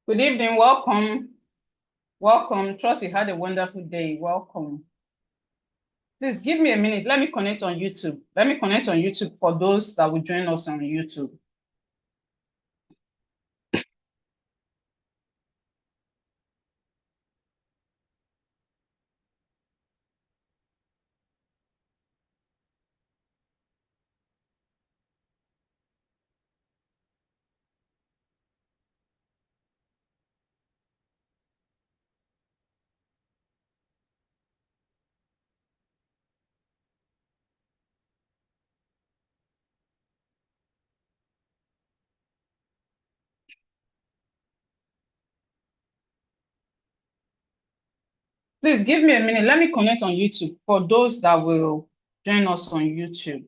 Good evening, welcome. Welcome. Trust you had a wonderful day. Welcome. Please give me a minute. Let me connect on YouTube. Let me connect on YouTube for those that will join us on YouTube. Please give me a minute. Let me connect on YouTube for those that will join us on YouTube.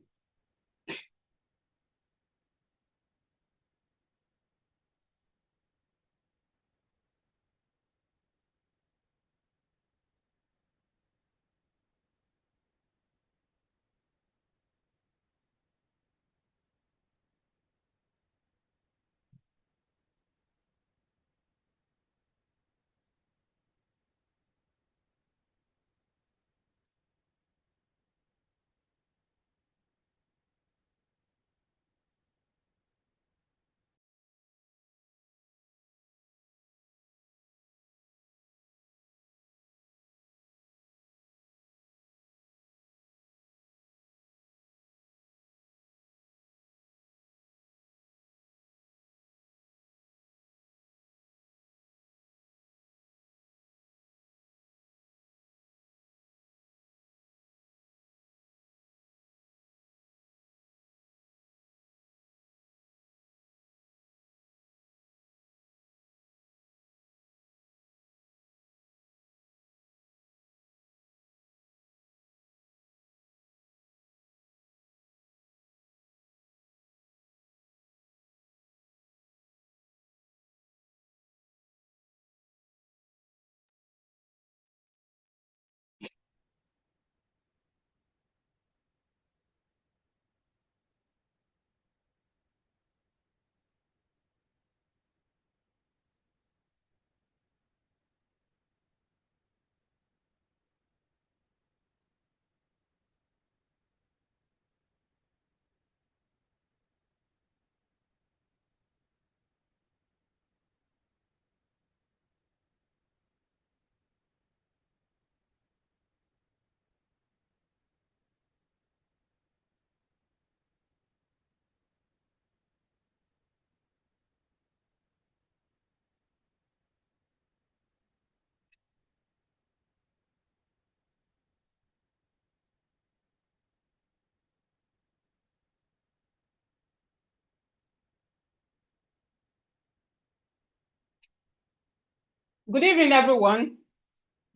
Good evening, everyone.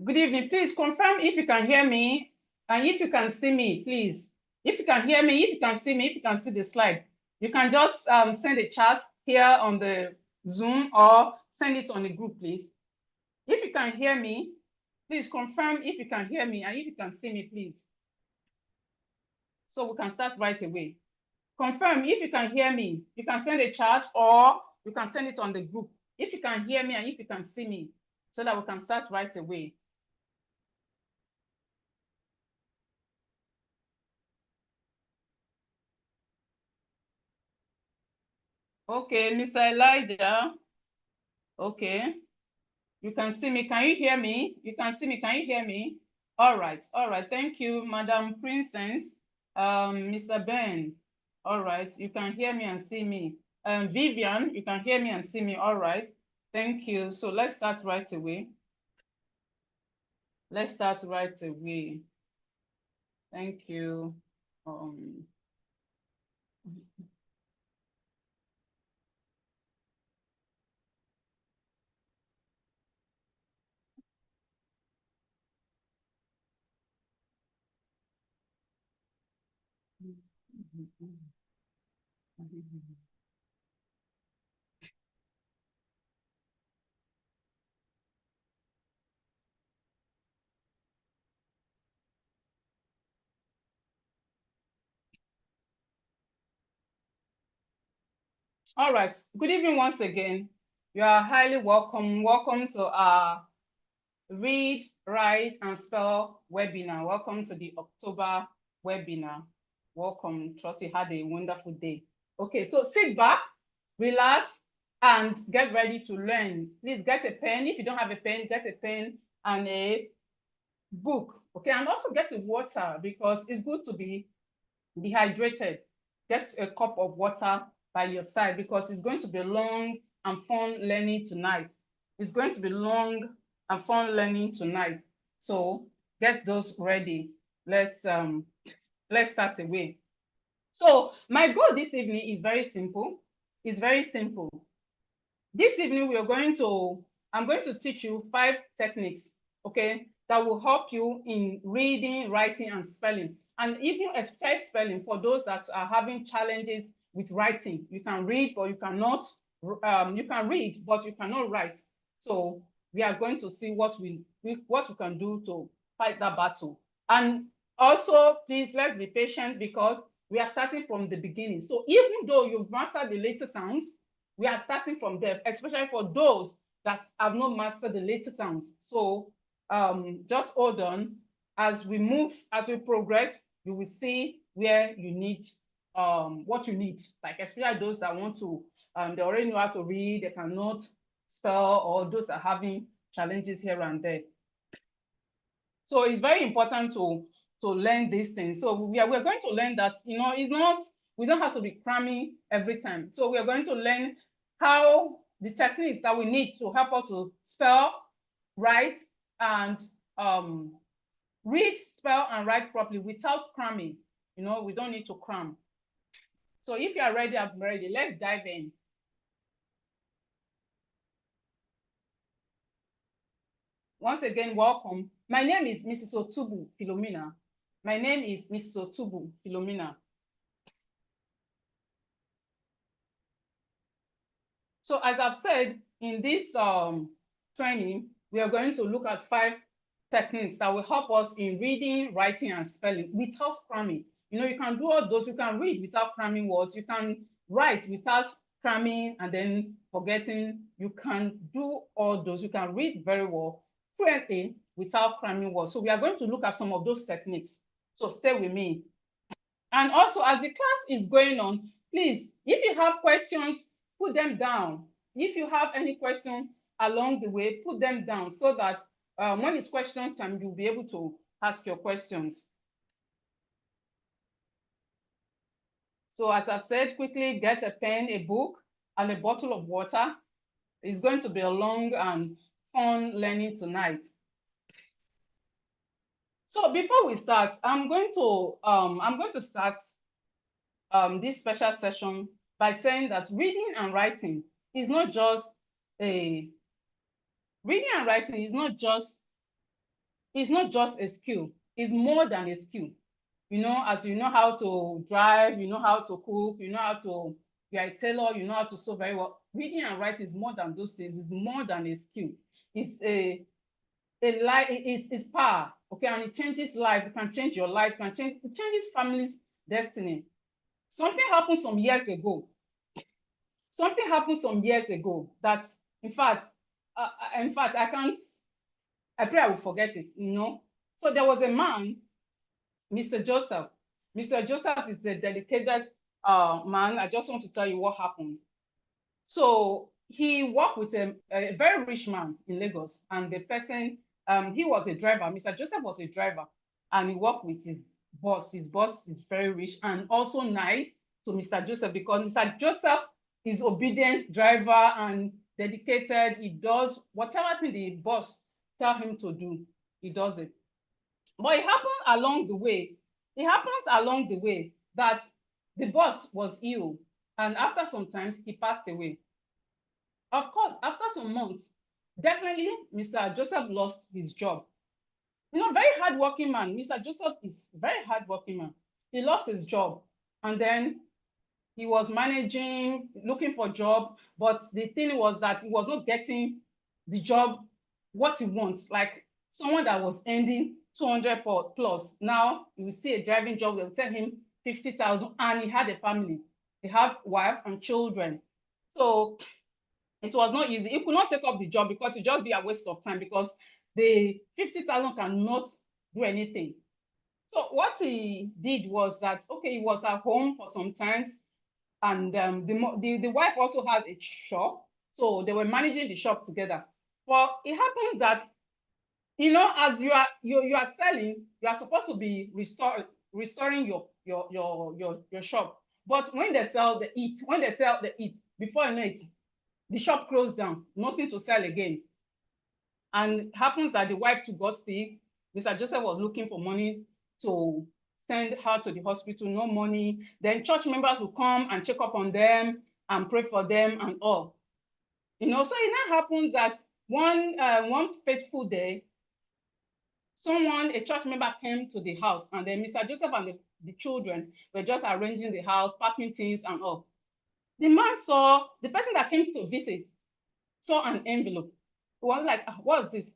Good evening. Please confirm if you can hear me and if you can see me, please. If you can hear me, if you can see me, if you can see the slide, you can just send a chat here on the Zoom or send it on the group, please. If you can hear me, please confirm if you can hear me and if you can see me, please. So we can start right away. Confirm if you can hear me. You can send a chat or you can send it on the group. If you can hear me and if you can see me, so that we can start right away. Okay, Mr. Elijah. Okay. You can see me. Can you hear me? You can see me. Can you hear me? All right. All right. Thank you, Madam Princess. Mr. Ben. All right. You can hear me and see me. Vivian, you can hear me and see me. All right. Thank you. So let's start right away. Let's start right away. Thank you. All right. Good evening once again. You are highly welcome. Welcome to our Read, Write, and Spell webinar. Welcome to the October webinar. Welcome. Trust you had a wonderful day. Okay, so sit back, relax, and get ready to learn. Please get a pen. If you don't have a pen, get a pen and a book. Okay, and also get a water because it's good to be dehydrated. Get a cup of water by your side because it's going to be long and fun learning tonight. It's going to be long and fun learning tonight. So get those ready. Let's start away. So my goal this evening is very simple. It's very simple. This evening I'm going to teach you 5 techniques, okay, that will help you in reading, writing, and spelling. And even especially spelling for those that are having challenges with writing. You can read, but you cannot. You can read, but you cannot write. So we are going to see what we can do to fight that battle. And also, please let's be patient because we are starting from the beginning. So even though you've mastered the later sounds, we are starting from there, especially for those that have not mastered the later sounds. So just hold on. As we progress, you will see where you need, what you need. Like especially those that want to, they already know how to read, they cannot spell, or those that are having challenges here and there. So it's very important to learn these things. So we're going to learn that, it's not, we don't have to be cramming every time. So we're going to learn how the techniques that we need to help us to spell, write, and read, spell, and write properly without cramming. We don't need to cram. So if you are ready, I'm ready. Let's dive in. Once again, welcome. My name is Mrs. Otubu Philomena. My name is Mrs. Otubu Philomena. So as I've said, in this training, we are going to look at 5 techniques that will help us in reading, writing, and spelling without cramming. You can do all those. You can read without cramming words. You can write without cramming and then forgetting. You can do all those. You can read very well, fluently, without cramming words. So we are going to look at some of those techniques. So stay with me. And also, as the class is going on, please, if you have questions, put them down. If you have any questions along the way, put them down so that when it's question time, you'll be able to ask your questions. So as I've said, quickly get a pen, a book, and a bottle of water. It's going to be a long and fun learning tonight. So before we start, I'm going to start this special session by saying that reading and writing is not just a skill. It's more than a skill. As you know how to drive, you know how to cook, you know how to, you're a tailor, you know how to sew very well. Reading and writing is more than those things. It's more than a skill. It's it's power, okay, and it changes life. It can change your life. It changes family's destiny. Something happened some years ago. That, in fact, I pray I will forget it. So there was a man, Mr. Joseph. Mr. Joseph is a dedicated man. I just want to tell you what happened. So he worked with a very rich man in Lagos, and the person, he was a driver. Mr. Joseph was a driver, and he worked with his boss. His boss is very rich and also nice to Mr. Joseph because Mr. Joseph is obedient driver and dedicated. He does whatever thing the boss tell him to do, he does it. But it happens along the way that the boss was ill, and after some time he passed away. Of course, after some months, definitely Mr. Joseph lost his job. Very hardworking man. Mr. Joseph is very hardworking man. He lost his job, and then he was managing, looking for job, but the thing was that he was not getting the job what he wants. Like someone that was earning 200 plus. Now you will see a driving job, they'll tell him 50,000, and he had a family. He have wife and children. So It was not easy. He could not take up the job because it just be a waste of time, because the 50,000 cannot do anything. So what he did was that, okay, he was at home for some times, and the wife also had a shop, so they were managing the shop together. But it happens that, as you are selling, you are supposed to be restoring your shop. But when they sell the eat, before you know it, the shop closed down, nothing to sell again. And happens that the wife too got sick. Mr. Joseph was looking for money to send her to the hospital, no money. Then church members will come and check up on them and pray for them and all. So it now happens that one fateful day, a church member came to the house, and then Mr. Joseph and the children were just arranging the house, packing things and all. The person that came to visit saw an envelope. He was like, what's this?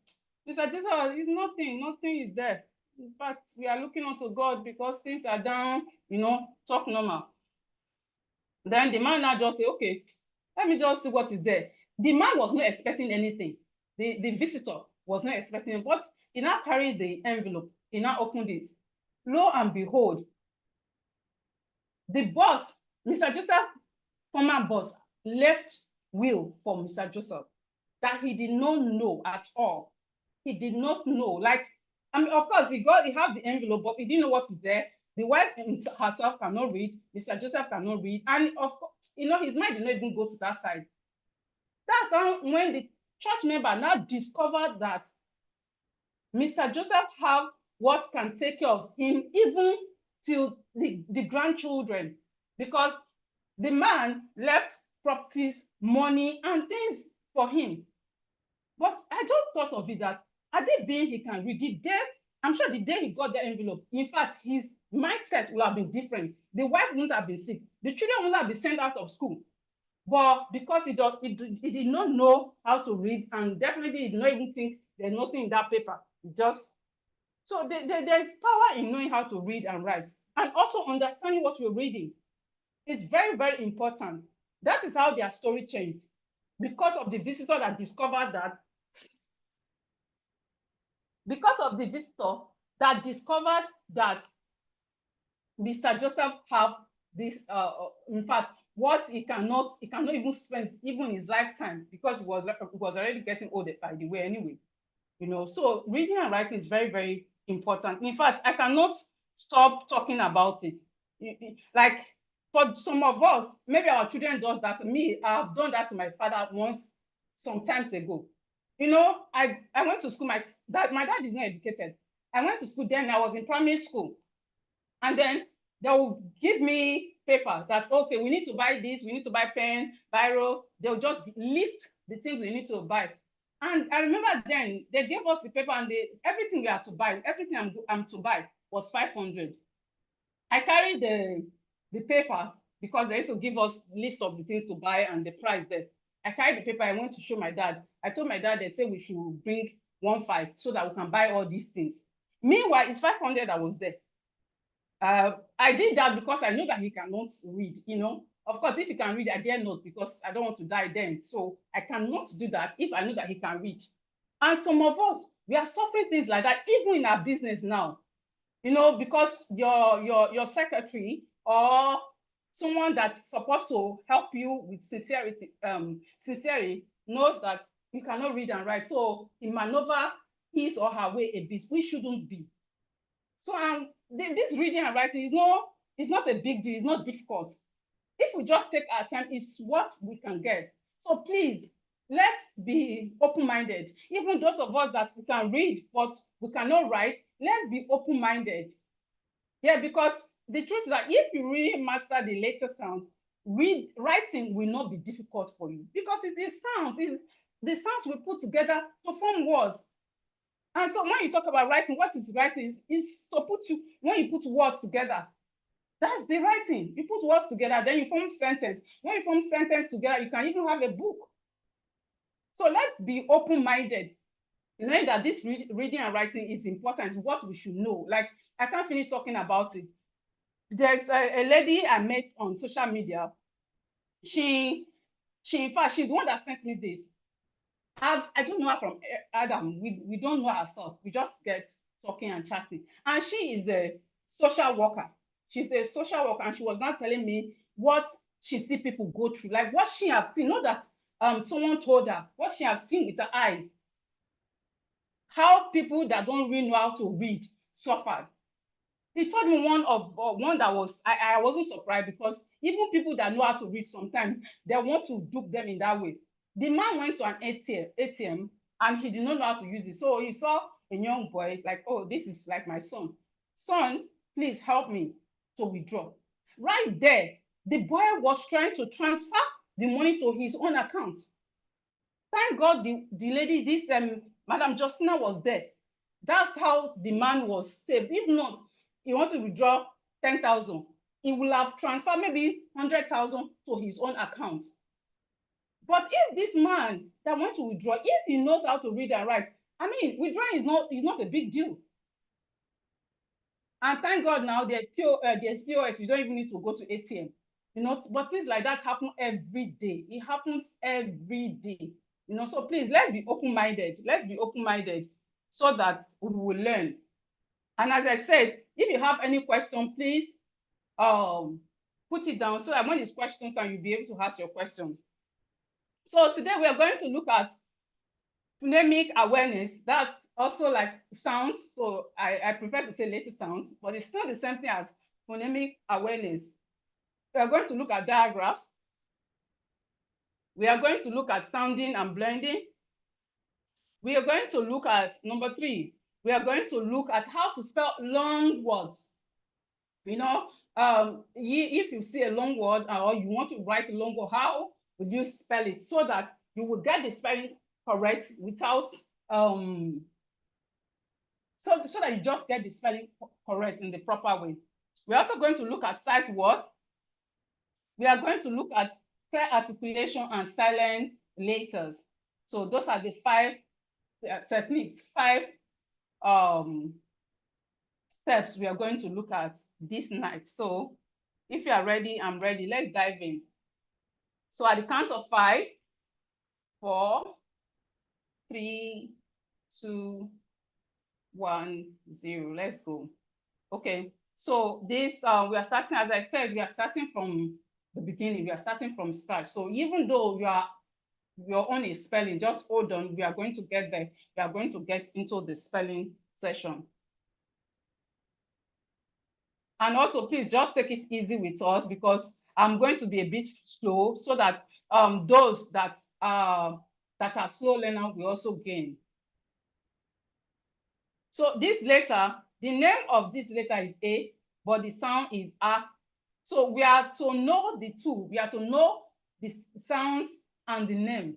Mr. Joseph, it's nothing is there. In fact, we are looking unto God because things are down, talk normal. Then the man now just say, okay, let me just see what is there. The man was not expecting anything. The visitor was not expecting it, but he now carried the envelope. He now opened it. Lo and behold, the boss, Mr. Joseph, former boss, left will for Mr. Joseph that he did not know at all. He did not know. Like, of course, he had the envelope, but he didn't know what is there. The wife herself cannot read. Mr. Joseph cannot read. And of course, his mind did not even go to that side. That's how, when the church member now discovered that Mr. Joseph have what can take care of him even till the grandchildren, because the man left properties, money, and things for him. But I just thought of it that, had it been he can read, I'm sure the day he got the envelope, in fact, his mindset would have been different. The wife wouldn't have been sick. The children wouldn't have been sent out of school. But because he did not know how to read, and definitely he did not even think there's nothing in that paper. So there's power in knowing how to read and write, and also understanding what you're reading. It's very, very important. That is how their story changed, because of the visitor that discovered that. Because of the visitor that discovered that Mr. Joseph have this, in fact, what he cannot even spend even his lifetime, because he was already getting old by the way anyway. So reading and writing is very, very important. In fact, I cannot stop talking about it. Like, for some of us, maybe our children does that to me. I've done that to my father once, some times ago. I went to school. My dad is not educated. I went to school then. I was in primary school, and then they will give me paper that, okay, we need to buy this, we need to buy pen, biro. They'll just list the things we need to buy. And I remember then they gave us the paper, and everything we had to buy, everything I'm to buy was 500. I carried the paper because they used to give us list of the things to buy and the price there. I carried the paper. I went to show my dad. I told my dad, they said we should bring 1.5 so that we can buy all these things. Meanwhile, it's 500 that was there. I did that because I know that he cannot read. Of course, if he can read, I dare not, because I don't want to die then. So I cannot do that if I know that he can read. And some of us, we are suffering things like that, even in our business now. Because your secretary or someone that's supposed to help you with sincerity knows that you cannot read and write. So he maneuver his or her way a bit. We shouldn't be. So this reading and writing is not a big deal. It's not difficult. If we just take our time, it's what we can get. So please, let's be open-minded. Even those of us that we can read but we cannot write, let's be open-minded. Yeah, because the truth is that if you really master the latest sounds, writing will not be difficult for you, because it's the sounds we put together to form words. And so when you talk about writing, what is writing is to when you put words together, that's the writing. You put words together, then you form sentence. When you form sentence together, you can even have a book. So let's be open-minded. Knowing that this reading and writing is important, what we should know. Like, I can't finish talking about it. There's a lady I met on social media. She In fact, she's the one that sent me this. I don't know her from Adam. We don't know ourselves. We just get talking and chatting. And she is a social worker. She's a social worker, and she was not telling me what she see people go through, like what she have seen. Not that someone told her, what she have seen with her eyes. How people that don't really know how to read suffered. He told me one that was I wasn't surprised, because even people that know how to read sometimes they want to dupe them in that way. The man went to an ATM and he did not know how to use it. So he saw a young boy like, oh, this is like my son. Son, please help me to withdraw. Right there, the boy was trying to transfer the money to his own account. Thank God the lady, this Madam Justina was there. That's how the man was saved. If not, he wants to withdraw 10,000. He will have transferred maybe 100,000 to his own account. But if this man that wants to withdraw, if he knows how to read and write, I mean, withdrawing is not a big deal. And thank God now there's POS, you don't even need to go to ATM. You know, but things like that happen every day. It happens every day. You know, so please, let's be open-minded. Let's be open-minded so that we will learn. And as I said, if you have any question, please put it down so that when it's question time, you'll be able to ask your questions. So today we are going to look at phonemic awareness. That's also like sounds. So I prefer to say later sounds, but it's still the same thing as phonemic awareness. We are going to look at diagraphs. We are going to look at sounding and blending. We are going to look at number 3. We are going to look at how to spell long words. You know, if you see a long word or you want to write a long word, how would you spell it so that you will get the spelling correct without so that you just get the spelling correct in the proper way. We're also going to look at sight words. We are going to look at clear articulation and silent letters. So those are the 5 techniques, 5 steps we are going to look at this night. So if you are ready, I'm ready. Let's dive in. So at the count of 5, 4, 3, 2, 1, 0. Let's go. Okay. So this we are starting, as I said, we are starting from the beginning. We are starting from scratch. So even though your own is spelling, just hold on. We are going to get there. We are going to get into the spelling session. And also, please just take it easy with us, because I'm going to be a bit slow so that those that are slow learner will also gain. So this letter, the name of this letter is A, but the sound is A. So we are to know the two. We are to know the sounds and the name.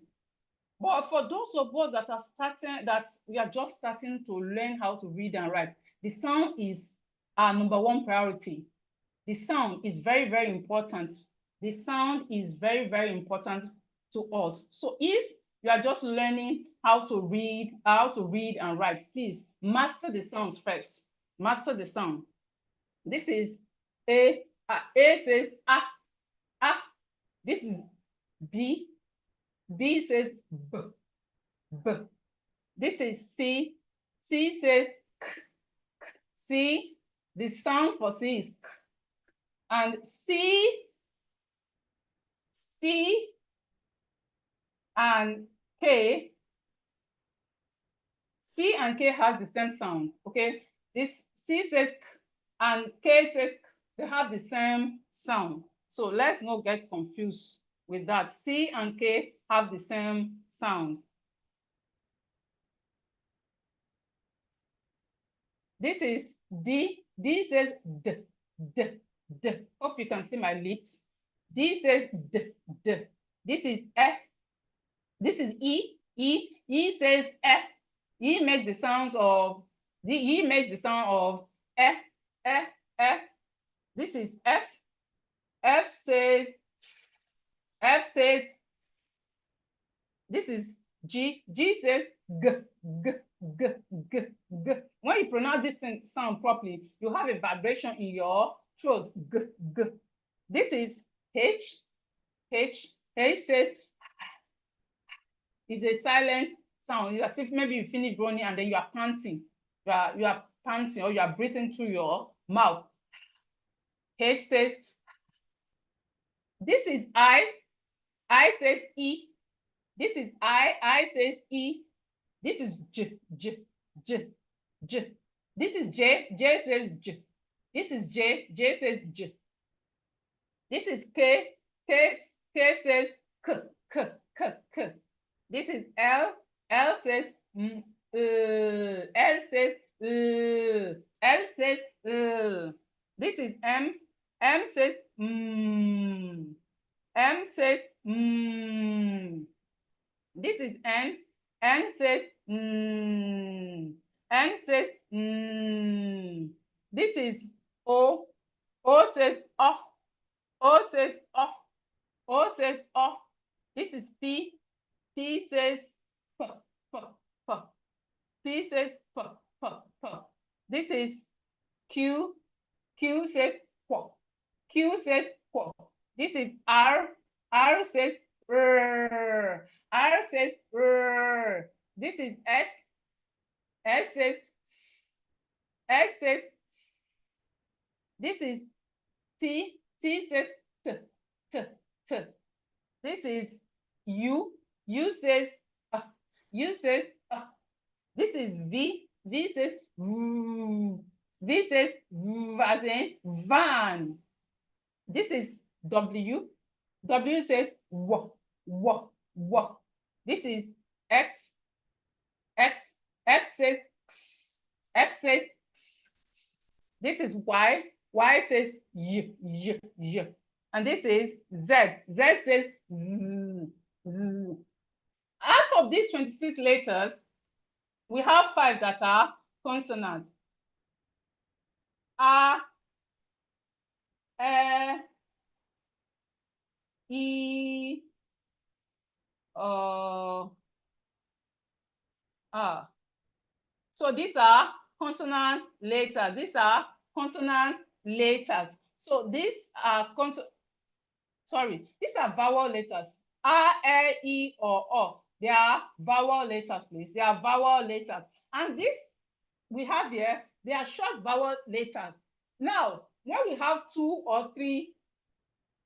But for those of us that are starting, that we are just starting to learn how to read and write, the sound is our number 1 priority. The sound is very, very important. The sound is very, very important to us. So if you are just learning how to read and write, please master the sounds first. Master the sound. This is A. A says A. A. This is B. B says B. B. This is C. C says K. C. The sound for C is K. And C and K. C and K has the same sound. Okay. This C says K and K says K. They have the same sound. So let's not get confused with that. C and K have the same sound. This is D. D says D. D. D. Hope you can see my lips. D says D. D. This is F. This is E. E. E says F. E makes the sounds of E makes the sound of F. F. F. This is F. F says this is G. G says G. G. G. G. G. When you pronounce this sound properly, you have a vibration in your throat. G. G. This is H. H. H says is a silent sound. It's as if maybe you finish running and then you are panting. You are panting or you are breathing through your mouth. H says, this is I says E. This is I says E. This is J. This is J says J. This is J says J. This is K says K. This is L says L says L says This is M says M says This is N says N says This is O says O says O says O. This is P says P. P says P. This is Q says Q. Q says Q. This is R says R says R. This is S says S says. This is T says T. This is U says U says This is V says V says as in van. This is W says w. This is X says X says This is Y says y. And this is Z says z. Out of these 26 letters, we have 5 that are consonants. A, E, So these are consonant letters. These are consonant letters. So these are these are vowel letters. A, E, or O. They are vowel letters, please. They are vowel letters. And this we have here, they are short vowel letters. Now, when we have 2 or 3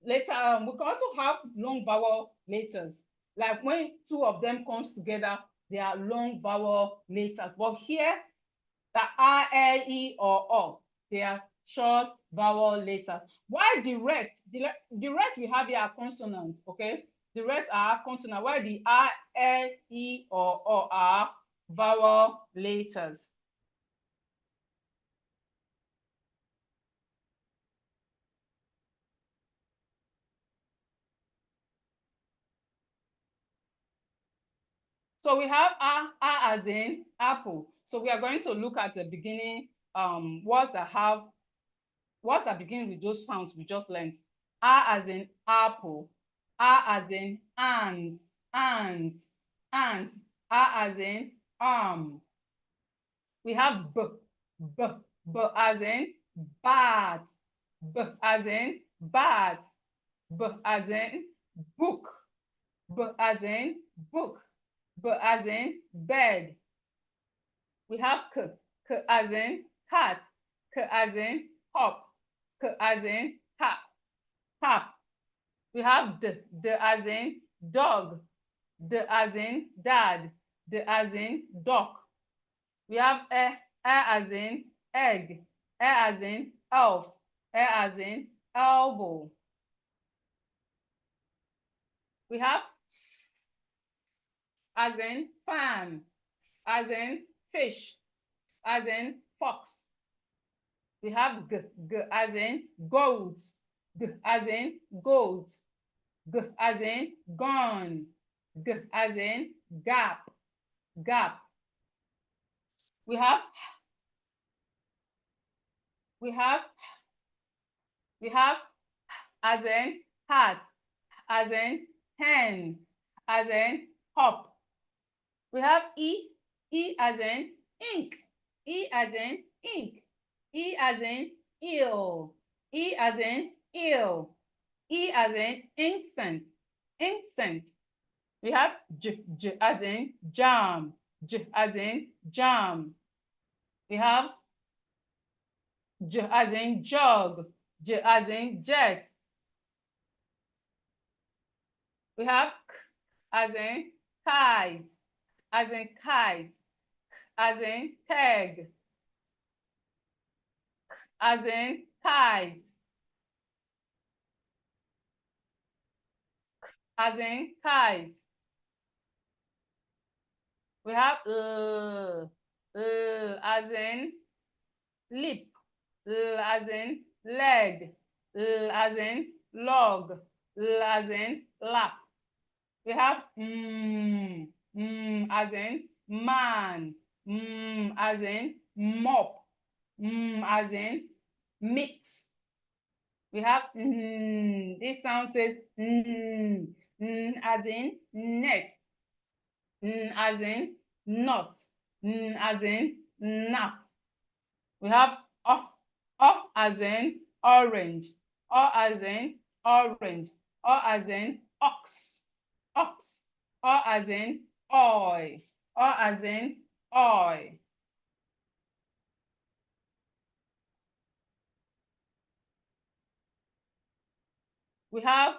letters, we can also have long vowel letters. Like when 2 of them comes together, they are long vowel letters. But here, the R, L, E, or O, they are short vowel letters. While the rest we have here are consonants, okay? The rest are consonants, while the R, L, E, or O are vowel letters. So we have A as in apple. So we are going to look at the beginning words that begin with those sounds we just learned. A as in apple. A as in ant. A as in arm. We have B as in bat. B as in bat. B as in book. B as in book. B as in bed. We have K as in cat. K as in hop. K as in cap. We have D as in dog. D as in dad. D as in duck. We have E as in egg. E as in elf. E as in elbow. We have as in fan, as in fish, as in fox. We have G as in goat, G as in goat, G as in gun, G as in gap. We have as in hat, as in hen, as in hop. We have E as in ink, E as in ink, E as in eel, E as in eel, E as in incensed. We have j as in jam, j as in jam. We have j as in jug, j as in jet. We have k as in kite, as in kite, as in keg, as in kite, as in kite. We have as in lip, as in leg, as in log, as in lap. We have as in man, as in mop, as in mix. We have this sound says as in net, as in not, as in nap. We have as in orange, as in orange, as in ox, ox, as in oil, as in oil. We have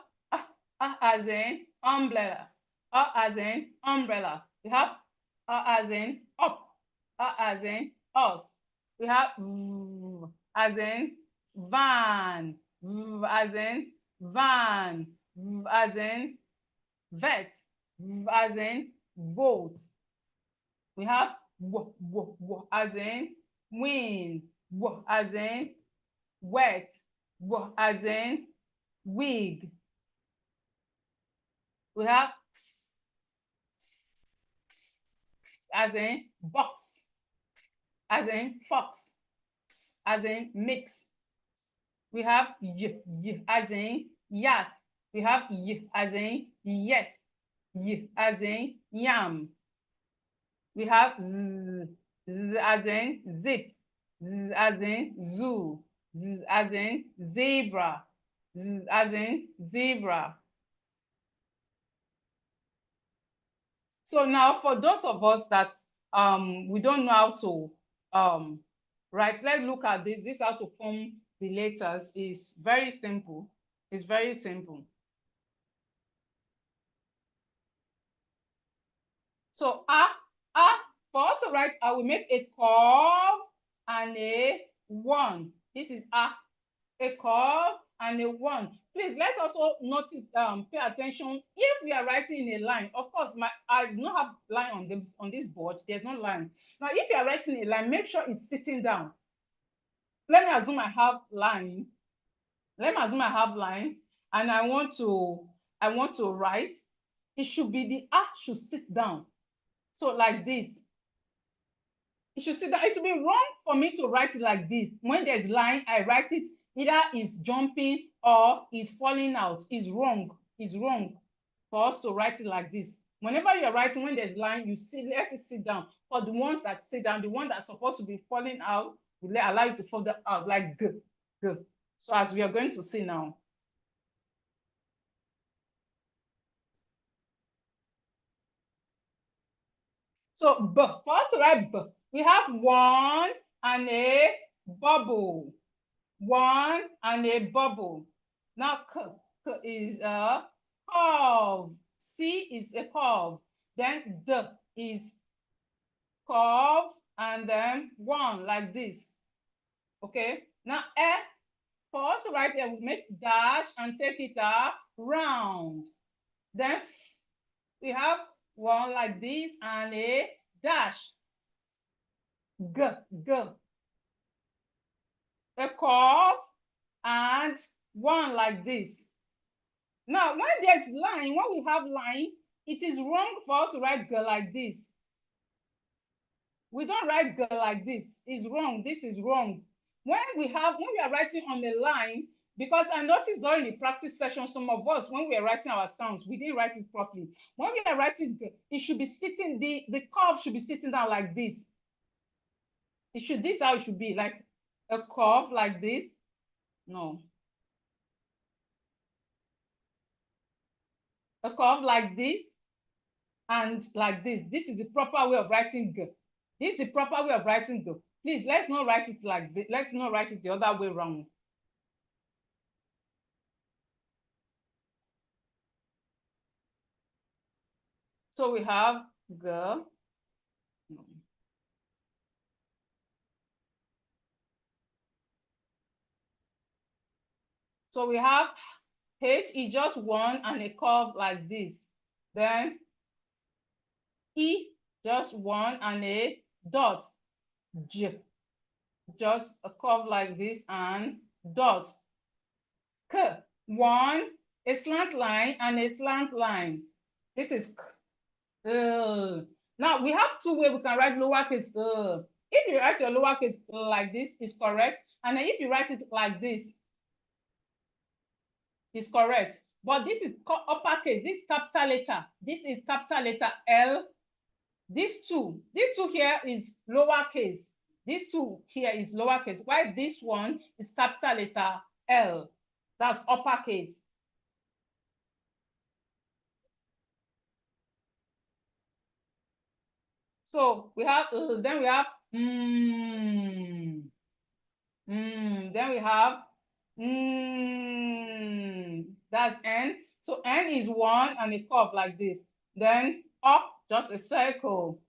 as in umbrella, as in umbrella. We have as in up, as in us. We have as in van, as in van, as in vet, as in vote. We have as in wind, as in wet, as in wig. We have as in box, as in fox, as in mix. We have as in yacht. We have as in yes, as in yam. We have as in zip, as in zoo, as in zebra, as in zebra. So now for those of us that we don't know how to write, let's look at this. This how to form the letters is very simple. It's very simple. So for us to write, I will make a curve and a one. This is a curve and a one. Please let's also notice, pay attention. If we are writing in a line, of course, I do not have line on this board. There's no line. Now, if you are writing a line, make sure it's sitting down. Let me assume I have line. Let me assume I have line, and I want to write. It should be the A should sit down. So like this. It should sit down. It should be wrong for me to write it like this. When there's line, I write it either is jumping or is falling out. It's wrong. It's wrong for us to write it like this. Whenever you're writing, when there's line, you let it sit down. For the ones that sit down, the one that's supposed to be falling out, will allow you to fall out like g. So as we are going to see now. So b, for us to write b, we have one and a bubble. One and a bubble. Now k is a curve. C is a curve. Then d is curve and then one like this. Okay. Now for us to write it, we make dash and take it round. Then we have one like this and a dash. G. A curve and one like this. Now, when there's line, when we have line, it is wrong for us to write G like this. We don't write G like this. It's wrong. This is wrong. When we are writing on the line, because I noticed during the practice session, some of us, when we are writing our sounds, we didn't write it properly. When we are writing G, it should be sitting, the curve should be sitting down like this. This how it should be, like a curve like this. No. A curve like this. and like this. This is the proper way of writing G. This is the proper way of writing G. Please, let's not write it like this. Let's not write it the other way around. So we have G. So we have H is just one and a curve like this. Then E, just one and a dot. J, just a curve like this and dot. K, one, a slant line and a slant line. This is K. Now we have two ways we can write lowercase. If you write your lowercase like this, is correct. And then if you write it like this, is correct. But this is uppercase, this is capital letter. This is capital letter L. These two here is lowercase. This two here is lowercase. While this one is capital letter L. That's uppercase. So we have then we have then we have that's N. So N is one and a curve like this. Then up, just a circle.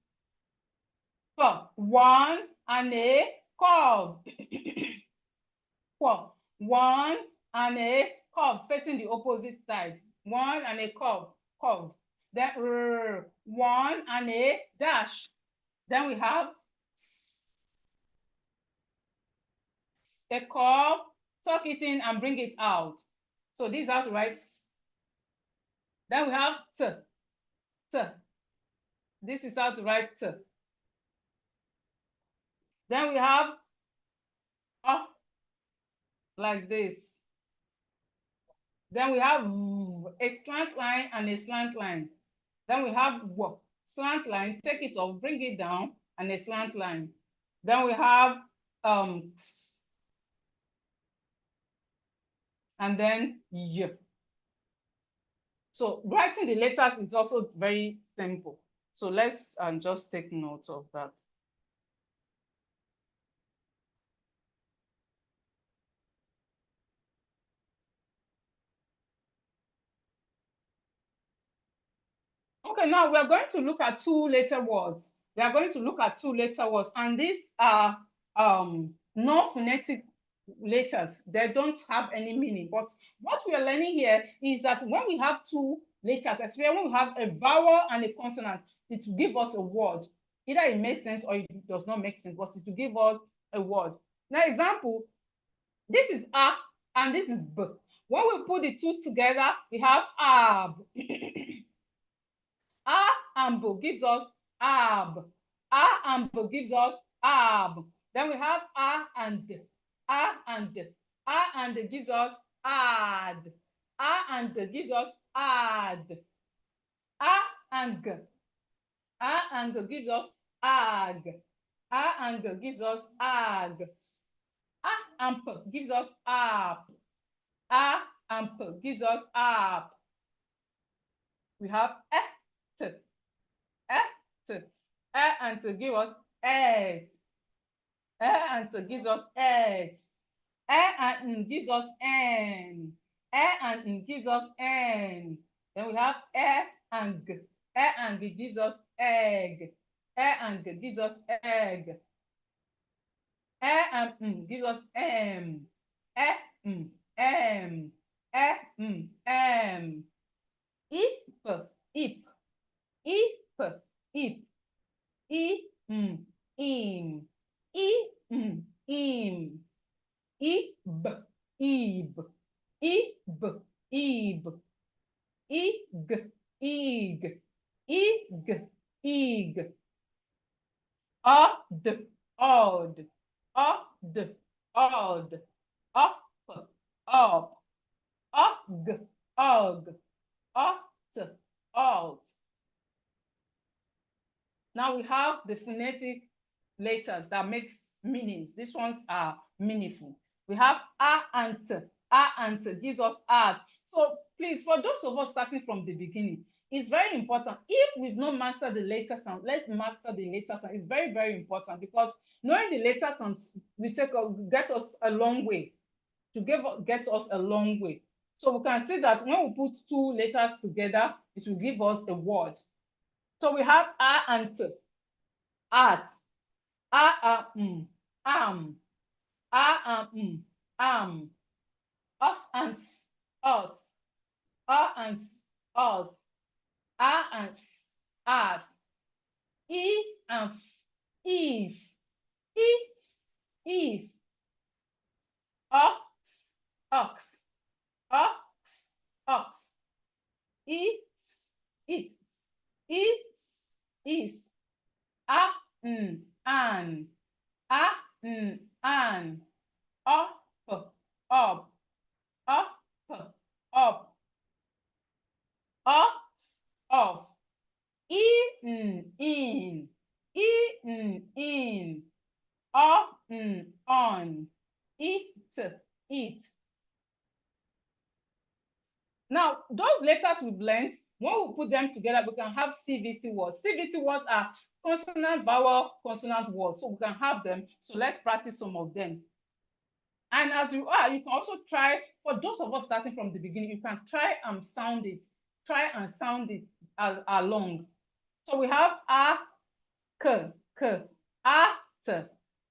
So one and a curve. One and a curve facing the opposite side. One and a curve. Then one and a dash. Then we have a curve, tuck it in and bring it out. So this is how to write. Then we have T. This is how to write T. Then we have like this. Then we have a slant line and a slant line. Then we have slant line, take it off, bring it down, and a slant line. Then we have and then Y. So writing the letters is also very simple. So let's just take note of that. Okay, now we're going to look at two-letter words. We are going to look at two-letter words, and these are non-phonetic letters. They don't have any meaning. But what we are learning here is that when we have two letters, especially when we have a vowel and a consonant, it will give us a word. Either it makes sense or it does not make sense, but it will give us a word. Now, example, this is A and this is B. When we put the two together, we have ab. A and B gives us ab. A and B gives us ab. Then we have A and D. A and D. A and D gives us ad. A and D gives us ad. A and G. A and G gives us ag. A and G gives us ag. A and P gives us app. A and P gives us app. We have T. And to give us eggs. And to gives us eggs. And gives us N. And gives us N. Then we have and G. And G gives us egg. And G gives us egg. And gives us M. M. M. M. Ip. Ip. Ip. Ip. Im. Im. Im. Im. Ib. Ib. Ib. Ib. Ig. Ig. Ig. Ig. Odd. Odd. Odd. Odd. Up. Up. Og. Og. Ot. Alt. Now we have the phonetic letters that makes meanings. These ones are meaningful. We have A and T. A and T gives us art. So please, for those of us starting from the beginning, it's very important. If we've not mastered the later sound, let's master the later sound. It's very, very important because knowing the later sounds will get us a long way. Get us a long way. So we can see that when we put two letters together, it will give us a word. So we have a and t. Art. Am. Am. And us. And us. And us. E and f. If. If. Ox. Ox. Ox. It's. Is. An. An. Up. Up. Off. In. On. It. Now, those letters we've learned, when we put them together, we can have CVC words. CVC words are consonant, vowel, consonant words. So we can have them. So let's practice some of them. And as you can also try, for those of us starting from the beginning, you can try and sound it. Try and sound it along. So we have a, k, at,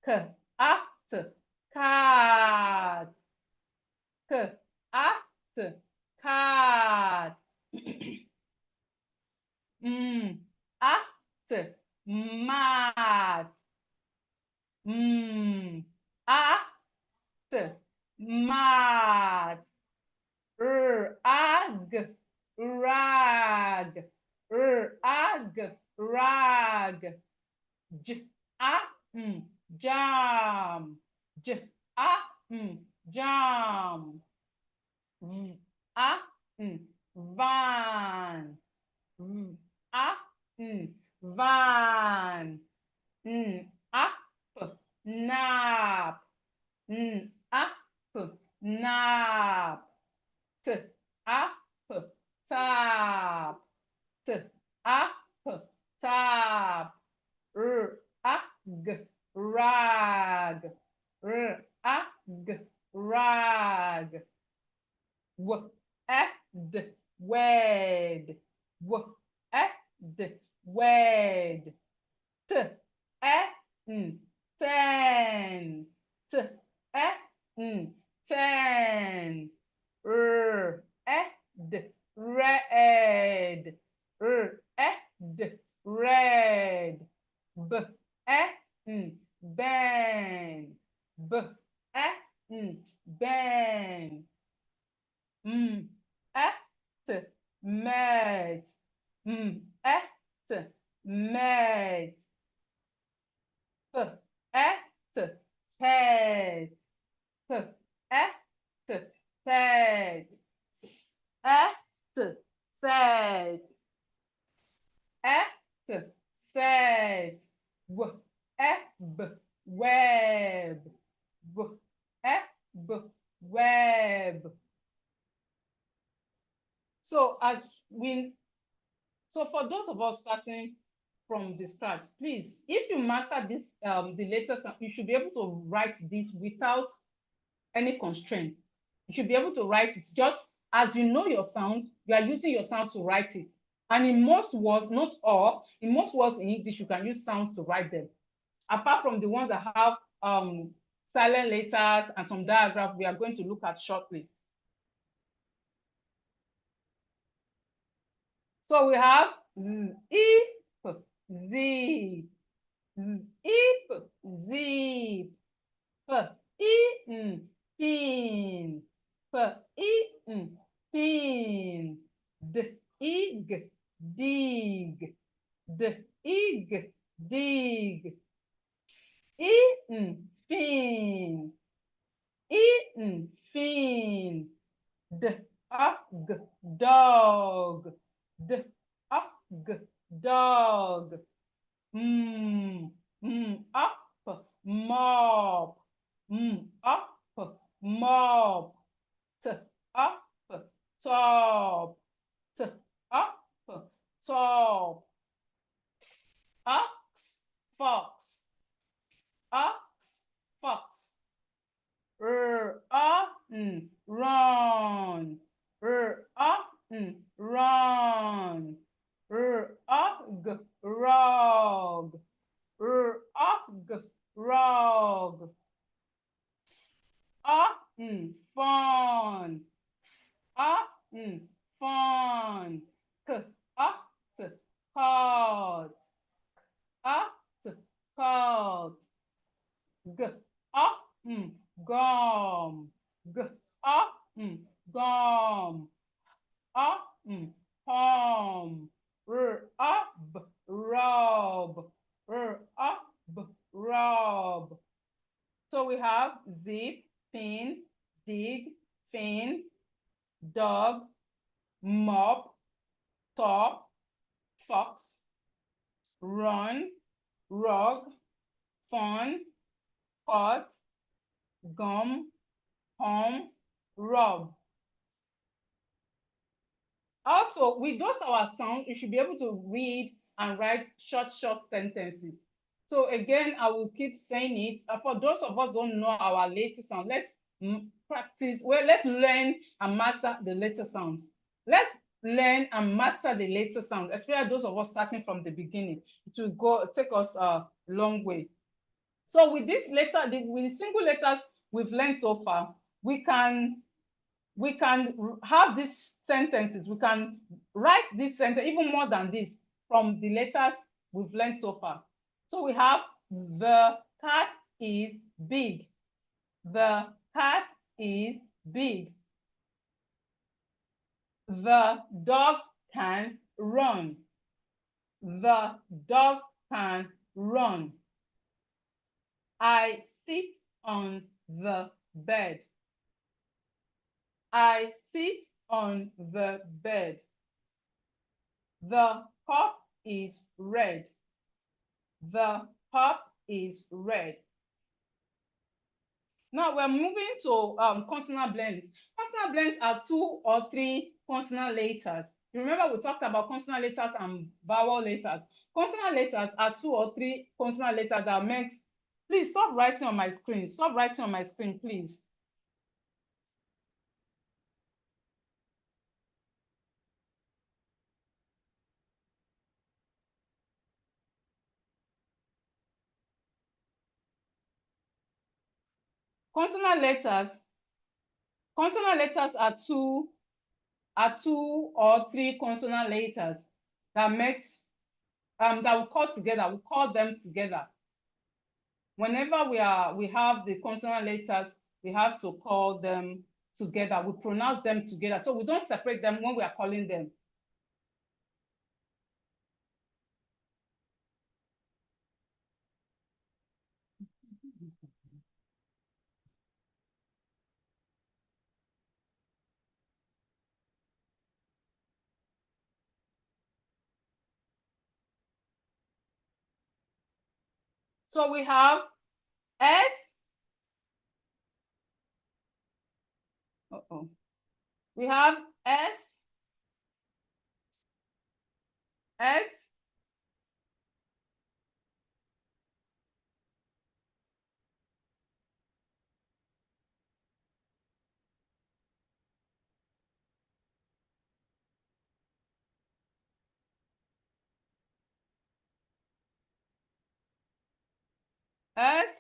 k, at, cat, k, at, cat, at, mat, at, mat, ag, rag, rag, jam, jam, van, van, nap, nap, tap, tap, rag, rag, wed, wed, ten, ten, red, red, ben, ben, met, met, pet, pet, set, set, web, web. So for those of us starting from the start, please, if you master this, the latest, you should be able to write this without any constraint. You should be able to write it just as you know your sounds, you are using your sounds to write it. And in most words, not all, in most words in English, you can use sounds to write them. Apart from the ones that have silent letters and some diagraph we are going to look at shortly. So we have zip, zip, zip, zip, pin, pin, pin, dig, dig, dig, dig, fin, fin, dog, dog, up, mop, up, mop, up, top, up, cut. G, gum. G, gum. Hum. Rub. Rub. So we have zip, pin, dig, fin, dog, mop, top, fox, run, rug, fun, cut, gum, hum, rub. Also, with those our sounds, you should be able to read and write short sentences. So again, I will keep saying it. For those of us who don't know our later sound, let's practice. Well, let's learn and master the later sounds. Let's learn and master the later sounds, especially those of us starting from the beginning. It will take us a long way. So with this letter, with the single letters we've learned so far, we can have these sentences. We can write this sentence even more than this from the letters we've learned so far. So we have the cat is big. The cat is big. The dog can run. The dog can run. I sit on the bed. I sit on the bed. The cup is red. The cup is red. Now we're moving to consonant blends. Consonant blends are 2 or 3 consonant letters. Remember we talked about consonant letters and vowel letters. Consonant letters are 2 or 3 consonant letters that makes. Please stop writing on my screen. Stop writing on my screen, please. Consonant letters are two or 3 consonant letters that makes that we call together. We call them together. Whenever we have the consonant letters, we have to call them together. We pronounce them together. So we don't separate them when we are calling them. So we have S. We have S, S, S,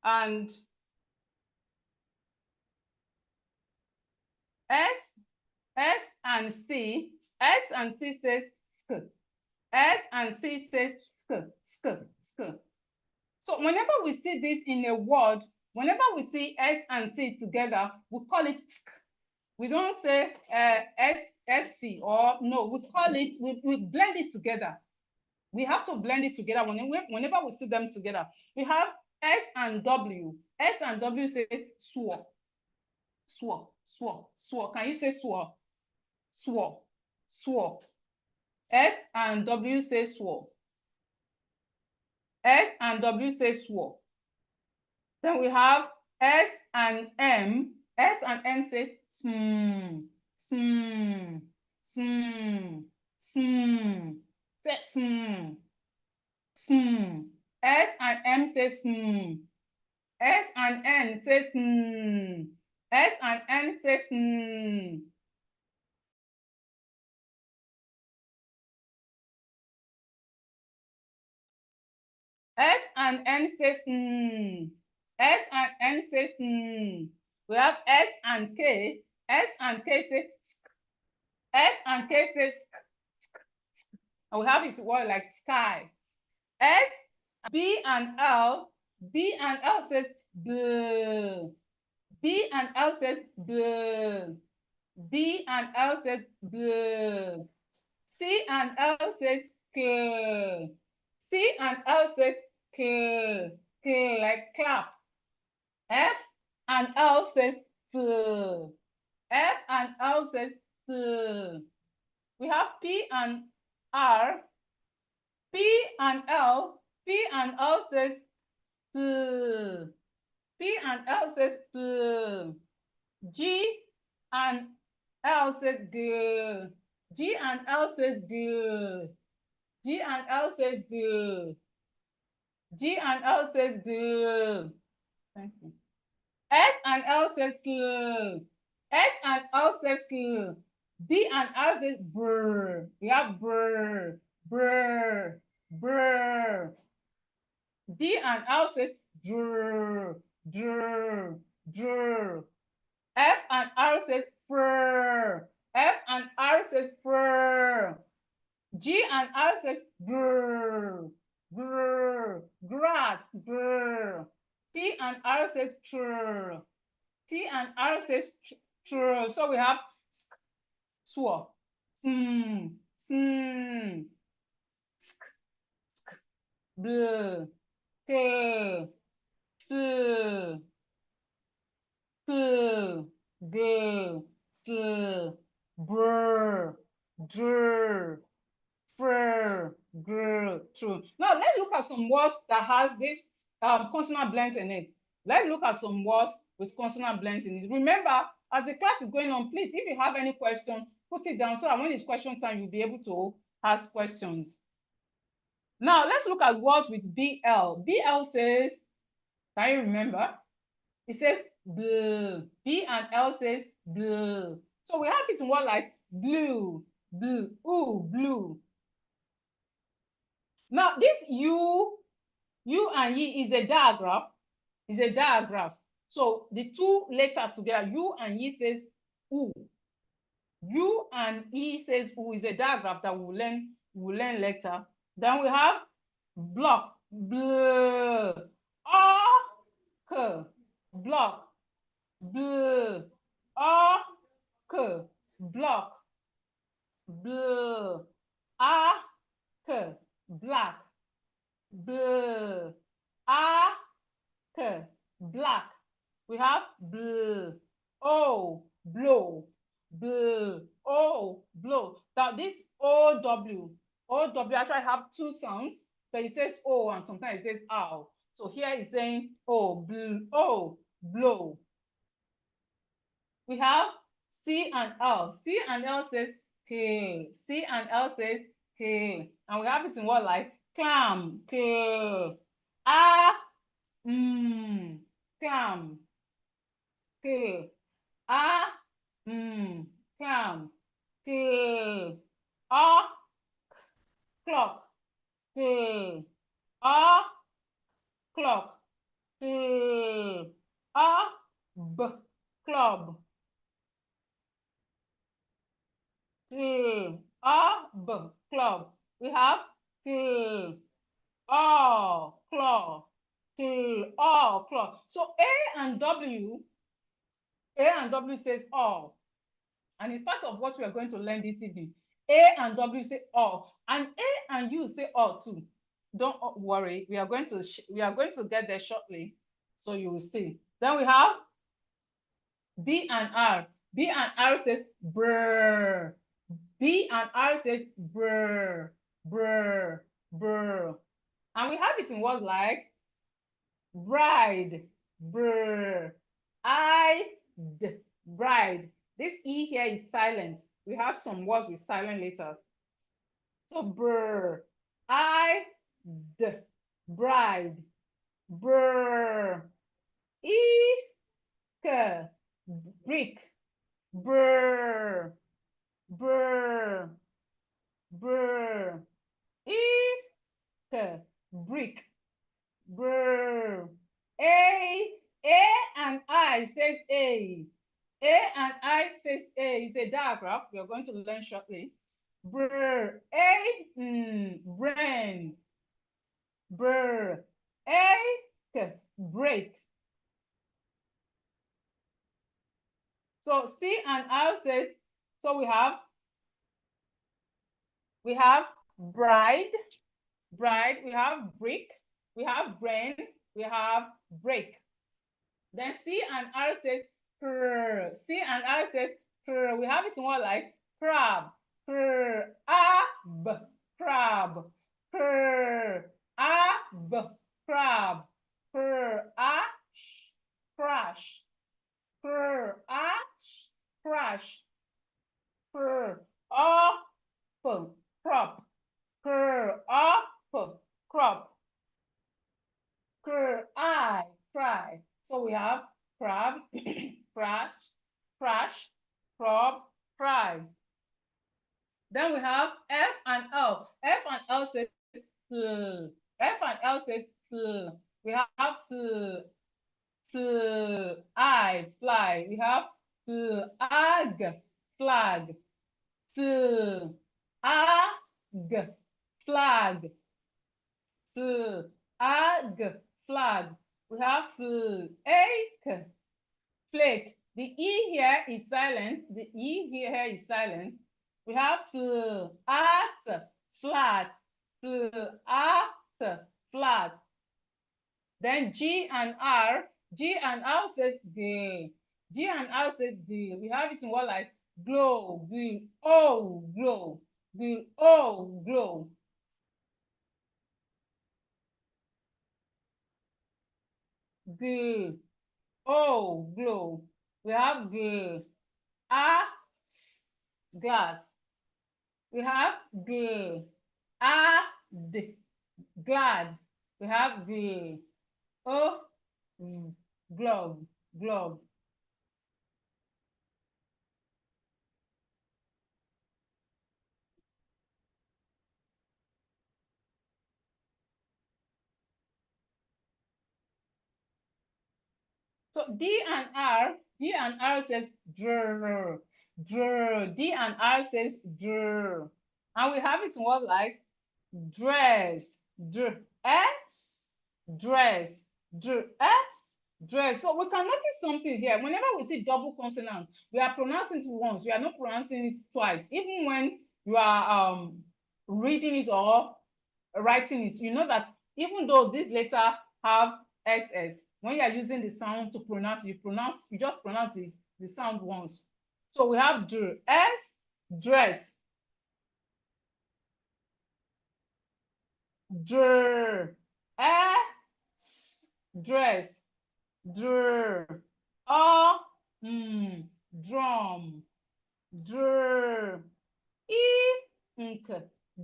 and S, S and C. S and C says sk. S and C says sk, sk, sk. So whenever we see this in a word, whenever we see S and C together, we call it sk. We don't say SC or no, we call it, we blend it together. We have to blend it together whenever we see them together. We have S and W. S and W say swore. Swore, swore, swore. Can you say swore? Swore, swore. S and W say swore. S and W say swore. Then we have S and M. S and M says sm, sm, sm, sm, say sm, sm. S and M says sm. S and N says sm. S and N says sm. S and N says mm. S and N says mm. We have S and K. S and K says sk. S and K says sk, sk, sk. And we have this word like sky. S B and L says B. B and L says B. B and L says B. C and L says K. C and L says K. K like clap. F and L says F. F and L says F. We have P and R. P and L says P. P and L says P. G and L says G. G and L says G. G and L says G. G and L says G. Thank you. S and L says G. S and L says G. B and L says brr. We have brr, brr, brr. D and L says drr, drr, drr. F and R says fur. F and R says fur. G and R says grr, grr, grass, grr. T and R says trr. T and R says trr. So we have sw, sm, sm, sk, sk, bl, k, s, k, g, s, brr, dr, fr, gr, true. Now let's look at some words that has this consonant blends in it. Let's look at some words with consonant blends in it. Remember, as the class is going on, please, if you have any question, put it down so that when it's question time, you'll be able to ask questions. Now let's look at words with BL. BL says, can you remember? It says blue. B and L says blue. So we have this word like blue, blue, ooh, blue. Now this U and E is a diagraph. Is a diagraph. So the two letters together, U and E says oo. U and E says oo is a diagraph that we'll learn later. Then we have block, bl, k, block, bl, k, block, bl, k, black, bl, k, black. We have bl, o, blow, bl, o, blow. Now this OW actually have two sounds. So it says O and sometimes it says ow. So here it's saying O, blow. We have C and L. C and L says K. C and L says K. And we have it in what like clam, K. Clam, K. Clam, K. Clock, K. Clock, K. B, club, K. B, club. We have K. Claw, K. Claw. So A and W says all. And it's part of what we are going to learn this evening. A and W say all, and A and U say all too. Don't worry, we are going to get there shortly, so you will see. Then we have B and R. B and R says brr. B and R says brr, brr, brr. And we have it in words like bride, brr, bride. This E here is silent. We have some words with silent letters. So brr, bride, brr, brick, brr, brr, brr, brick, brr. A and I says A. A and I says A is a diagraph we are going to learn shortly. Brr, brain, Brr. Ache. Break. So C and R says, so we have bride, we have brick, we have brain, we have break. Then C and R says prr. C and R says prr. We have it more like crab, prr, ab, crab, prr, ab, crab, prr, ash, crash, prr, ash, crash, prr, up, crop, prr, up, crop, I, cry. So we have crab, crash, crop, cry. Then we have F and L. F and L says fl. F and L says fl. We have I, fly. We have ag, flag. Ag, flag. Ag, flag. We have ache, flake. The E here is silent. The E here is silent. We have at, flat. At, flat. Then G and R. G and R says G. G and R says G. We have it in what like glow, glow, glow, glow. G, glow. We have G, glass. We have G, glad. We have G, glove, glove. So D and R says drr, drr. D and R says drr. And we have it in what like dress, dress, dress, dress. So we can notice something here. Whenever we see double consonant, we are pronouncing it once. We are not pronouncing it twice. Even when you are reading it or writing it, you know that even though this letter have SS, when you are using the sound to pronounce, you just pronounce the sound once. So we have dress, dress, dress, drum, ink,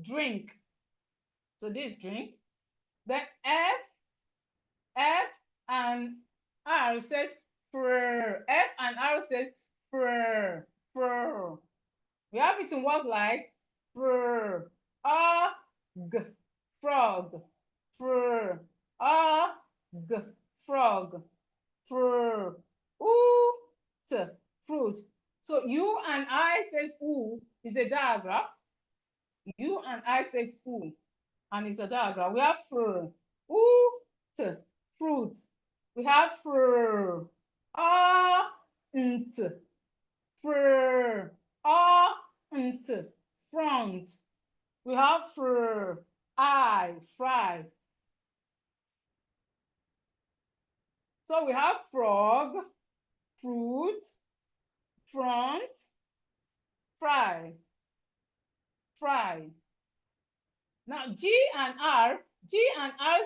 drink. So this drink. Then F and R says fur. F and R says fur, fur. We have it in words like fur, frog, fur, frog, fur, fruit. So U and I says oo is a diagram. U and I says oo, and it's a diagram. We have fur, fruit. We have fur, fur, front. We have fur, fry. So we have frog, fruit, front, fry. Now G and R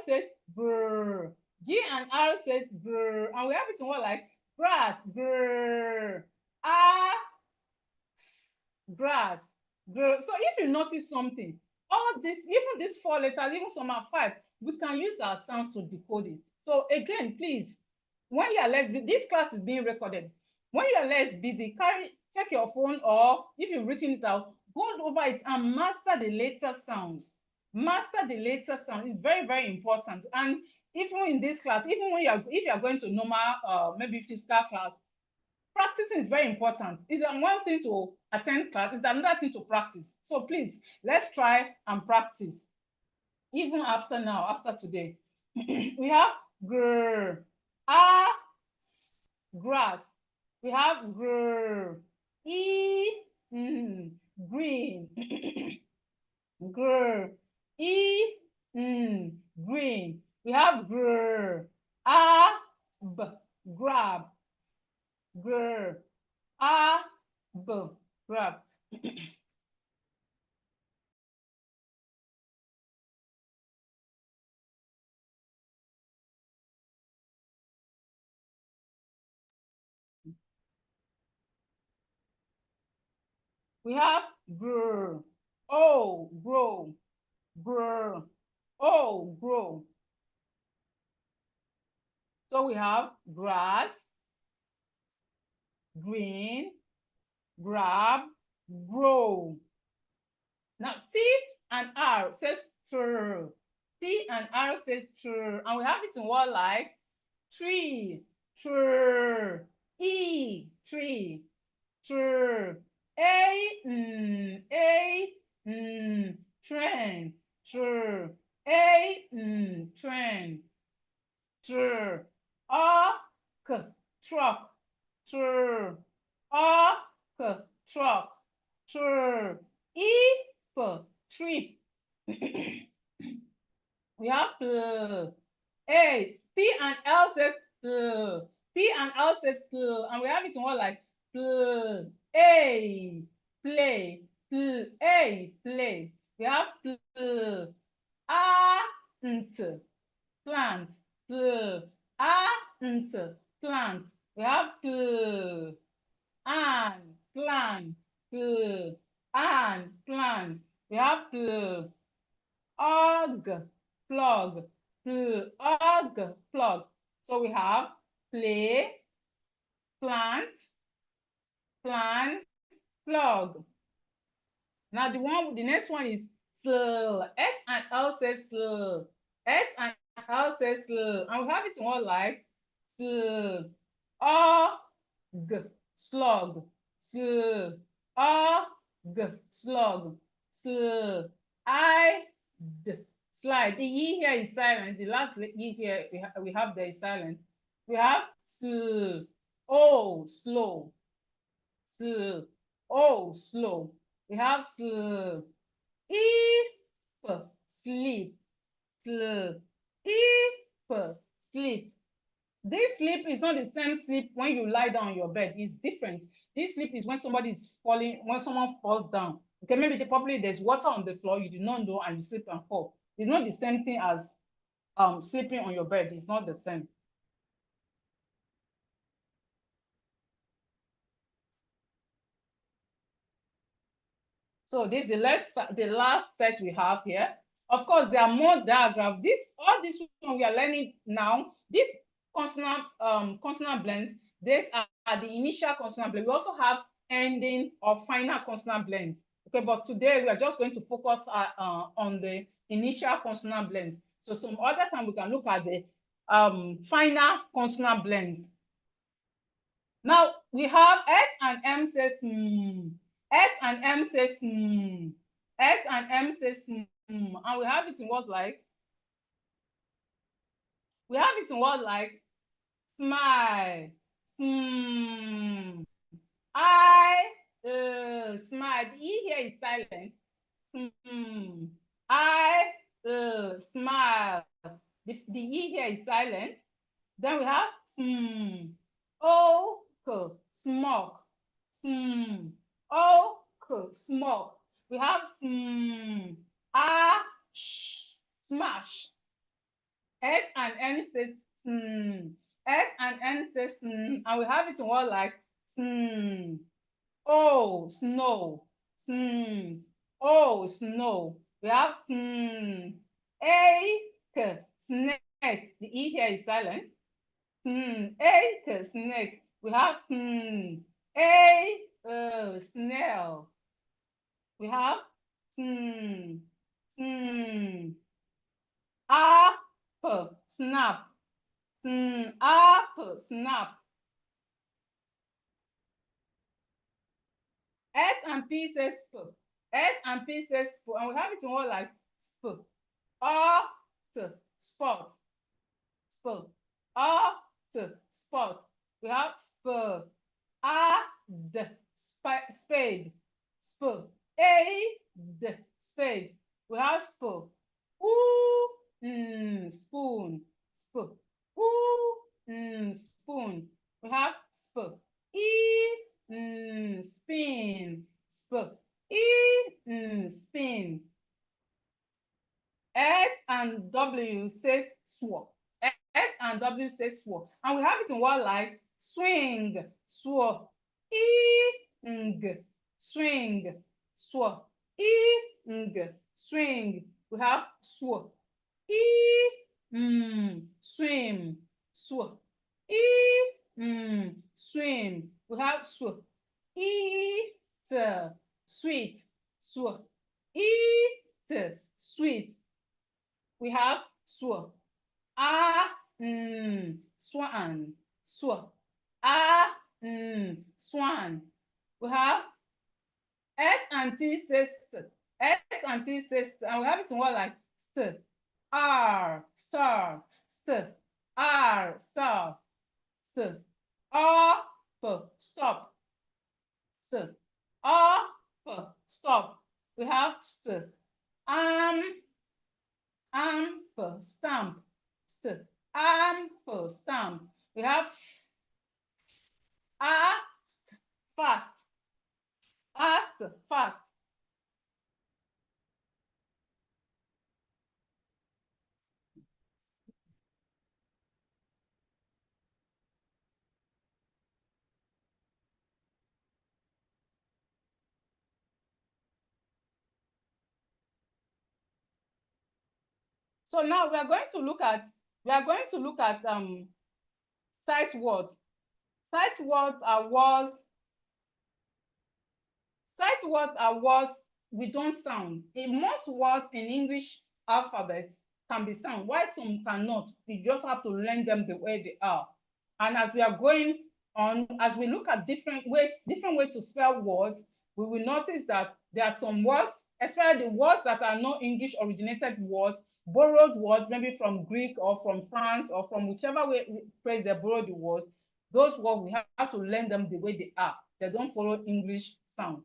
says brr. G and R says brr. And we have it in what like grass, brr. Grass, brr. So if you notice something, all this, even these 4 letters, even some are 5, we can use our sounds to decode it. So again, please, when you are less busy, this class is being recorded. When you are less busy, take your phone, or if you've written it out, go over it and master the later sounds. Master the later sound is very, very important. And even in this class, even when if you are going to normal maybe physical class, practicing is very important. It's one thing to attend class, it's another thing to practice. So please, let's try and practice. even after now, after today. We have grr, ah, grass. We have grr, green, grr, green. We have grr, grab, grr, grab. We have grr, oh, grow, grr, oh, grow. So we have grass, green, grab, grow. Now T and R says true. T and R says true. And we have it in what like tree, true, E, tree, true, train, true, train, true, truck, true, truck, true, trip. We have A, P and L says P and L says and we have it in what like A, play, A, play. We have ant, plant, ant, plant. We have an, plan, an, plan. We have og, plug, og, plug. So we have play, plant, plan, plug. Now the next one is sl. S and L says sl. S and L says sl. And we have it in one like sl, og, slug, sl, og, slug, sl, slide. The E here is silent. The last E here we have there is silent. We have sl, oh, slow, sl, oh, slow. We have sl, sleep, sl, sleep. This sleep is not the same sleep when you lie down on your bed. It's different. This sleep is when somebody is falling, when someone falls down. Okay, maybe probably there's water on the floor, you do not know, and you slip and fall. It's not the same thing as sleeping on your bed. It's not the same. So this is the last set we have here. Of course, there are more diagrams. All this one we are learning now, these consonant blends, these are the initial consonant blends. We also have ending or final consonant blends. Okay, but today we are just going to focus on the initial consonant blends. So some other time we can look at the final consonant blends. Now we have S and M says S and M says S and M says and we have it in words like smile, I smile. The E here is silent. I smile. The E here is silent. Then we have smoke, smoke. We have smash. S and N says S and N says and we have it in what like oh, snow, oh, snow. We have snake. The E here is silent. Snake. We have snail. We have snap. Snap. S and P says sp. S and P says sp. And we have it in what like sp. spot, spot, art, spot. We have spur, spade, spur, spade. We have spur, spoon, spur, spoon. We have spur, spin, spur, spin. S and W says swore. S and W says swore. And we have it in one like swing, swore. Swing, swore. Swing. We have swore. Swim, swore. Swim. We have swore. Sweet, swore. Sweet. We have swan. Swan. Swan. Swan. We have S and T says S and T says and we have it in one like st. R star. St. R star. St. Up stop. St. Up stop. We have st. Stamp, stamp. We have fast, fast. So now we are going to look at sight words. Sight words are words. Sight words are words we don't sound. In most words in English alphabet can be sound, while some cannot. You just have to learn them the way they are. And as we are going on, as we look at different ways to spell words, we will notice that there are some words, especially the words that are not English originated words, borrowed words, maybe from Greek or from France or from whichever way place they borrowed the word. Those words we have to learn them the way they are. They don't follow English sound.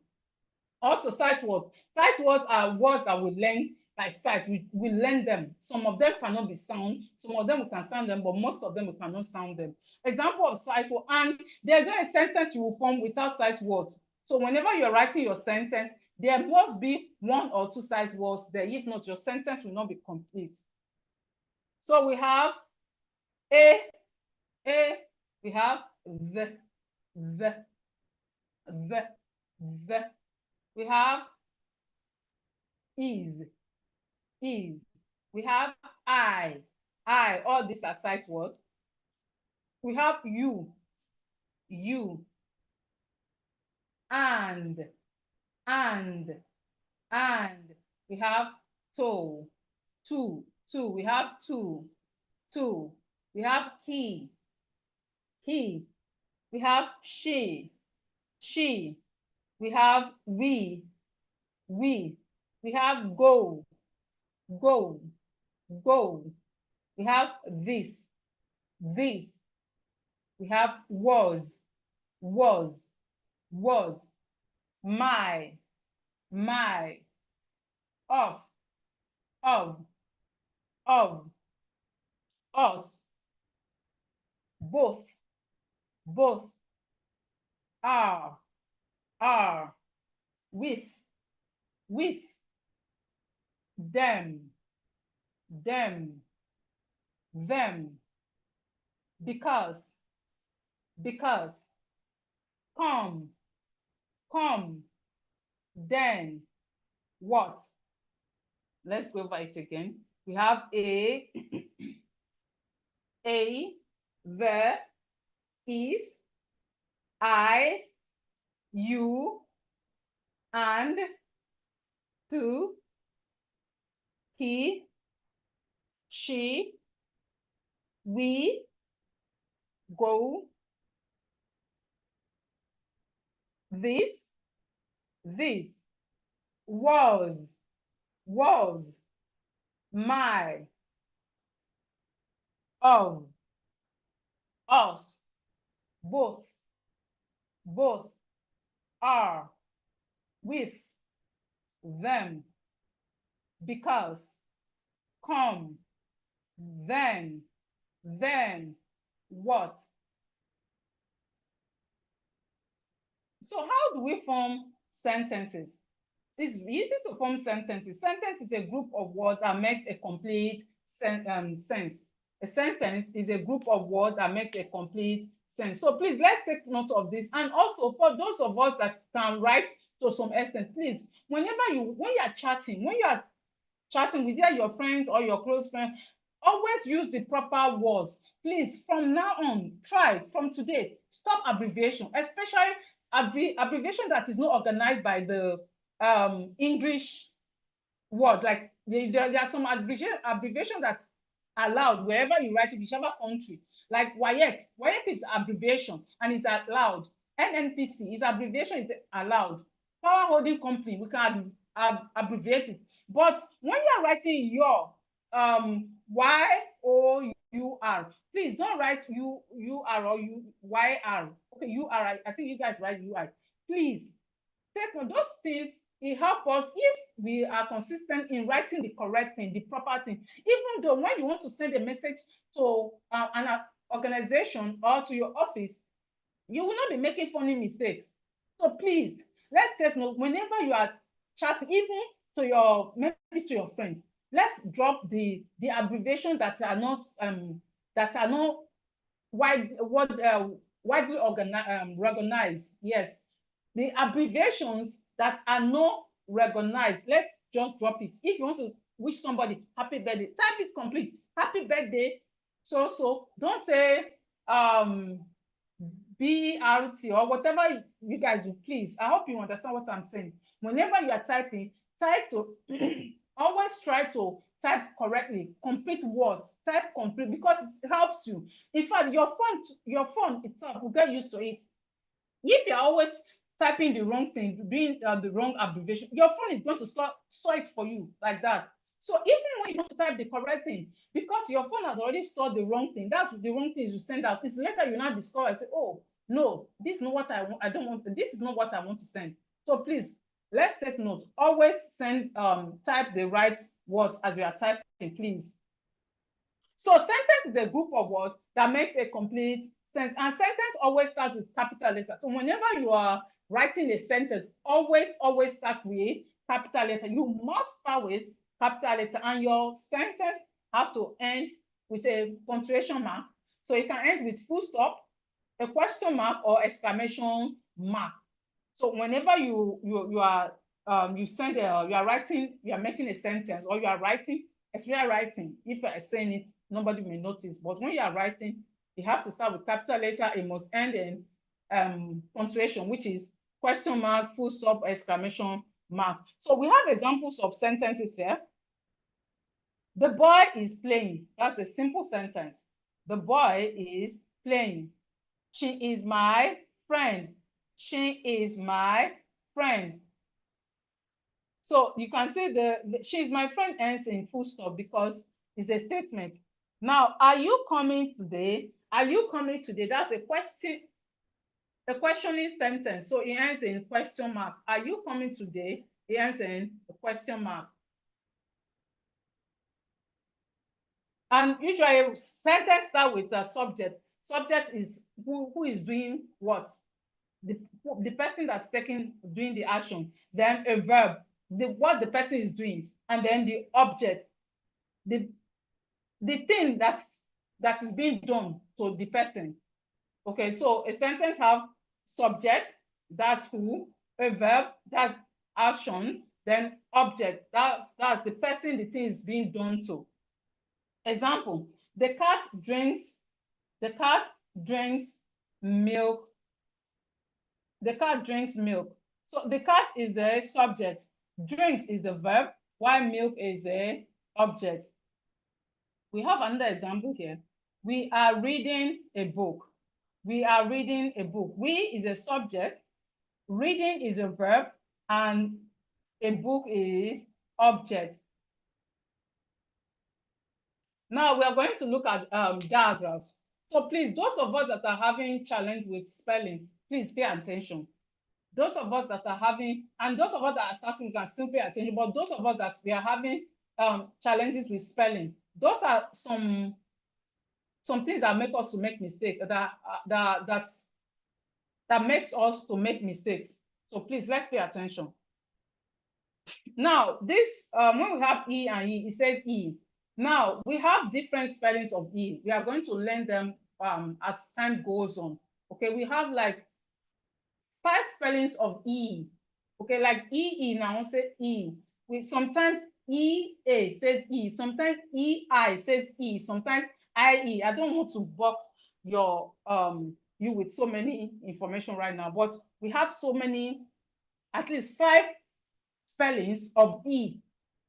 Also, sight words. Sight words are words that we learn by sight. We learn them. Some of them cannot be sound. Some of them we can sound them, but most of them we cannot sound them. Example of sight word. And there's no sentence you will form without sight words. So whenever you're writing your sentence, there must be one or two sight words there. If not, your sentence will not be complete. So we have a, we have the, we have is. We have I. All these are sight words. We have you. And. We have toe. Two. We have two. We have he. We have she. We have we. We have go. We have this. We have was. My. Of. Us. Both. Are. With. Them. Because. Come. Then. What? Let's go over it again. We have a, there, is, I, you, and, to, he, she, we, go, this, was, my, of, us, both, are, with, them, because, come, then, what. So how do we form sentences? It's easy to form sentences. Sentence is a group of words that makes a complete sense. A sentence is a group of words that makes a complete sense. So please, let's take note of this. And also for those of us that can write to some extent, please, when you are chatting with either your friends or your close friend, always use the proper words. Please, from now on, try from today, stop abbreviation, especially abbreviation that is not organized by the English word. Like there are some abbreviation that's allowed wherever you write it, whichever country. Like WAEC. WAEC is abbreviation and it's allowed. NNPC is abbreviation, is allowed. Power holding company, we can abbreviate it. But when you're writing your YOUR, please don't write UR or YR. Okay, UR. I think you guys write UR. Please take on those things. It helps us if we are consistent in writing the correct thing, the proper thing. Even though when you want to send a message to an organization or to your office, you will not be making funny mistakes. So please, let's take note whenever you are chatting, even to your maybe to your friends. Let's drop the abbreviation that are not widely recognized. Yes, the abbreviations that are not recognized, let's just drop it. If you want to wish somebody happy birthday, type it complete. Happy birthday. So don't say BRT or whatever you guys do, please. I hope you understand what I'm saying. Whenever you are typing, try to always try to type correctly, complete words, type complete, because it helps you. In fact, your phone itself will get used to it. If you're always typing the wrong thing, doing the wrong abbreviation, your phone is going to store it for you like that. So even when you want to type the correct thing, because your phone has already stored the wrong thing, that's the wrong thing you send out. It's later you now discover and say, oh no, this is not what I want. I don't want. This is not what I want to send. So please, let's take note. Always send type the right words as you are typing, please. So sentence is a group of words that makes a complete sense. And sentence always starts with capital letter. So whenever you are writing a sentence, always start with capital letter. You must start with capital letter, and your sentence has to end with a punctuation mark. So it can end with full stop, a question mark, or exclamation mark. So whenever you are making a sentence, or you are writing, especially writing, if you are saying it, nobody may notice. But when you are writing, you have to start with capital letter. It must end in punctuation, which is question mark, full stop, exclamation mark. So we have examples of sentences here. The boy is playing. That's a simple sentence. The boy is playing. She is my friend. She is my friend. So you can say she is my friend ends in full stop because it's a statement. Now, are you coming today? Are you coming today? That's a question, a questioning sentence. So it ends in question mark. Are you coming today? It ends in a question mark. And usually sentence start with a subject. Subject is who is doing what? The person that's doing the action. Then a verb, what the person is doing, and then the object, the thing that is being done to the person. Okay, so a sentence have subject, that's who, a verb, that's action, then object, that's the person the thing is being done to. Example, the cat drinks milk. The cat drinks milk. So the cat is the subject, drinks is the verb, while milk is the object. We have another example here. We are reading a book. We are reading a book. We is a subject, reading is a verb, and a book is object. Now we are going to look at diagrams. So please, those of us that are having challenge with spelling, please pay attention. Those of us that are having, and those of us that are starting can still pay attention, but those of us that we are having challenges with spelling, those are some things that make us to make mistakes, that makes us to make mistakes. So please, let's pay attention. Now, this when we have E and E, it says E. Now we have different spellings of E. We are going to learn them as time goes on. Okay, we have like 5 spellings of E. Okay, like E now say E. We sometimes EA says E, sometimes EI says E, sometimes IE. I don't want to bug your you with so many information right now, but we have so many, at least 5 spellings of E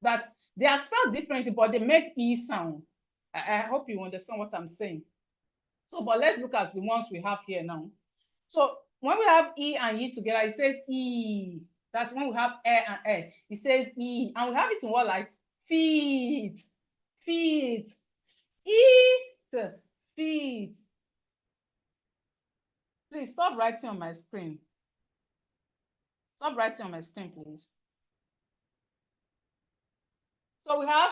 that they are spelled differently, but they make E sound. I hope you understand what I'm saying. So, but let's look at the ones we have here now. So when we have E and E together, it says E. That's when we have A and A. It says E. And we have it in what, like feet, feet, eat, feet. Please stop writing on my screen. Stop writing on my screen, please. So we have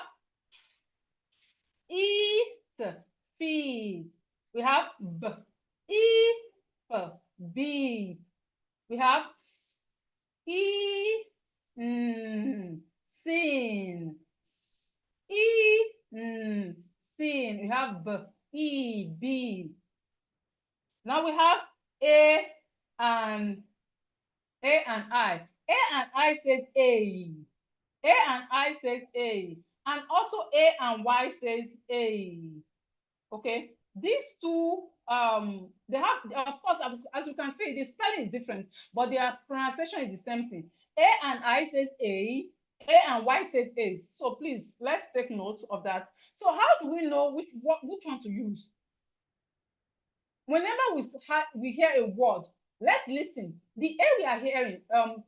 eat, feed. We have b, if, be. We have e, sin, sin. We have b, e, b. Now we have a and I. A and I says a. A and I says a. And also A and Y says A. Okay, these two they have, of course, as you can see, the spelling is different, but their pronunciation is the same thing. A and I says A and Y says A. So please, let's take note of that. So how do we know which one to use? Whenever we hear a word, let's listen. The A we are hearing,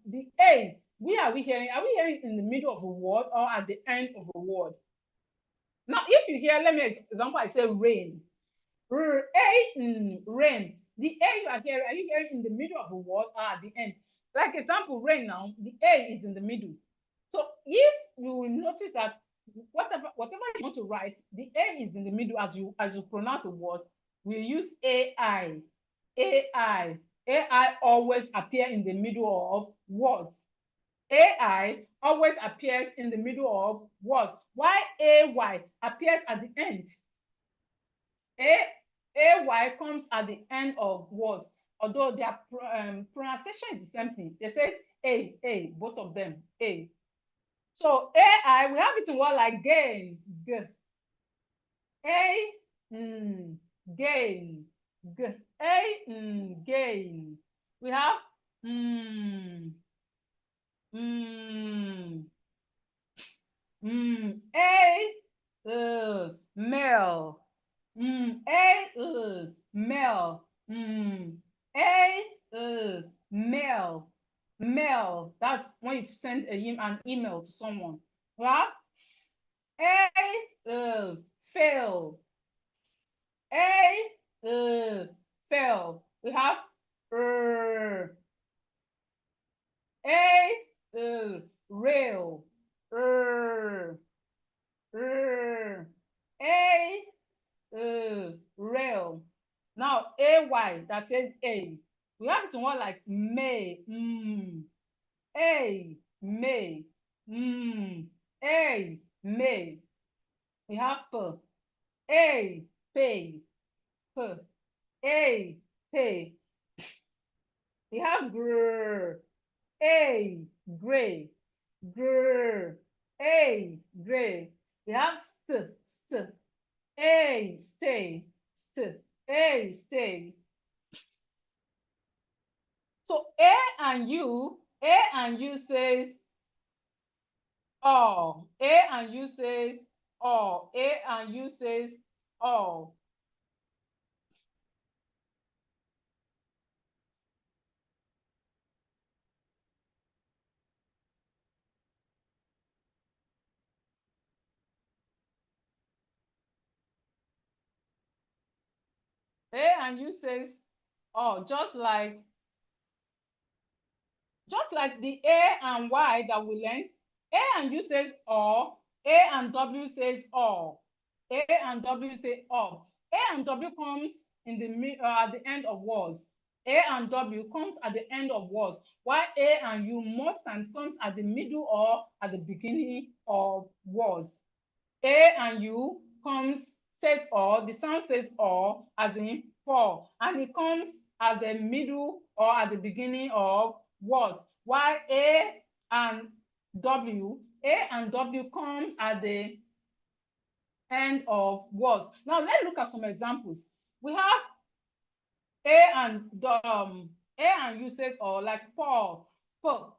the A, are we hearing in the middle of a word or at the end of a word? Now, if you hear, let me example, I say rain. Rain. The A are you hearing in the middle of a word or at the end? Like example, rain now, the A is in the middle. So if you will notice that whatever you want to write, the A is in the middle as you pronounce the word, we use AI. AI. AI always appear in the middle of words. AI always appears in the middle of words. Why AY appears at the end? AY comes at the end of words, although their pronunciation is the same thing. They say A, both of them, A. So AI, we have it in what, like gain, G. Gain, G. Gain. We have male. Male. Male. Male. That's when you send an email to someone. Right? Fail. Fail. We have rail. Rail. Now AY, that says A. We have it in one like may. A, may. A, may. We have P. A, pay. P. A, pay. We have grr. A, gray. Grr. A, gray. We have st. A, stay. A, stay. So A and U says oh. A and U says oh. A and U says oh. A and U says oh, just like the A and Y that we learned. A and U says or, A and W says or, A and W say or. A and W comes in the at the end of words. A and W comes at the end of words, while A and U most times comes at the middle or at the beginning of words. A and U comes says or, the sound says or as in for, and it comes at the middle or at the beginning of words. While and A and W comes at the end of words. Now let's look at some examples. We have A and U says or, like for, for,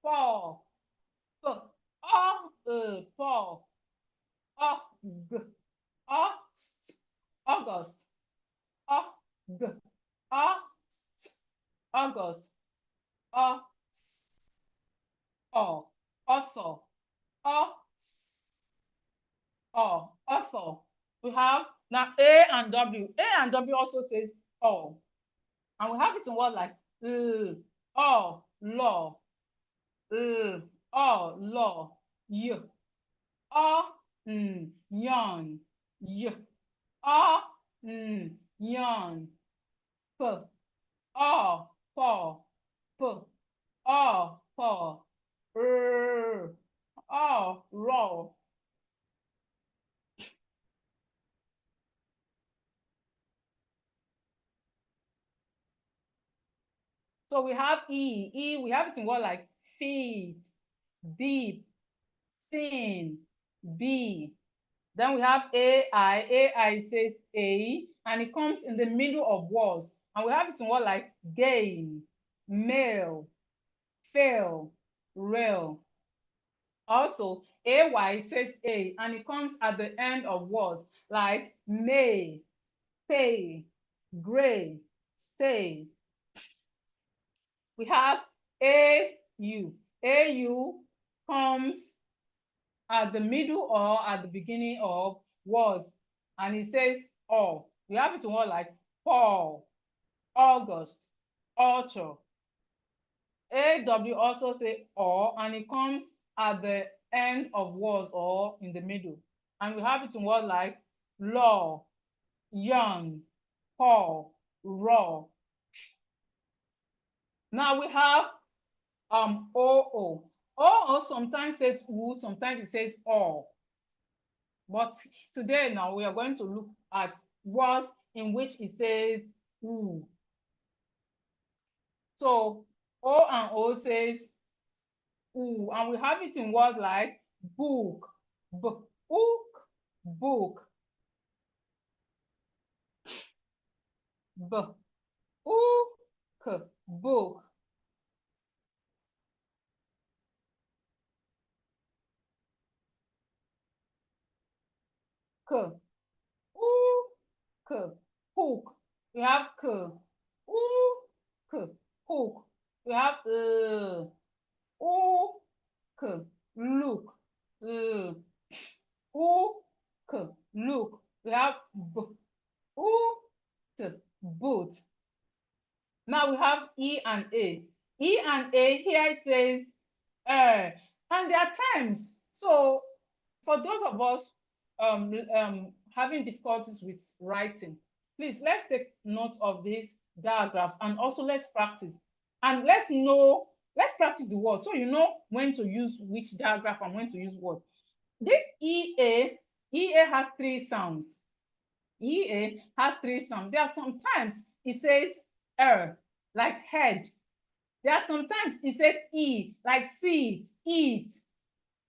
for, for, Aug, August, August, Aug, August, author, author. We have now A and W. A and W also says oh, and we have it in words like oh, law, oh, law, y, oh, yawn, y, oh, yawn, p, oh, for, p, oh, for, oh, raw. So we have E, we have it in words like feed, beep, sing, B. Then we have AI. AI says A, and it comes in the middle of words. And we have it in words like gain, mail, fail, rail. Also, AY says A, and it comes at the end of words like may, pay, gray, stay. We have AU. AU comes at the middle or at the beginning of words, and it says or. We have it in words like Paul, August, author. AW also say or, and it comes at the end of words or in the middle. And we have it in words like law, young, Paul, raw. Now we have OO. OO sometimes says who, sometimes it says or. But today now we are going to look at words in which it says who. So O and O says who, and we have it in words like book, book, book, book, book, k, hook. We have hook. We have look, look. We have boot. Now we have E and A. E and A here it says and there are times. So for those of us having difficulties with writing, please let's take note of these diagrams and also let's practice. And let's practice the word so you know when to use which diagram and when to use what. This EA has three sounds. EA has three sounds. There are sometimes it says like head. There are sometimes it says E, like see it, eat.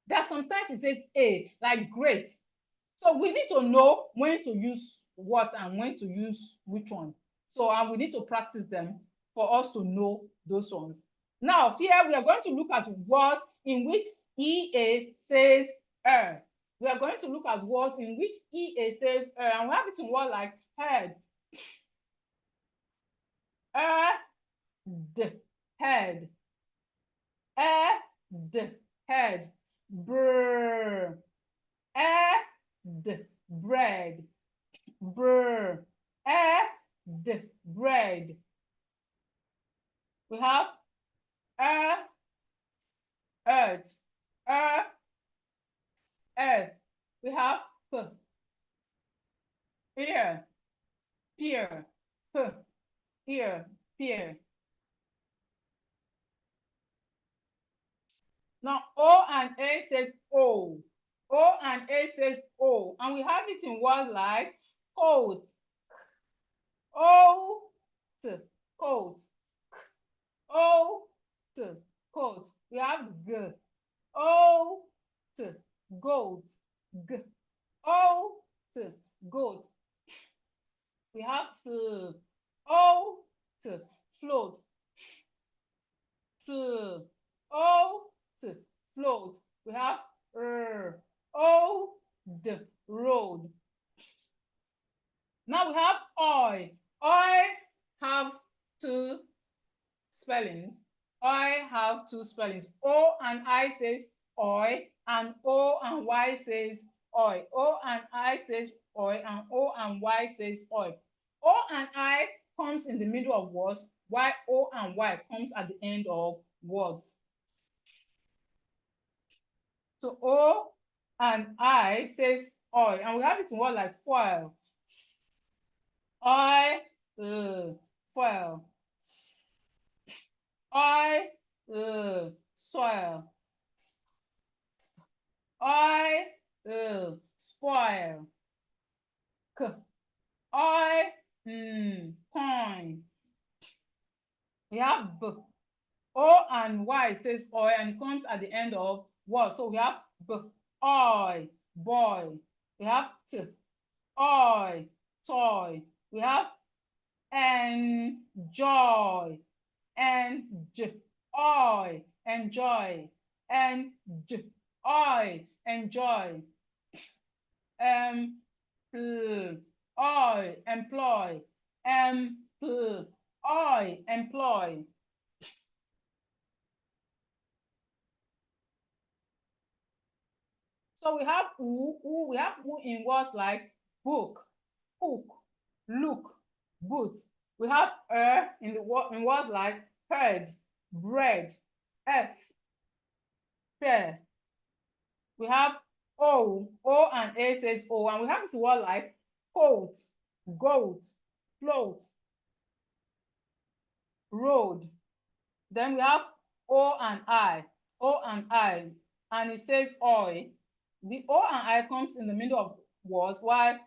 There are sometimes it says A, like great. So we need to know when to use what and when to use which one. So and we need to practice them for us to know those ones. Now here we are going to look at words in which EA says We are going to look at words in which EA says and we have it in words like head, head, head, brr, bread, Brr. Bread. We have earth. Earth. We have ear. Pear. Ear. Pear. Now O and A says O. O and A says O. And we have it in words like coat. O, coat. O, coat. We have G. O, goat. G. O, goat. We have O, float. O, float. We have O, road. Now we have oil. Oil have two spellings. Oil have two spellings. O and I says oil, and O and Y says oil. O and I says oil, and O and Y says oil. O and I comes in the middle of words, while O and Y comes at the end of words. So O and I says oil, and we have it in word like foil. Oil, foil. Oil, soil. Oil, spoil. Oil, coin. We have B. O and Y says oil, and it comes at the end of word. So we have B, oil, boy. We have T, oil, toy. We have N, joy. And oil, enjoy. And oil, enjoy. Oil, employ. Oil, employ. So we have we have in words like book, hook, look, boot. We have in words like herd, bread, F, fair. We have O and A says O, and we have this word like coat, goat, float, road. Then we have O and I, and it says oil. The O and I comes in the middle of words, while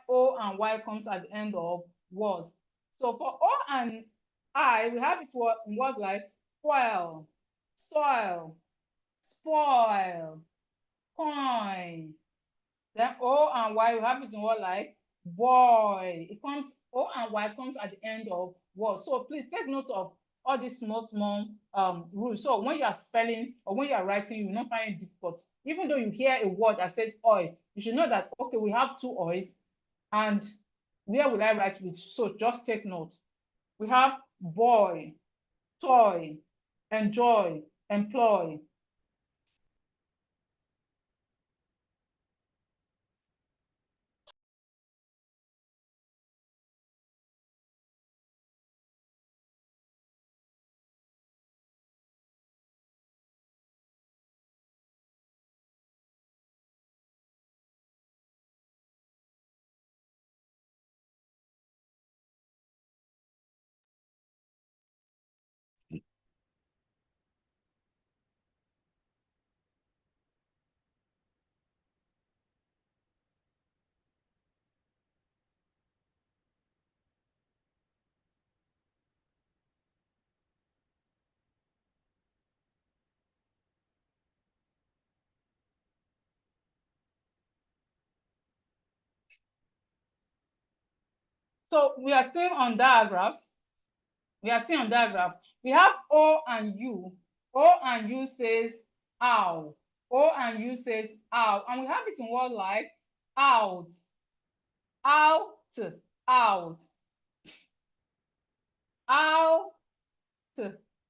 O and Y comes at the end of words. So for O and I, we have this word in words like foil, soil, spoil, coin. Then O and Y, we have this in word like boy. O and Y comes at the end of words. So please take note of all these small rules. So when you are spelling or when you are writing, you will not find it difficult. Even though you hear a word that says oil, you should know that, okay, we have two oils, and where will I write which? So just take note. We have boy, toy, enjoy, employ. So we are still on diagrams. We have O and U. O and U says ow. O and U says ow. And we have it in words like out, out, out, out,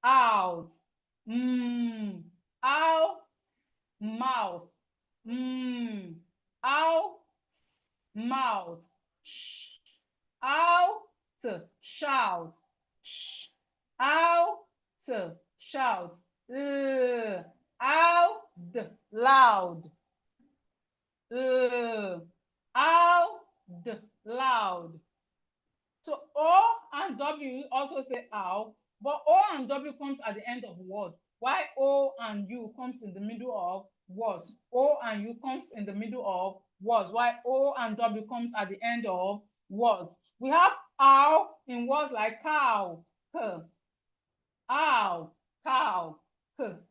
out, ow, mouth, ow, mouth. Out, shout. Out, shout. Out, loud. Out, loud. So O and W also say ow, but O and W comes at the end of word. Why O and U comes in the middle of words? O and U comes in the middle of words. Why O and W comes at the end of words? We have ow in words like cow, ow, cow,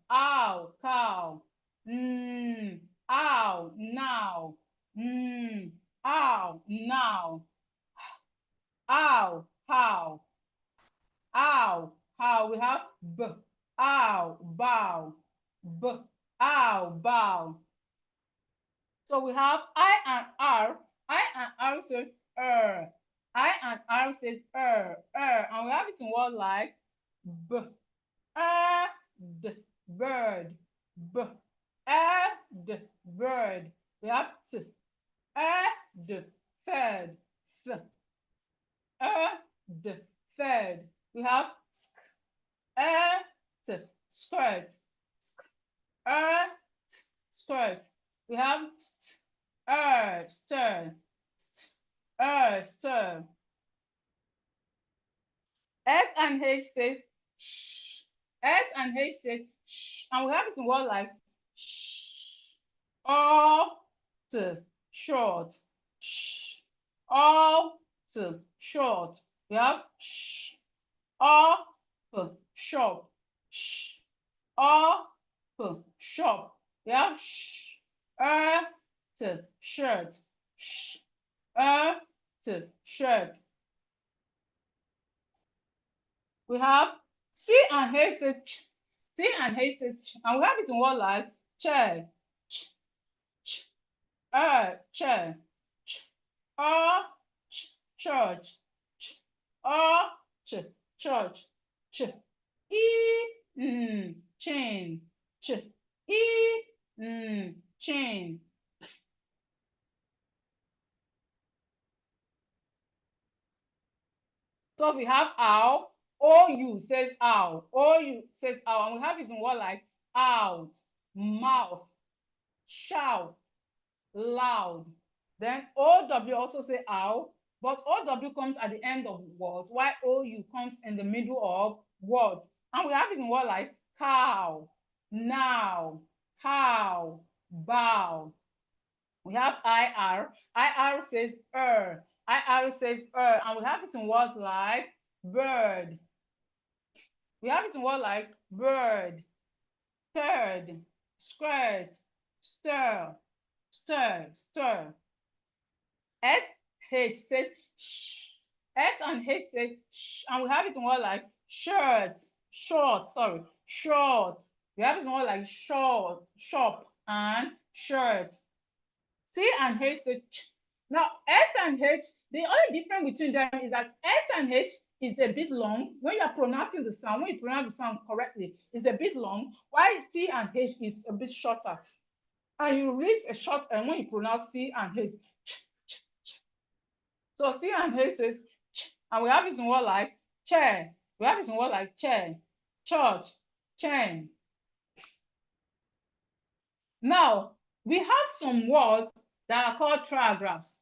ow, cow, ow, now, ow, now, ow, how, ow, how. We have b, ow, bow, b, ow, bow. So we have I and R. I and R says I and R says and we have it in words like b, d, bird, b, d, bird. We have t, d, third, th, d, third. We have t, skirt, skirt. We have stir, stir. S and H says sh. S and H says sh. And we have it in word like sh, short, sh, short. We have sh, shop, sh, shop. We have sh, shirt, sh, shirt. We have C and H says ch, C and H says ch, and we have it in word like chair, ch, ch, chair, ch, church, ch, church, ch, chain, ch, chain. So we have ow, OU says ow, OU says ow, and we have it in word like out, mouth, shout, loud. Then OW also say ow, but OW comes at the end of words, while OU comes in the middle of words. And we have it in word like cow, now, how, bow. We have IR. IR says IR says and we have it in words like bird. We have it in words like bird, third, skirt, stir, stir, stir. SH says shh. S and H says shh, and we have it in words like shirt, short, sorry, short. We have it in words like short, shop, and shirt. C and H say ch. Now S and H, the only difference between them is that S and H is a bit long. When you are pronouncing the sound, when you pronounce the sound correctly, it's a bit long, while C and H is a bit shorter. And you raise a short and when you pronounce C and H. Ch, ch, ch. So C and H says ch, and we have it in word like chair. We have it in word like chair, church, chain. Now we have some words that are called trigraphs.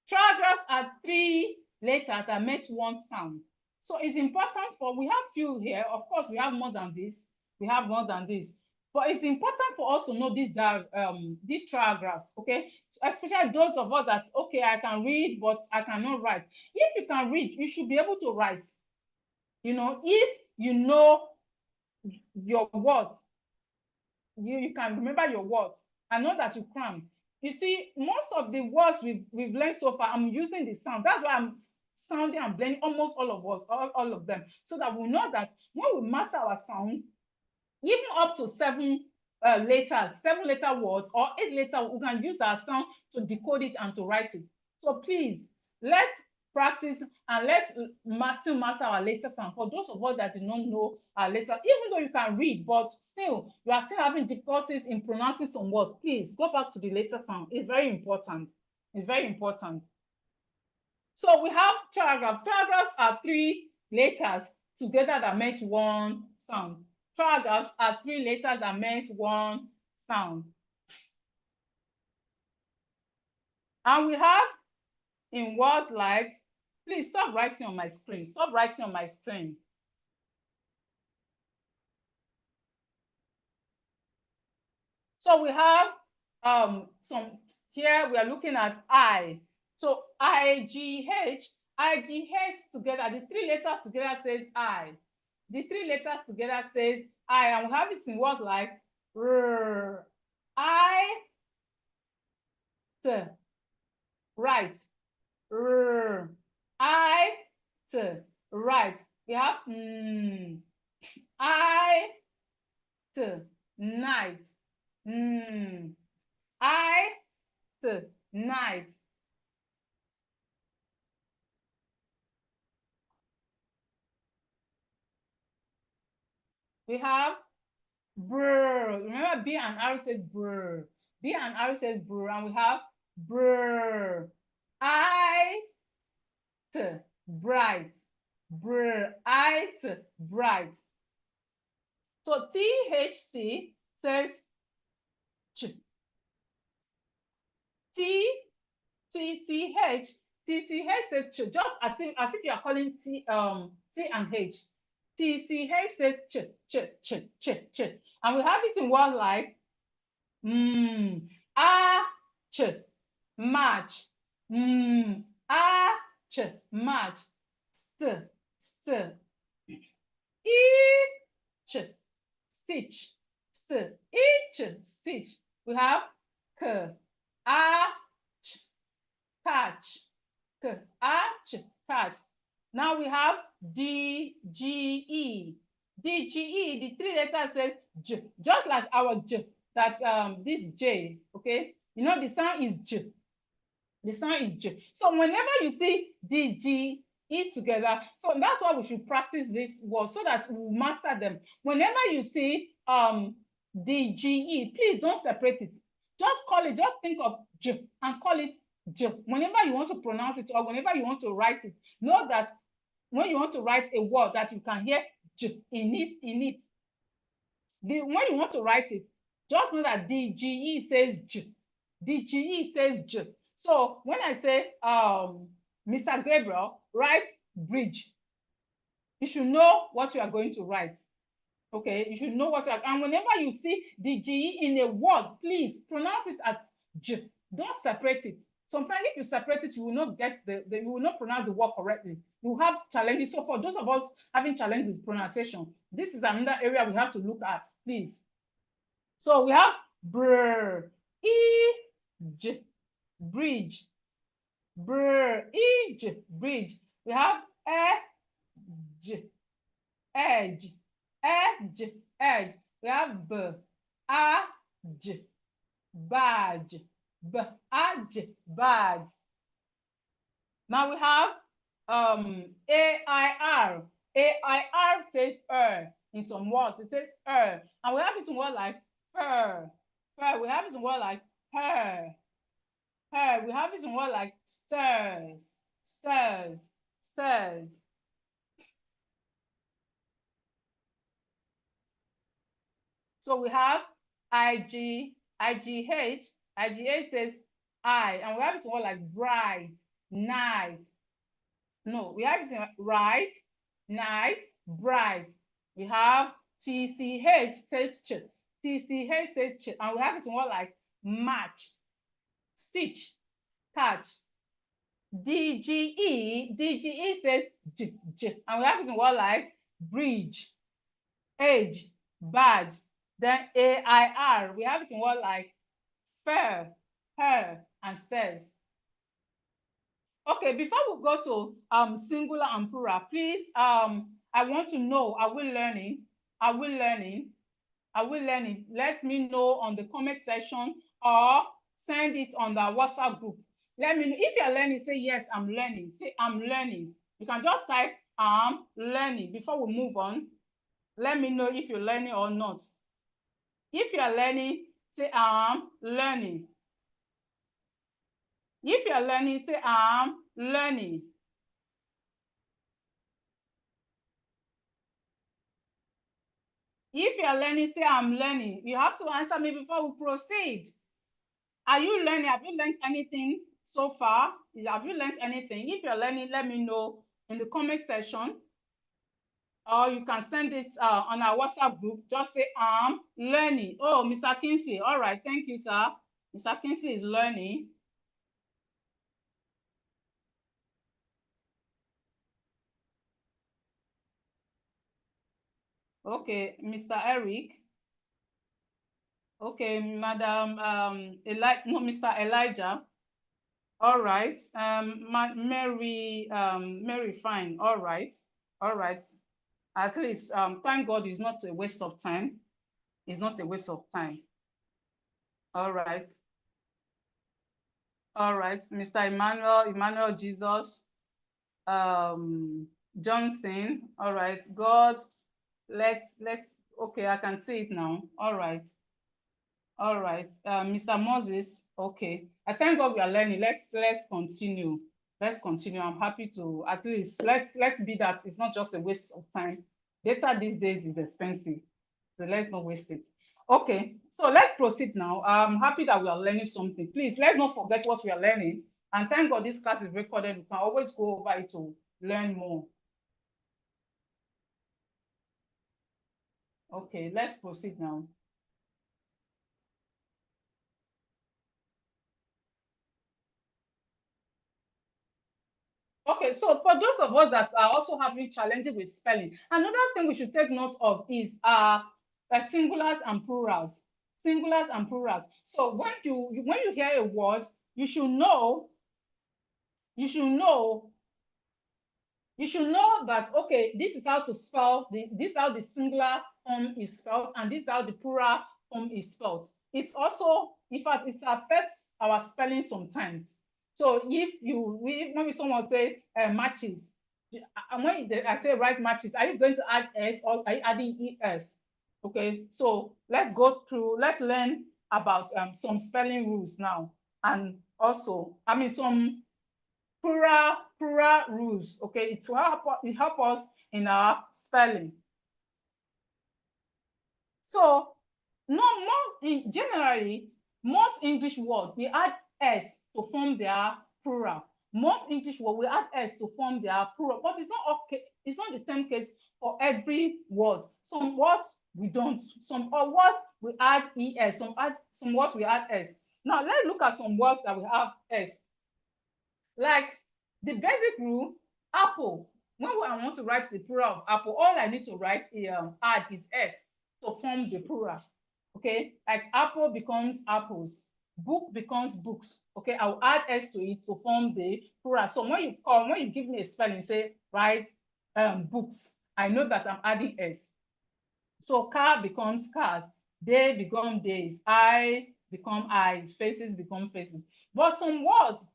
Trigraphs are 3 letters that make one sound. So it's important we have few here. Of course, we have more than this. We have more than this. But it's important for us to know these trigraphs, okay? Especially those of us that, okay, I can read, but I cannot write. If you can read, you should be able to write. You know, if you know your words, you can remember your words. I know that you cram. You see, most of the words we've learned so far, I'm using the sound. That's why I'm sounding and blending almost all of us, all of them, so that we know that when we master our sound, even up to 7 letters, 7-letter words or 8-letter, we can use our sound to decode it and to write it. So please, let's practice and let's master our letter sound. For those of us that do not know our letter, even though you can read, but still you are still having difficulties in pronouncing some words, please go back to the letter sound. It's very important. It's very important. So we have paragraph. Paragraphs are 3 letters together that make one sound. Paragraphs are 3 letters that make one sound. And we have in words like, please stop writing on my screen. Stop writing on my screen. So we have some here we are looking at I. So IGH together, the 3 letters together says I. The 3 letters together says I, and we have this in words like R, I, T, right, R, I, T, right. We have I, T, night, I, T, night. We have brr. Remember, B and R says brr. B and R says brr, and we have brr. I, T, bright. Brr, I, T, bright. So THC says ch. TCH says ch, just as if you are calling T and H. TCH says ch. And we have it in words like ch, match, ch, match, st, each, stitch, each, stitch. We have k, catch, catch. Now we have DGE. DGE, the 3 letters says J, just like our J, that this J, okay? You know, the sound is J. The sound is J. So whenever you see DGE together, so that's why we should practice this word so that we master them. Whenever you see DGE, please don't separate it. Just call it, just think of J and call it J. Whenever you want to pronounce it or whenever you want to write it, know that when you want to write a word that you can hear J in it. When you want to write it, just know that DGE says J. DGE says J. So when I say Mr. Gabriel writes bridge, you should know what you are going to write. Okay, you should know what and whenever you see DGE in a word, please pronounce it as J. Don't separate it. Sometimes if you separate it, you will not get you will not pronounce the word correctly. You have challenges. So for those of us having challenges with pronunciation, this is another area we have to look at, please. So we have brr, bridge, brr, bridge. We have edge, edge. We have badge, badge. Now we have AIR. AIR says in some words. It says and we have it in words like fur. We have it in words like her. We have it in words like stirs. So we have IGH says I, and we have it in words like bright, night. No, we have it in right, night, bright. We have TCH says ch. TCH says ch, and we have it in words like match, stitch, catch. DGE says j, and we have it in words like bridge, edge, badge. Then AIR, we have it in words like fair, her, and stairs. Okay, before we go to singular and plural, please, I want to know, are we learning? Let me know on the comment section or send it on the WhatsApp group. Let me know. If you're learning, say yes, I'm learning. Say I'm learning. You can just type I'm learning. Before we move on, let me know if you're learning or not. If you're learning, say I'm learning. If you are learning, say I'm learning. If you are learning, say I'm learning. You have to answer me before we proceed. Are you learning? Have you learned anything so far? Have you learned anything? If you're learning, let me know in the comment section, or you can send it on our WhatsApp group. Just say I'm learning. Oh, Mr. Kingsley. All right. Thank you, sir. Mr. Kingsley is learning. Okay, Mr. Eric. Okay, Madam no, Mr. Elijah. All right. Mary, Mary, fine. All right. All right. At least, thank God it's not a waste of time. It's not a waste of time. All right. All right. Mr. Emmanuel Jesus, Johnson. All right. God, let's, okay, I can see it now. All right. All right. Mr. Moses, okay. I thank God we are learning. Let's continue. Let's continue. I'm happy to, at least let's be that it's not just a waste of time. Data these days is expensive, so let's not waste it. Okay, so let's proceed now. I'm happy that we are learning something. Please, let's not forget what we are learning. And thank God this class is recorded. We can always go over it to learn more. Okay, let's proceed now. Okay, so for those of us that are also having challenges with spelling, another thing we should take note of is singulars and plurals. Singulars and plurals. So when you hear a word, you should know that, okay, this is how to spell this is how the singular form is spelled, and this is how the plural form is spelled. It's also, in fact, it affects our spelling sometimes. So when someone say matches, and when I say write matches, are you going to add s or are you adding es? Okay, so let's learn about some spelling rules now, and also, I mean, some plural rules. Okay, it help us in our spelling. So generally, most English words we add s to form their plural. Most English words we add s to form their plural, but it's not okay. It's not the same case for every word. Some words we don't. Some words we add es. Some words we add s. Now let's look at some words that we have s. Like the basic rule, apple. When I want to write the plural of apple, all I need to add is s to form the plural. Okay, like apple becomes apples, book becomes books. Okay, I'll add s to it to form the plural. So when you give me a spelling, say write books, I know that I'm adding s. So car becomes cars, day become days, eyes become eyes, faces become faces. But some words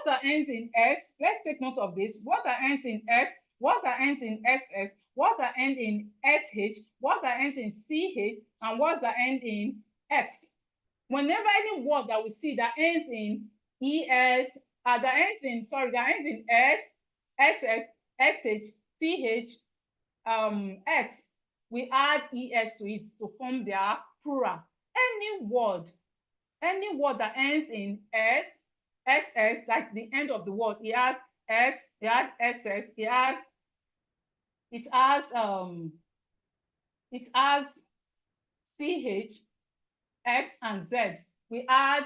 that ends in s, let's take note of this. Word that ends in s, word that ends in ss, word that ends in sh, word that ends in ch, and words that end in x. Whenever any word that we see that ends in es, that ends in s, ss, sh, ch, x, we add es to it to form their plural. Any word that ends in s, ss, like the end of the word, it has s, it has ss, it has ch, x, and z. We add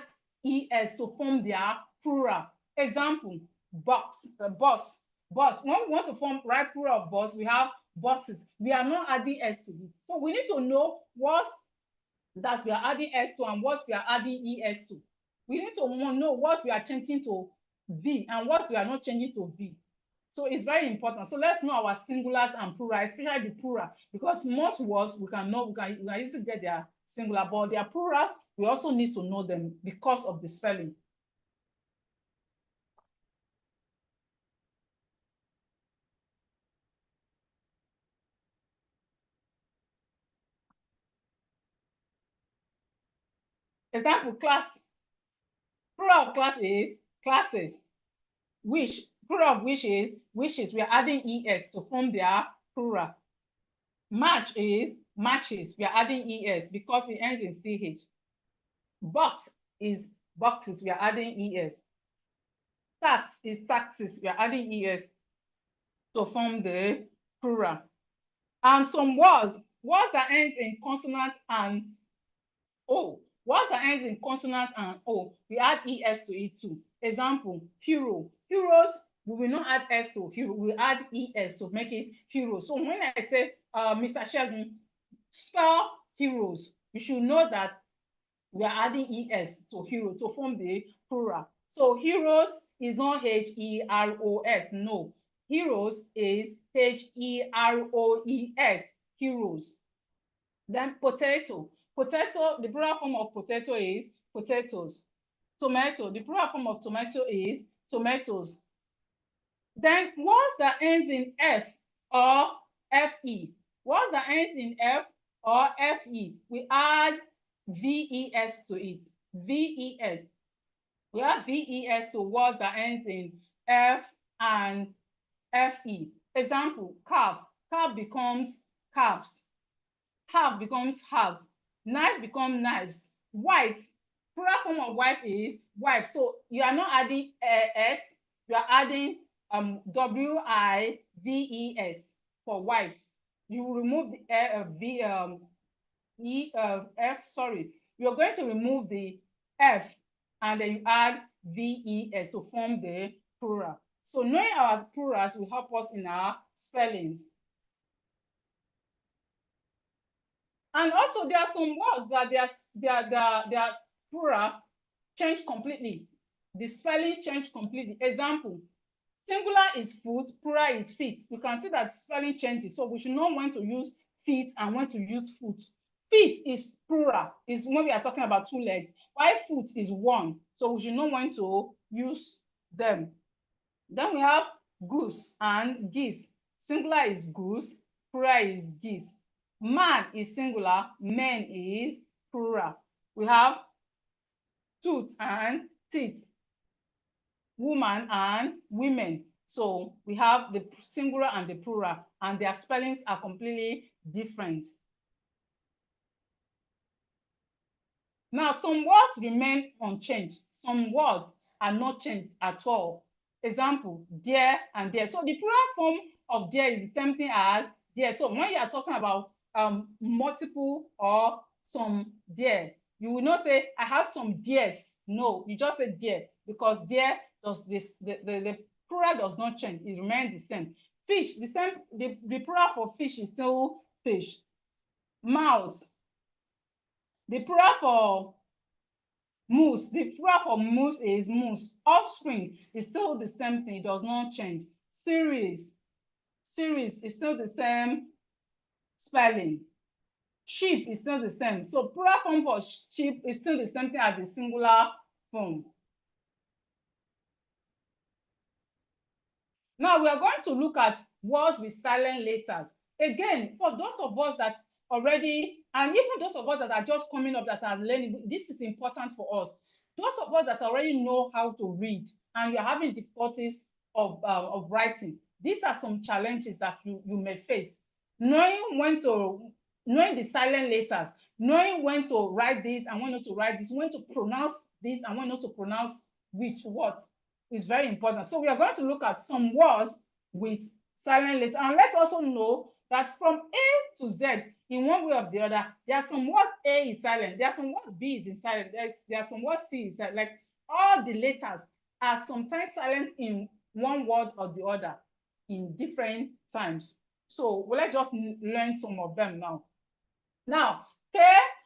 es to form their plural. Example: bus. Bus. When we want to write plural of bus, we have buses. We are not adding s to it. So we need to know what that we are adding s to and what we are adding es to. We need to know what we are changing to v and what we are not changing to v. So it's very important. So let's know our singulars and plural, especially the plural, because most words we can easily get their singular, but their plurals, we also need to know them because of the spelling. Example: class. Plural of class is Classes, which, plural of wishes, we are adding es to form their plural. Match is matches, we are adding es because it ends in ch. Box is boxes, we are adding es. Tax is taxes, we are adding es to form the plural. And some words that end in consonant and o, words that end in consonant and o, we add es to it too. Example, hero. Heroes, we will not add s to hero, we add es to make it hero. So when I say Mr. Shegun, spell heroes, you should know that we are adding es to hero to form the plural. So heroes is not heros, no. Heroes is heroes, heroes. Then potato. Potato, the plural form of potato is potatoes. Tomato, the plural form of tomato is tomatoes. Then words that ends in f or fe. Words that ends in f or fe, we add ves to it. Ves. We have ves to words that ends in f and fe. Example, calf. Calf becomes calves. Half becomes halves. Knife becomes knives. Wife. Plural form of wife is wife. So you are not adding s, you are adding wives for wives. You remove the f, sorry. You're going to remove the f and then you add ves to form the plural. So knowing our plurals will help us in our spellings. And also there are some words that their plural change completely. The spelling change completely. Example, singular is foot, plural is feet. You can see that spelling changes. So we should know when to use feet and when to use foot. Feet is plural, is when we are talking about two legs, while foot is one. So we should know when to use them. Then we have goose and geese. Singular is goose, plural is geese. Man is singular, men is plural. We have tooth and teeth, woman and women. So we have the singular and the plural, and their spellings are completely different. Now, some words remain unchanged. Some words are not changed at all. Example, dear and dear. So the plural form of dear is the same thing as dear. So when you are talking about multiple or some dear, you will not say, I have some dears. No, you just say dear, because dear does this, the plural does not change. It remains the same. Fish, the same, the plural for fish is still fish. Mouse, the plural for moose, the plural for moose is moose. Offspring is still the same thing, it does not change. Series is still the same spelling. Sheep is still the same. So plural form for sheep is still the same thing as the singular form. Now we are going to look at words with silent letters. Again, for those of us that already, and even those of us that are just coming up that are learning, this is important for us. Those of us that already know how to read and you're having difficulties of writing, these are some challenges that you may face. Knowing the silent letters, knowing when to write this and when not to write this, when to pronounce this and when not to pronounce which what is very important. So we are going to look at some words with silent letters. And let's also know that from A to Z, in one way or the other, there are some words A is silent, there are some words B is in silent, there are some words C is silent. Like all the letters are sometimes silent in one word or the other in different times. So let's just learn some of them now. Now, K,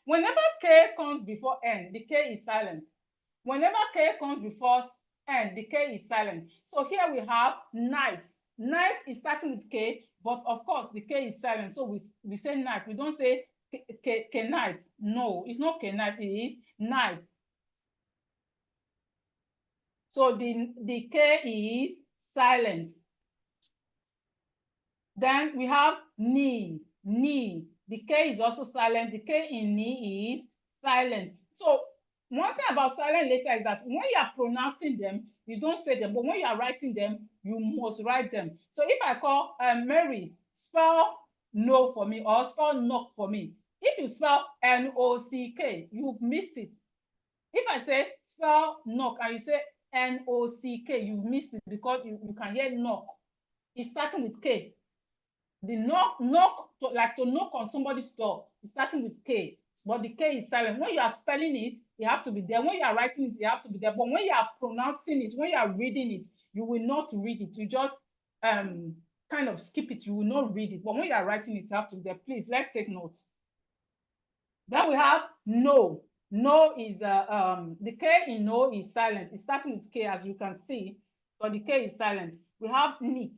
whenever K comes before N, the K is silent. Whenever K comes before N, the K is silent. So here we have knife. Knife is starting with K, but of course the K is silent. So we say knife. We don't say K knife. No, it's not K knife, it is knife. So the K is silent. Then we have knee. Knee. The K is also silent. The K in knee is silent. So one thing about silent letters is that when you are pronouncing them, you don't say them. But when you are writing them, you must write them. So if I call Mary, spell no for me or spell knock for me. If you spell N-O-C-K, you've missed it. If I say spell knock and you say N-O-C-K, you've missed it because you can hear knock. It's starting with K. The knock, like to knock on somebody's door, it's starting with K, but the K is silent. When you are spelling it, you have to be there. When you are writing it, you have to be there. But when you are pronouncing it, when you are reading it, you will not read it. You just kind of skip it. You will not read it. But when you are writing it, you have to be there. Please, let's take note. Then we have no. No is the K in no is silent. It's starting with K, as you can see, but the K is silent. We have neat.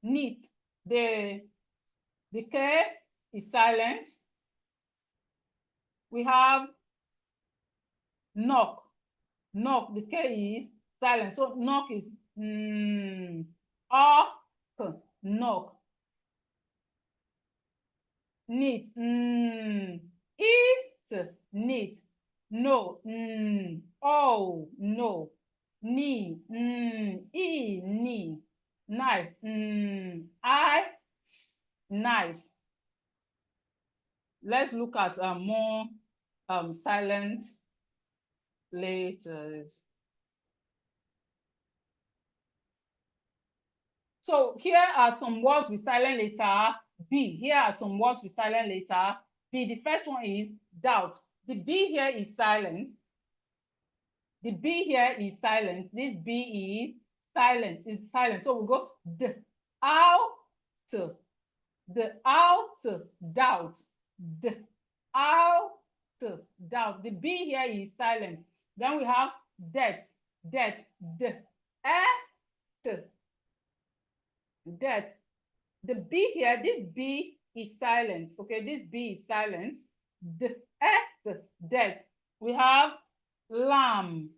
Neat. The K is silent. We have knock. Knock. The K is silent. So knock is knock. Neat. Eat. Neat. No. Oh, no. Knee. Knee. Knife. I. Knife. Let's look at more silent letters. So here are some words with silent letter B. Here are some words with silent letter B. The first one is doubt. The B here is silent. The B here is silent. This B is silent. It's silent. So we go the out. The out, doubt. The out, doubt. The B here is silent. Then we have death. The death. The B here, this B is silent. Okay, this B is silent. The death. We have lamb.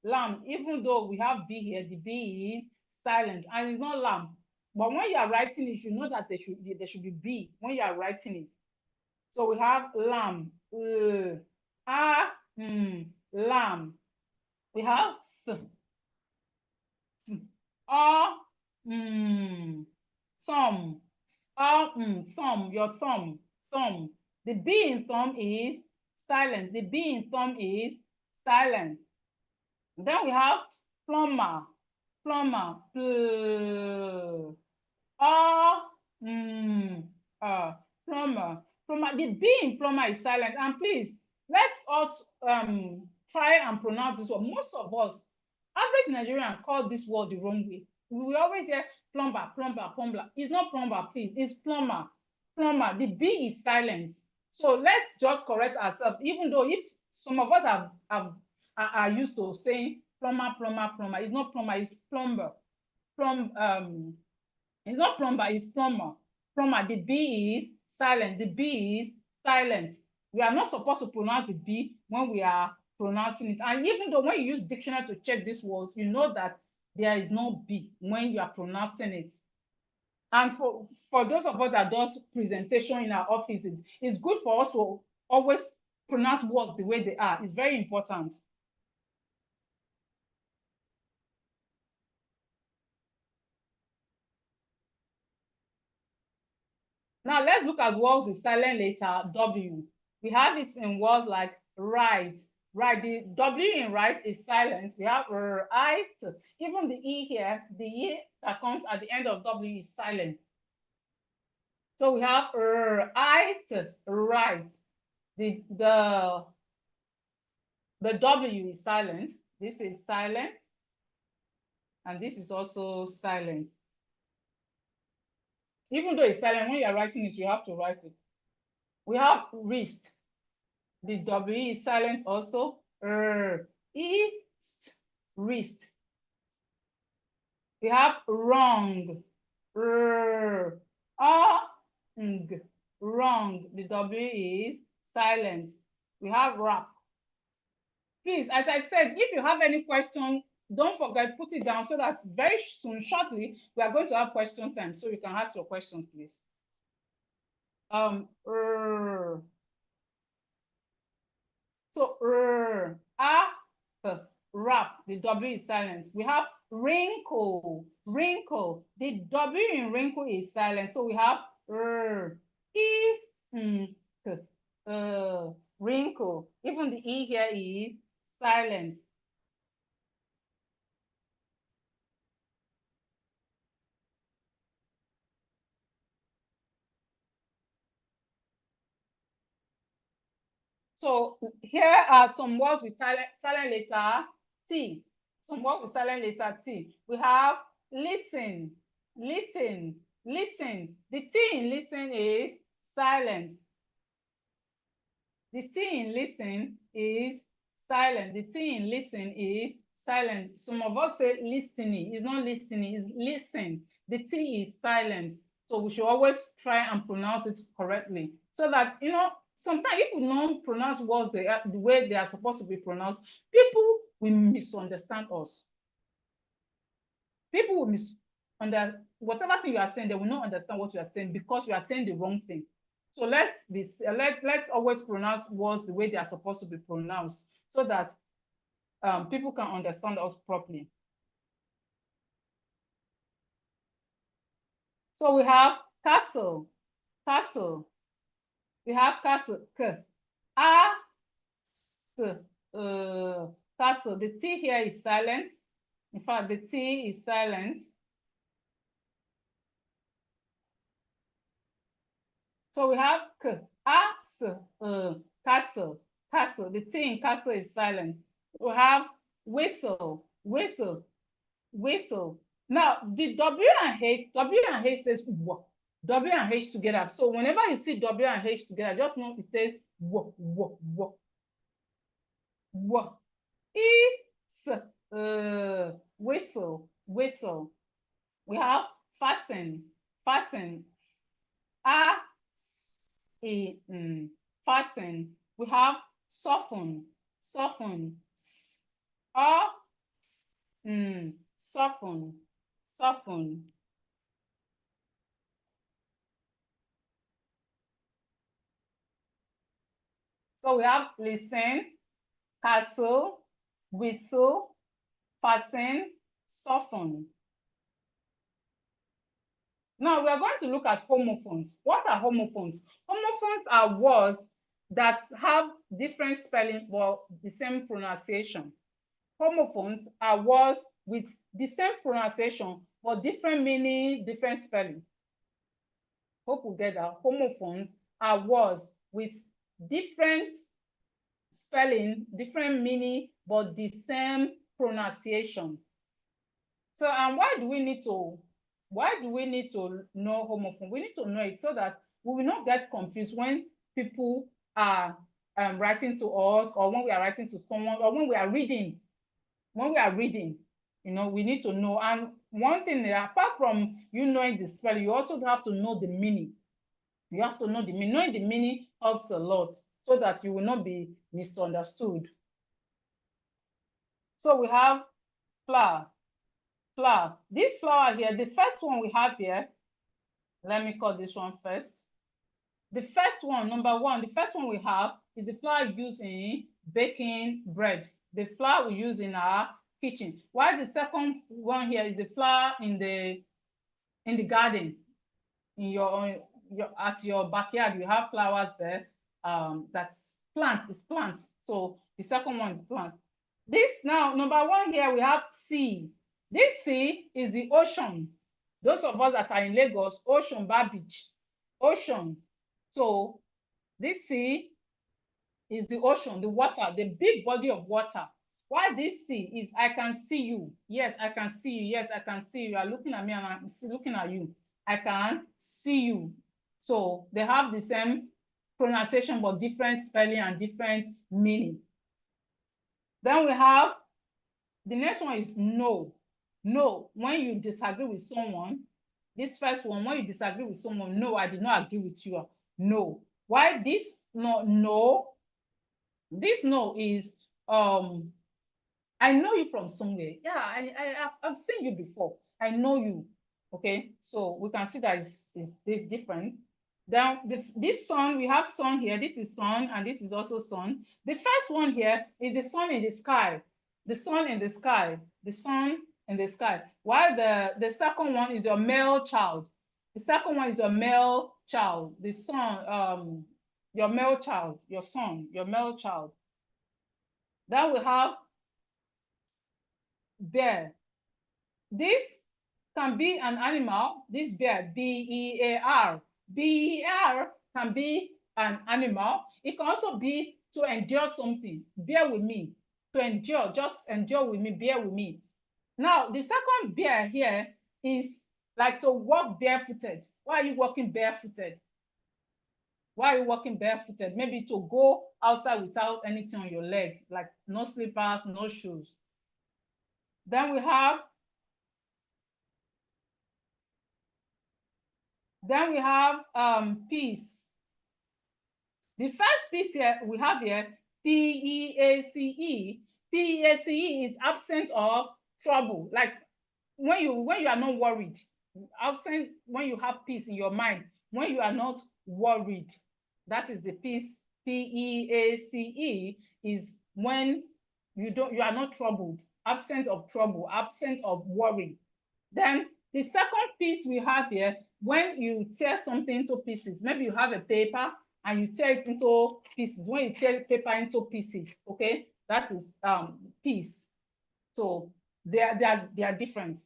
Lamb. Even though we have B here, the B is silent and it's not lamb. But when you are writing it, you know that there should be B when you are writing it. So we have lamb. Lamb. We have thumb. Thumb, your thumb. Thumb. The B in thumb is silent. The B in thumb is silent. Then we have plumber. Plumber. Plumber. Plumber. The B in plumber is silent. And please, let's us try and pronounce this word. Most of us, average Nigerian, call this word the wrong way. We always hear plumber. It's not plumber, please. It's plumber. Plumber. The B is silent. So let's just correct ourselves. Even though if some of us are used to saying plumber. It's not plumber, it's plumber. It's not plumber, it's plumber. Plumber, the B is silent. The B is silent. We are not supposed to pronounce the B when we are pronouncing it. And even though when you use dictionary to check this word, you know that there is no B when you are pronouncing it. And for those of us that does presentation in our offices, it's good for us to always pronounce words the way they are. It's very important. Now let's look at words with silent letter W. We have it in words like right. Right, the W in right is silent. We have right. Even the E here, the E that comes at the end of W is silent. So we have right. The W is silent. This is silent. And this is also silent. Even though it's silent, when you're writing it, you have to write it. We have wrist. The W is silent also. East, wrist. We have wrong. Wrong. The W is silent. We have wrap. Please, as I said, if you have any question, don't forget, put it down so that very soon, shortly, we are going to have question time. So you can ask your questions, please. So wrap, the W is silent. We have wrinkle, wrinkle. The W in wrinkle is silent. So we have wrinkle. Even the E here is silent. So here are some words with silent letter T. Some words with silent letter T. We have listen, listen, listen. The T in listen is silent. The T in listen is silent. The T in listen is silent. Some of us say listening. It's not listening, it's listen. The T is silent. So we should always try and pronounce it correctly. So that, sometimes if we don't pronounce words the way they are supposed to be pronounced, people will misunderstand us. People will misunderstand whatever thing you are saying, they will not understand what you are saying because you are saying the wrong thing. So let's always pronounce words the way they are supposed to be pronounced so that people can understand us properly. So we have castle, castle. We have castle, castle. The T here is silent. In fact, the T is silent. So we have castle, castle. The T in castle is silent. We have whistle, whistle, whistle. Now the W and H says w. W and H together. So whenever you see W and H together, just know it says w, w, w, w. Whistle, whistle. We have fasten, fasten. Fasten. We have soften, soften. Soften, soften. So we have listen, castle, whistle, fasten, soften. Now we are going to look at homophones. What are homophones? Homophones are words that have different spelling but the same pronunciation. Homophones are words with the same pronunciation but different meaning, different spelling. Hope we get that. Homophones are words with different spelling, different meaning, but the same pronunciation. So, and why do we need to know homophone? We need to know it so that we will not get confused when people are writing to us, or when we are writing to someone, or when we are reading. When we are reading, we need to know. And one thing, apart from you knowing the spelling, you also have to know the meaning. You have to know the meaning. Knowing the meaning helps a lot so that you will not be misunderstood. So we have flower, flower. This flower here, the first one we have here, let me call this one first. The first one, number one, the first one we have is the flour used in baking bread. The flour we use in our kitchen. While the second one here is the flour in the garden, in your at your backyard. You have flowers there. That's plant. It's plant. So the second one is plant. This now, number one here we have sea. This sea is the ocean. Those of us that are in Lagos, Ocean Bar Beach, ocean. So this sea is the ocean, the water, the big body of water. Why this sea is I can see you. Yes, I can see you. Yes, I can see you. You are looking at me and I'm looking at you. I can see you. So they have the same pronunciation but different spelling and different meaning. Then we have the next one is no. No, when you disagree with someone, this first one, when you disagree with someone, no, I did not agree with you. No. Why this no? This no is I know you from somewhere. Yeah, I've seen you before. I know you. Okay, so we can see that it's different. Then this sun, we have sun here. This is sun, and this is also sun. The first one here is the sun in the sky. The sun in the sky. The sun in the sky. While the second one is your male child. The second one is your male child. The son, your male child, your son, your male child. Then we have bear. This can be an animal. This bear, B-E-A-R. B-E-A-R can be an animal. It can also be to endure something. Bear with me. To endure, just endure with me, bear with me. Now, the second bear here is like to walk barefooted. Why are you walking barefooted? Why are you walking barefooted? Maybe to go outside without anything on your leg, like no slippers, no shoes. Then we have peace. The first piece here we have here, P-E-A-C-E. P-E-A-C-E is absent of trouble. Like when you are not worried, absent when you have peace in your mind, when you are not worried. That is the peace. P-E-A-C-E is when you are not troubled, absent of trouble, absent of worry. Then the second piece we have here, when you tear something into pieces, maybe you have a paper and you tear it into pieces. When you tear paper into pieces, okay, that is piece. So they are different.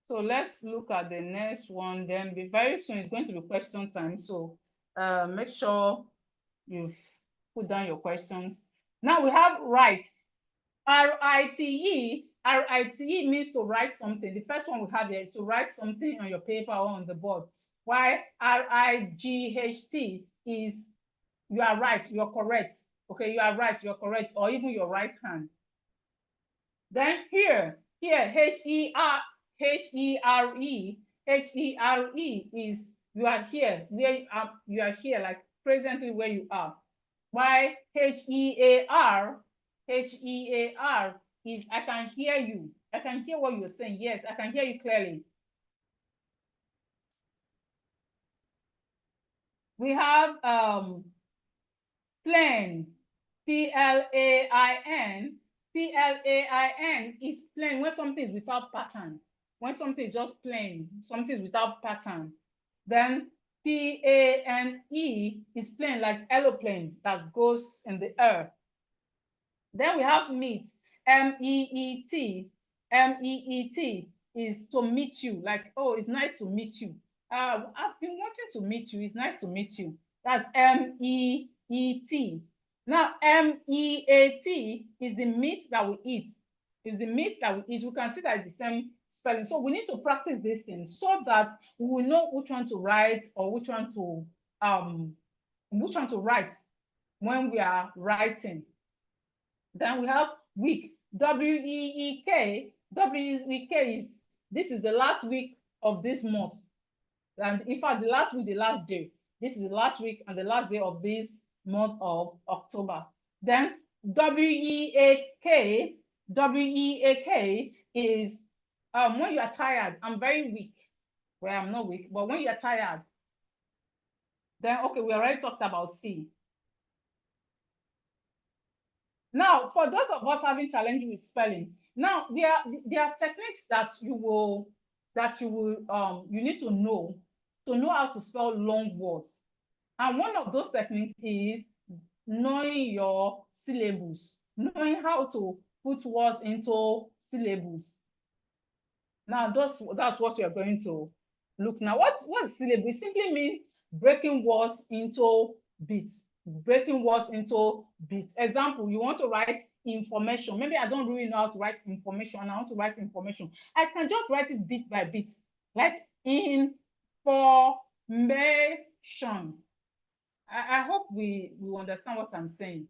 So let's look at the next one. Then very soon it's going to be question time. So make sure you've put down your questions. Now we have write. R-I-T-E. R-I-T-E means to write something. The first one we have here is to write something on your paper or on the board. While R-I-G-H-T is you are right, you're correct. Okay, you are right, you're correct, or even your right hand. Then here, H-E-R, H-E-R-E, H-E-R-E is you are here, where you are here, like presently where you are. Why H-E-A-R, H-E-A-R is I can hear you. I can hear what you're saying. Yes, I can hear you clearly. We have plain, P-L-A-I-N. P-L-A-I-N is plain when something is without pattern. When something is just plain, something is without pattern. Then P-A-N-E is plain, like aeroplane that goes in the air. Then we have meet, M-E-E-T. M-E-E-T is to meet you, like, oh, it's nice to meet you. I've been wanting to meet you. It's nice to meet you. That's M-E-E-T. Now, M-E-A-T is the meat that we eat. Is the meat that we eat. We can see that it's the same spelling. So we need to practice these things so that we will know which one to write or which one to write when we are writing. Then we have week, W-E-E-K. W-E-E-K is, this is the last week of this month. And in fact, the last week, the last day. This is the last week and the last day of this month of October. Then W-E-A-K, W-E-A-K is when you are tired. I'm very weak. Well, I'm not weak, but when you are tired. Then, okay, we already talked about C. Now, for those of us having challenges with spelling, now there are techniques that you need to know how to spell long words. And one of those techniques is knowing your syllables, knowing how to put words into syllables. Now, that's what we are going to look now. What's syllable? It simply means breaking words into bits. Breaking words into bits. Example, you want to write information. Maybe I don't really know how to write information and I want to write information. I can just write it bit by bit, like information. I hope we understand what I'm saying.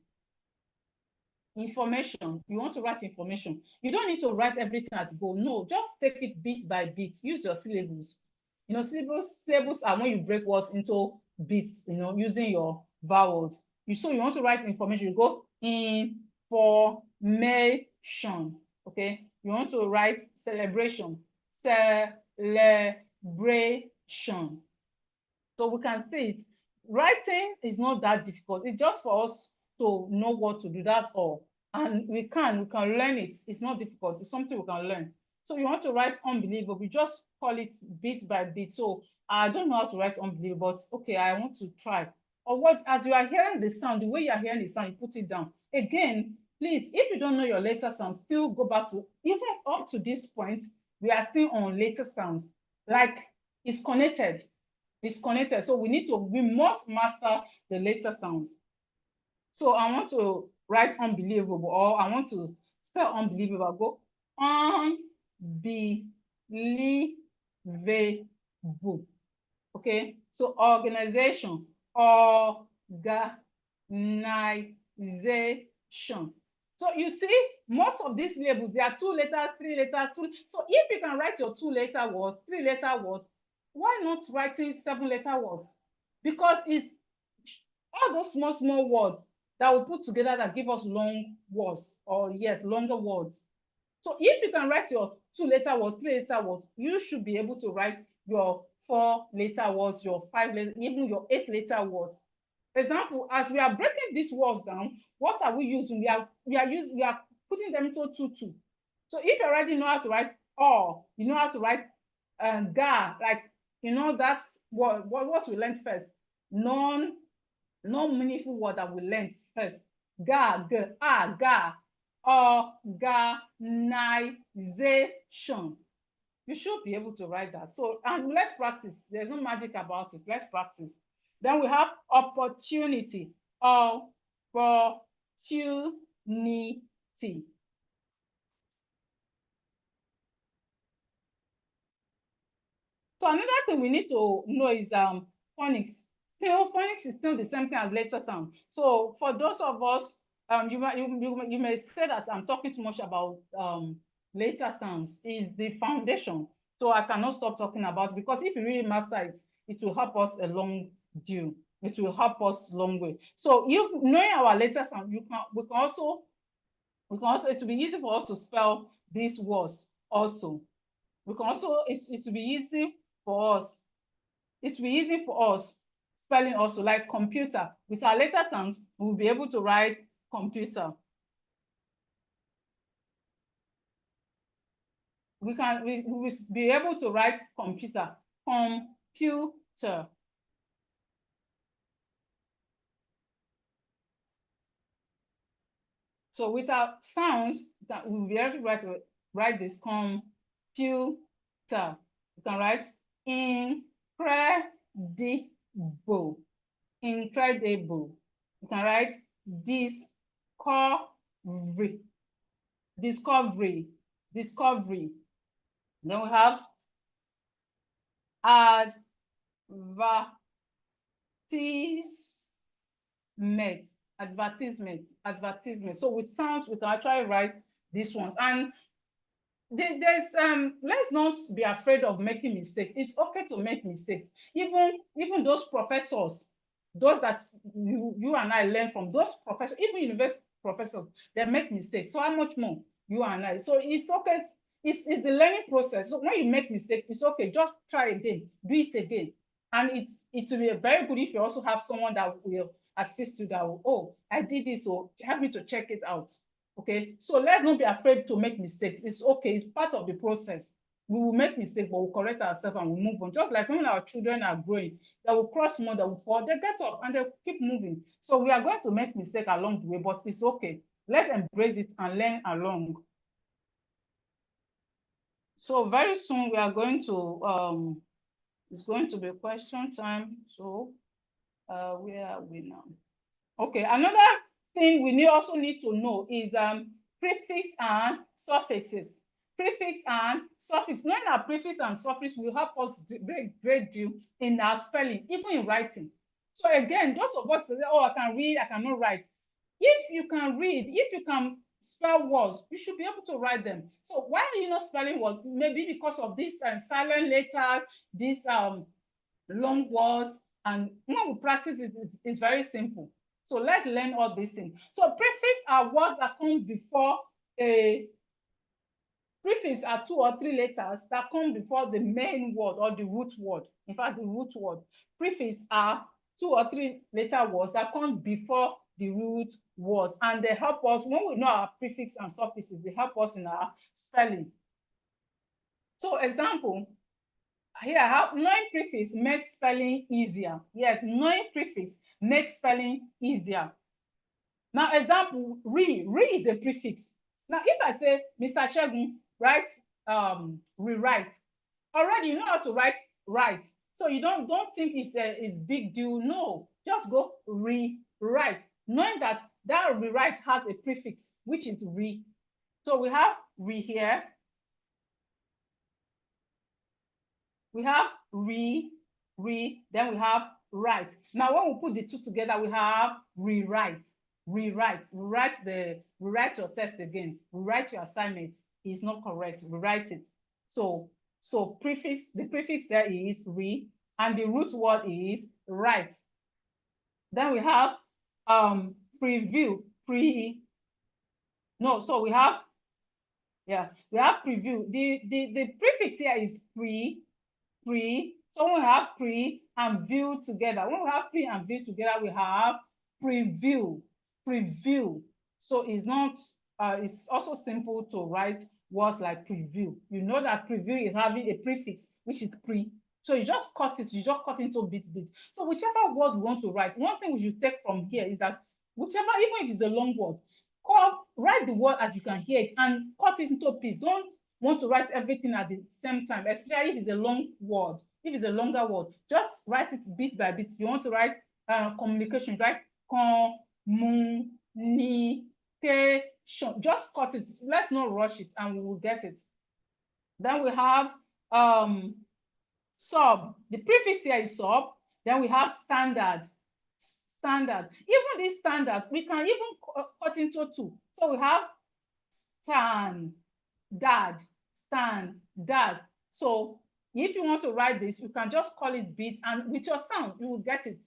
Information, you want to write information. You don't need to write everything at go. No, just take it bit by bit. Use your syllables. You know, syllables are when you break words into bits, you know, using your vowels. So you want to write information, you go information. Okay, you want to write celebration, celebration. So we can see it. Writing is not that difficult. It's just for us to know what to do. That's all. And we can learn it. It's not difficult. It's something we can learn. So you want to write unbelievable. We just call it bit by bit. So I don't know how to write unbelievable, but okay, I want to try. Or what, as you are hearing the sound, the way you are hearing the sound, you put it down. Again, please, if you don't know your letter sounds, still go back to, even up to this point, we are still on letter sounds. Like it's connected. It's connected. So we must master the letter sounds. So I want to write unbelievable, or I want to spell unbelievable. Go unbelievable. Okay. So organization, organization. So you see, most of these labels, there are 2 letters, 3 letters, 2. So if you can write your 2-letter words, 3-letter words, why not writing 7-letter words? Because it's all those small words that we put together that give us long words, or yes, longer words. So if you can write your 2-letter words, 3-letter words, you should be able to write your 4-letter words, your 5-letter, even your 8-letter words. For example, as we are breaking these words down, what are we using? We are putting them into 2-2. So if you already know how to write or, you know how to write ga, like you know that's what we learned first. Non-meaningful word that we learned first. Ga, organization. You should be able to write that. So, and let's practice. There's no magic about it. Let's practice. Then we have opportunity. Opportunity. So another thing we need to know is phonics. Still, phonics is still the same thing as letter sound. So for those of us, you may say that I'm talking too much about letter sounds. Is the foundation. So I cannot stop talking about it, because if you really master it, it will help us a long due. It will help us long way. So if knowing our letter sound, we can also it will be easy for us to spell these words also. We can also it will be easy for us. It will be easy for us spelling also, like computer. With our letter sounds, we'll be able to write computer. We will be able to write computer. Computer. So with our sounds, we'll be able to write this computer. You can write incredible. Incredible. You can write discovery. Discovery. Discovery. Then we have advertisement. Advertisement. Advertisement. So with sounds, we can actually write these ones. And there's let's not be afraid of making mistakes. It's okay to make mistakes. Even those professors, those that you and I learn from, those professors, even university professors, they make mistakes. So how much more you and I? So it's okay. It's the learning process. So when you make mistakes, it's okay. Just try again, do it again. And it will be very good if you also have someone that will assist you, that will, oh, I did this, so help me to check it out. Okay, so let's not be afraid to make mistakes. It's okay, it's part of the process. We will make mistakes, but we'll correct ourselves and we'll move on. Just like when our children are growing, they will cross more, they will fall, they get up and they keep moving. So we are going to make mistakes along the way, but it's okay. Let's embrace it and learn along. So very soon we are going to it's going to be question time. So where are we now? Okay, another thing we also need to know is prefix and suffixes. Prefix and suffix. Knowing our prefix and suffix will help us great deal in our spelling, even in writing. So again, those of us say, oh, I can read, I cannot write. If you can read, if you can spell words, you should be able to write them. So why are you not spelling words? Maybe because of these silent letters, these long words, and when we practice it, it's very simple. So let's learn all these things. So prefix are words that come before a prefix are 2 or 3 letters that come before the main word or the root word. In fact, the root word. Prefix are 2 or 3 letter words that come before the root words, and they help us when we know our prefix and suffixes. They help us in our spelling. So, example, here I have knowing prefix makes spelling easier. Yes, knowing prefix makes spelling easier. Now, example, re is a prefix. Now, if I say Mr. Segun write rewrite, already you know how to write. So you don't think it's big deal. No, just go rewrite, knowing that rewrite has a prefix, which is re. So we have re here. We have re, then we have write. Now, when we put the two together, we have rewrite. Rewrite your test again. Rewrite your assignment. Is not correct. Rewrite it. So prefix, the prefix there is re, and the root word is write. Then we have preview, so we have preview. The prefix here is pre. So when we have pre and view together, when we have pre and view together, we have preview. So it's not, it's also simple to write words like preview. You know that preview is having a prefix, which is pre. So you just cut into bit. So whichever word we want to write, one thing we should take from here is that whichever, even if it's a long word, write the word as you can hear it and cut it into pieces. Don't want to write everything at the same time, especially if it's a long word. If it's a longer word, just write it bit by bit. You want to write communication, write communication. Just cut it. Let's not rush it, and we will get it. Then we have sub. The prefix here is sub. Then we have standard. Even this standard, we can even cut into two. So we have standard. So if you want to write this, you can just call it bit, and with your sound, you will get it.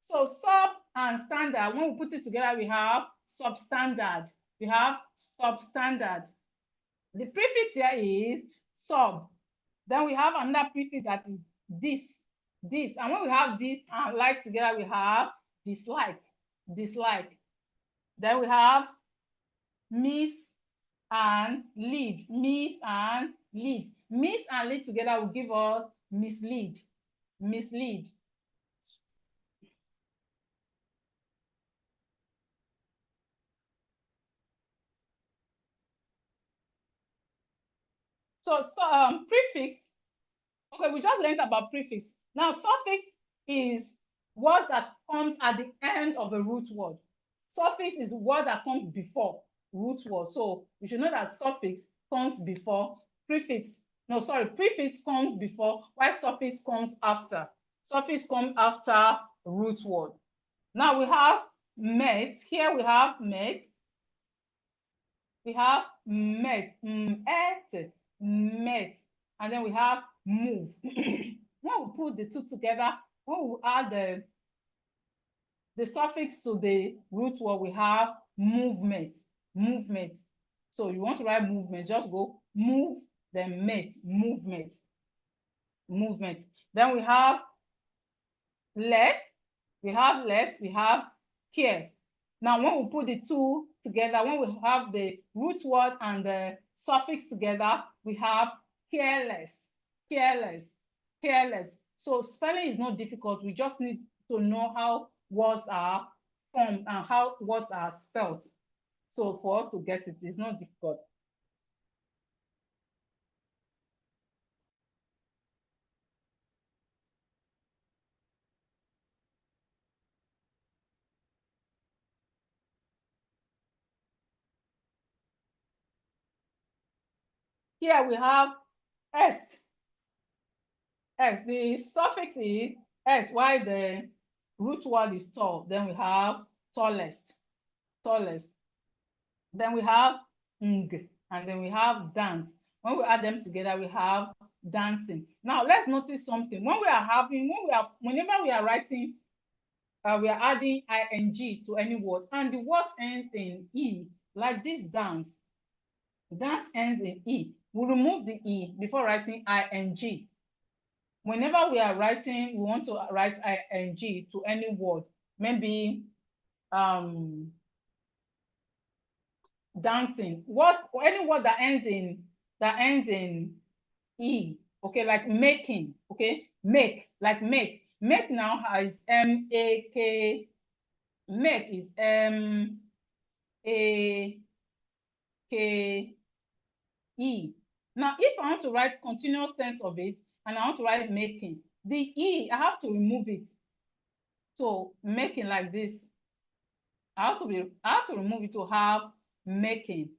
So sub and standard, when we put it together, we have substandard. The prefix here is sub. Then we have another prefix that is this. And when we have this and like together, we have dislike. Then we have miss and lead. Miss and lead together will give us mislead. So prefix. Okay, we just learned about prefix. Now suffix is words that comes at the end of a root word. Suffix is word that comes before root word. So you should know that suffix comes before prefix. No, sorry, prefix comes before, while suffix comes after. Suffix comes after root word. Now we have met. Here we have met. Met. And then we have move. When we put the two together, when we add the suffix to the root word, we have movement. So you want to write movement, just go move, then met, movement. Then we have less. We have care. Now, when we put the two together, when we have the root word and the suffix together, we have careless. So spelling is not difficult. We just need to know how words are formed and how words are spelled. So for us to get it, it's not difficult. Here we have est. The suffix is s, while the root word is tall. Then we have tallest. Then we have ng, and then we have dance. When we add them together, we have dancing. Now let's notice something. Whenever we are writing we are adding ing to any word, and the word ends in e, like this dance. Dance ends in e. We remove the e before writing ing. Whenever we are writing, we want to write ing to any word, maybe dancing. Any word that ends in e, okay, like making, okay, make, like make. Make now has M-A-K. Make is M-A-K-E. Now, if I want to write continuous tense of it and I want to write making, the e, I have to remove it. So making like this, I have to remove it to have making.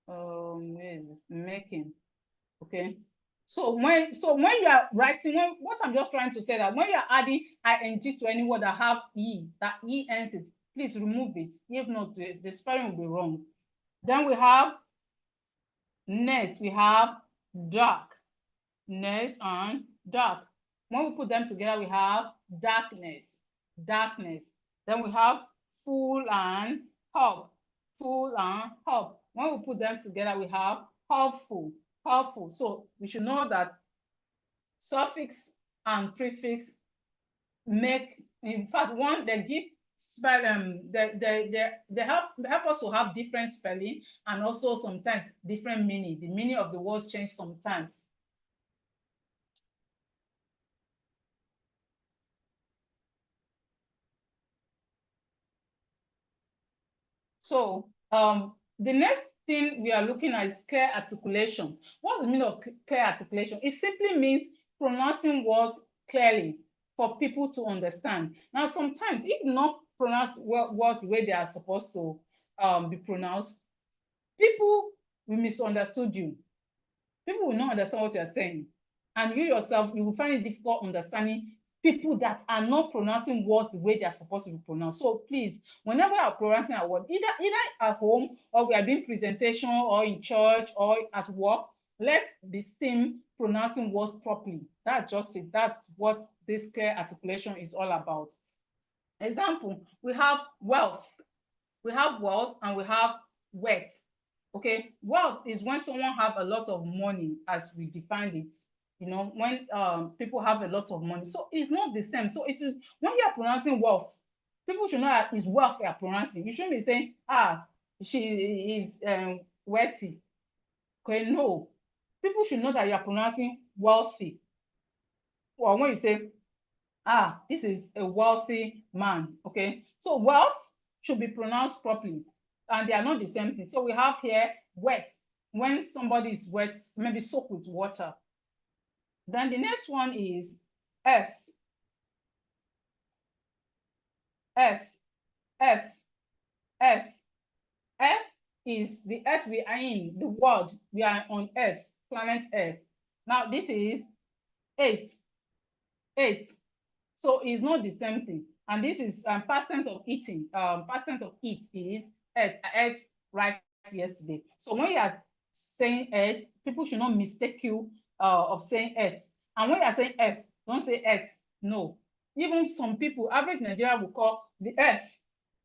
Where is this? Making. Okay. So when you are writing, what I'm just trying to say, that when you are adding ing to any word that have e, that e ends it, please remove it. If not, the spelling will be wrong. Then we have next, we have dark. Next and dark. When we put them together, we have darkness. Darkness. Then we have full and hop. Full and hop. When we put them together, we have hopeful. Hopeful. So we should know that suffix and prefix make, in fact, one, they give spell, they help us to have different spelling, and also sometimes different meaning. The meaning of the words change sometimes. So the next thing we are looking at is clear articulation. What's the meaning of clear articulation? It simply means pronouncing words clearly for people to understand. Now, sometimes if not pronounce words the way they are supposed to be pronounced, people will misunderstood you. People will not understand what you are saying. And you yourself, you will find it difficult understanding people that are not pronouncing words the way they are supposed to be pronounced. So please, whenever you are pronouncing a word, either at home, or we are doing presentation, or in church, or at work, let's be seen pronouncing words properly. That's just it. That's what this clear articulation is all about. Example, we have wealth. We have wealth and we have wealth. Okay, wealth is when someone have a lot of money, as we defined it. You know, when people have a lot of money, so it's not the same. So it is when you are pronouncing wealth, people should know that it's wealth you are pronouncing. You shouldn't be saying, she is wealthy. Okay, no, people should know that you are pronouncing wealthy. Or when you say, this is a wealthy man. Okay, so wealth should be pronounced properly, and they are not the same thing. So we have here wet, when somebody is wet, maybe soaked with water. Then the next one is F. F. F. F. F is the earth we are in, the world. We are on Earth, planet Earth. Now this is 8. 8. So it's not the same thing. And this is past tense of eating. Past tense of eat is ate. I ate rice yesterday. So when you are saying ate, people should not mistake you of saying F. And when you are saying F, don't say X. No. Even some people, average Nigeria will call the F,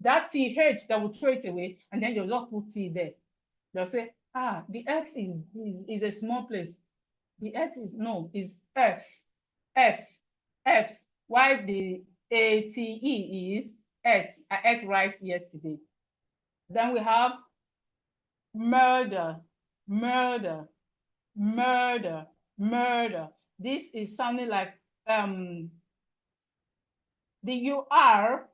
that TH, that will throw it away, and then they'll just put T there. They'll say, the F is a small place. The F is F. F. F. Why the ATE is ate. I ate rice yesterday. Then we have murder, murder, murder, murder. This is sounding like the R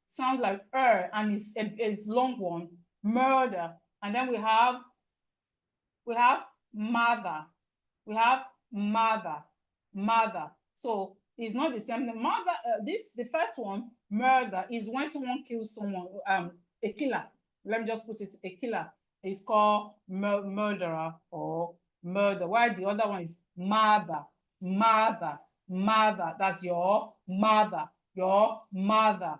sounds like and it's long one, murder. And then we have mother. We have mother, mother. So it's not the same. The mother, the first one, murder, is when someone kills someone, a killer. Let me just put it, a killer is called murderer or murder. While the other one is mother, mother, mother. That's your mother, your mother.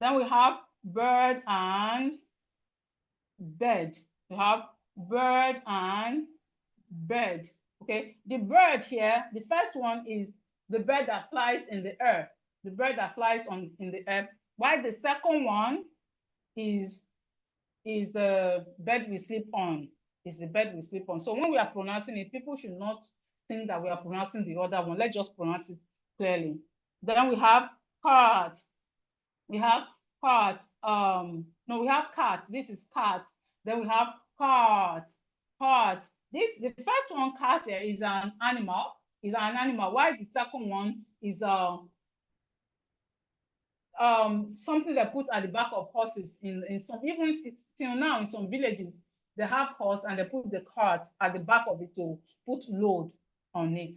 Then we have bird and bed. We have bird and bird. Okay, the bird here, the first one is the bird that flies in the air, the bird that flies in the air. While the second one is the bed we sleep on, is the bed we sleep on. So when we are pronouncing it, people should not think that we are pronouncing the other one. Let's just pronounce it clearly. Then we have cat. We have cat. No, we have cat. This is cat. Then we have cat. Cat. This, the first one, cat, here is an animal. Is an animal. While the second one is something they put at the back of horses in some, even till now in some villages, they have horse and they put the cart at the back of it to put load on it.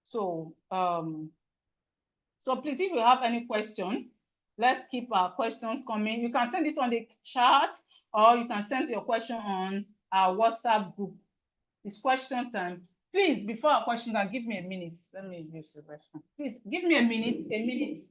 So so please, if you have any question, let's keep our questions coming. You can send it on the chat, or you can send your question on our WhatsApp group. It's question time. Please, before our question, give me a minute. Let me use the question. Please give me a minute, a minute.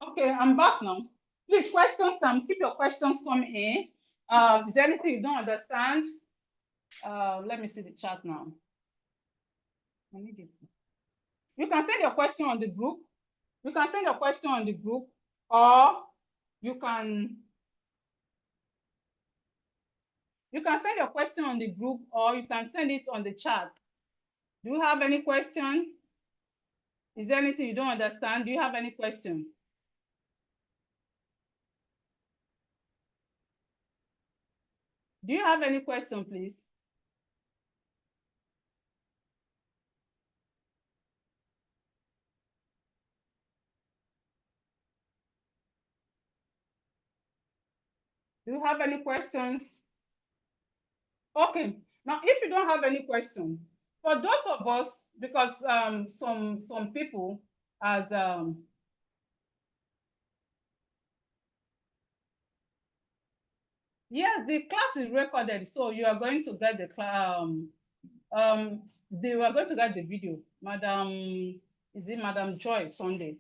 Okay, I'm back now. Please, question time. Keep your questions coming in. Is there anything you don't understand? Let me see the chat now. I need it. You can send your question on the group. You can send your question on the group, or you can send your question on the group, or you can send it on the chat. Do you have any question? Is there anything you don't understand? Do you have any question? Do you have any question, please? Do you have any questions? Okay. Now, if you don't have any question, for those of us, because some people as yes, the class is recorded, so you are going to get the they were going to get the video. Madam, is it Madam Joy Sunday?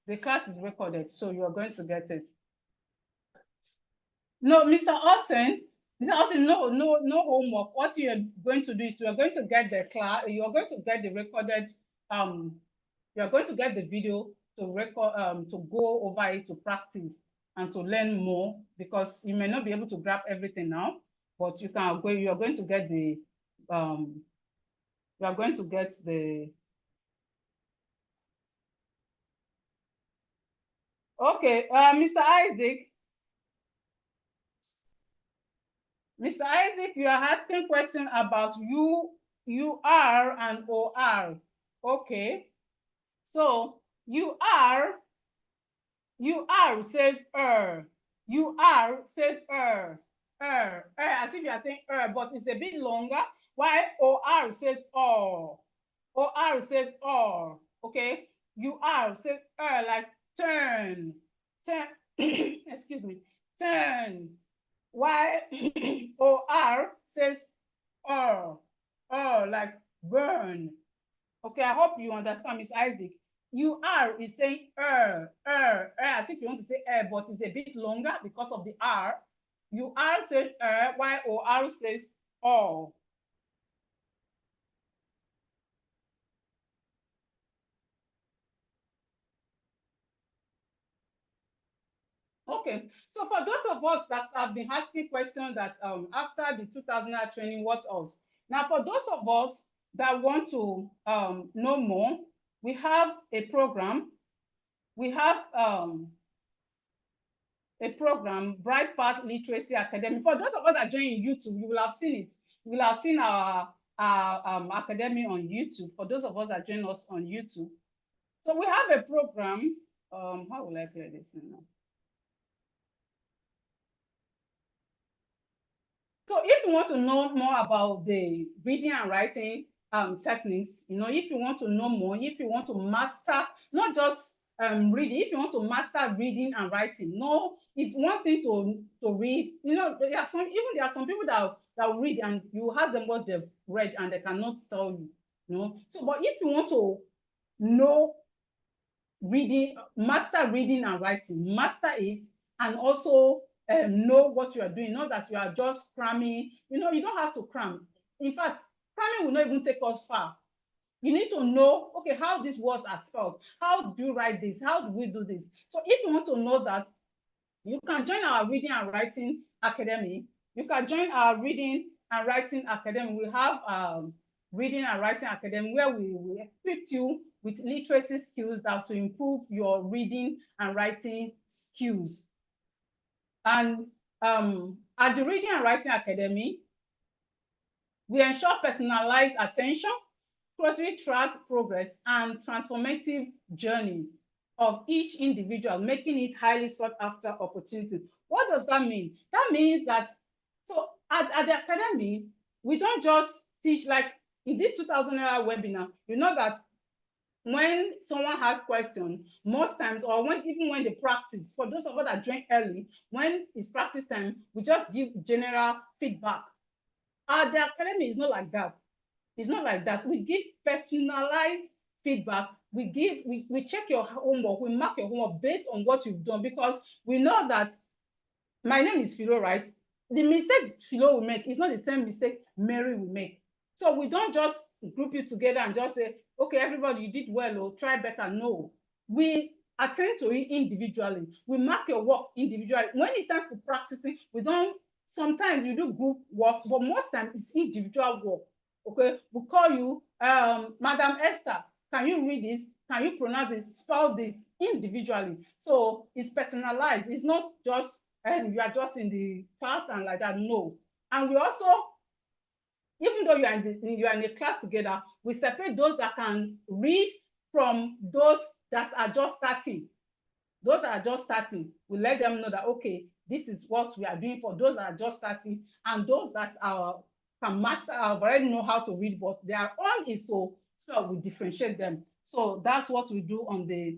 The class is recorded, so you are going to get it. No, Mr. Austin, no homework. What you are going to do is you are going to get the class, you are going to get the recorded, you are going to get the video to record, to go over it, to practice and to learn more, because you may not be able to grab everything now, but you are going to get the, you are going to get the, okay, Mr. Isaac, you are asking question about UR and OR. Okay. So UR says UR says as if you are saying but it's a bit longer. While OR says or. OR says or. Okay. UR says like turn. Excuse me. Turn. While OR says like burn. Okay, I hope you understand, Miss Isaac. UR is saying as if you want to say but it's a bit longer because of the R. UR says while OR says oh. Okay, so for those of us that have been asking questions that after the 2000 training, what else? Now, for those of us that want to know more, we have a program. We have a program, Bright Path Literacy Academy. For those of us that join YouTube, you will have seen it. You will have seen our academy on YouTube. For those of us that join us on YouTube. So we have a program. How will I clear this now? So if you want to know more about the reading and writing techniques, if you want to know more, if you want to master, not just reading, if you want to master reading and writing, no, it's one thing to read. There are some people that read and you ask them what they've read and they cannot tell you. So, but if you want to know reading, master reading and writing, master it, and also know what you are doing, not that you are just cramming. You don't have to cram. In fact, cramming will not even take us far. You need to know, okay, how these words are spelled. How do you write this? How do we do this? So if you want to know that, you can join our Reading and Writing Academy. You can join our Reading and Writing Academy. We have Reading and Writing Academy where we equip you with literacy skills that to improve your reading and writing skills. And at the Reading and Writing Academy, we ensure personalized attention, closely track progress, and transformative journey of each individual, making it highly sought after opportunity. What does that mean? That means that, so at the academy, we don't just teach, like in this 2000 naira webinar, you know that when someone has questions, most times, or even when they practice, for those of us that join early, when it's practice time, we just give general feedback. At the academy, it's not like that. It's not like that. We give personalized feedback. We check your homework, we mark your homework based on what you've done, because we know that my name is Philo, right? The mistake Philo will make is not the same mistake Mary will make. So we don't just group you together and just say, okay, everybody, you did well, or try better. No, we attend to it individually. We mark your work individually. When it's time for practicing, sometimes you do group work, but most times it's individual work. Okay, we call you, Madam Esther, can you read this? Can you pronounce this? Spell this individually. So it's personalized. It's not just, and you are just in the class and like that. No. And we also, even though you are in a class together, we separate those that can read from those that are just starting. Those that are just starting, we let them know that, okay, this is what we are doing for those that are just starting, and those that can master, already know how to read, but their own is so we differentiate them. So that's what we do on the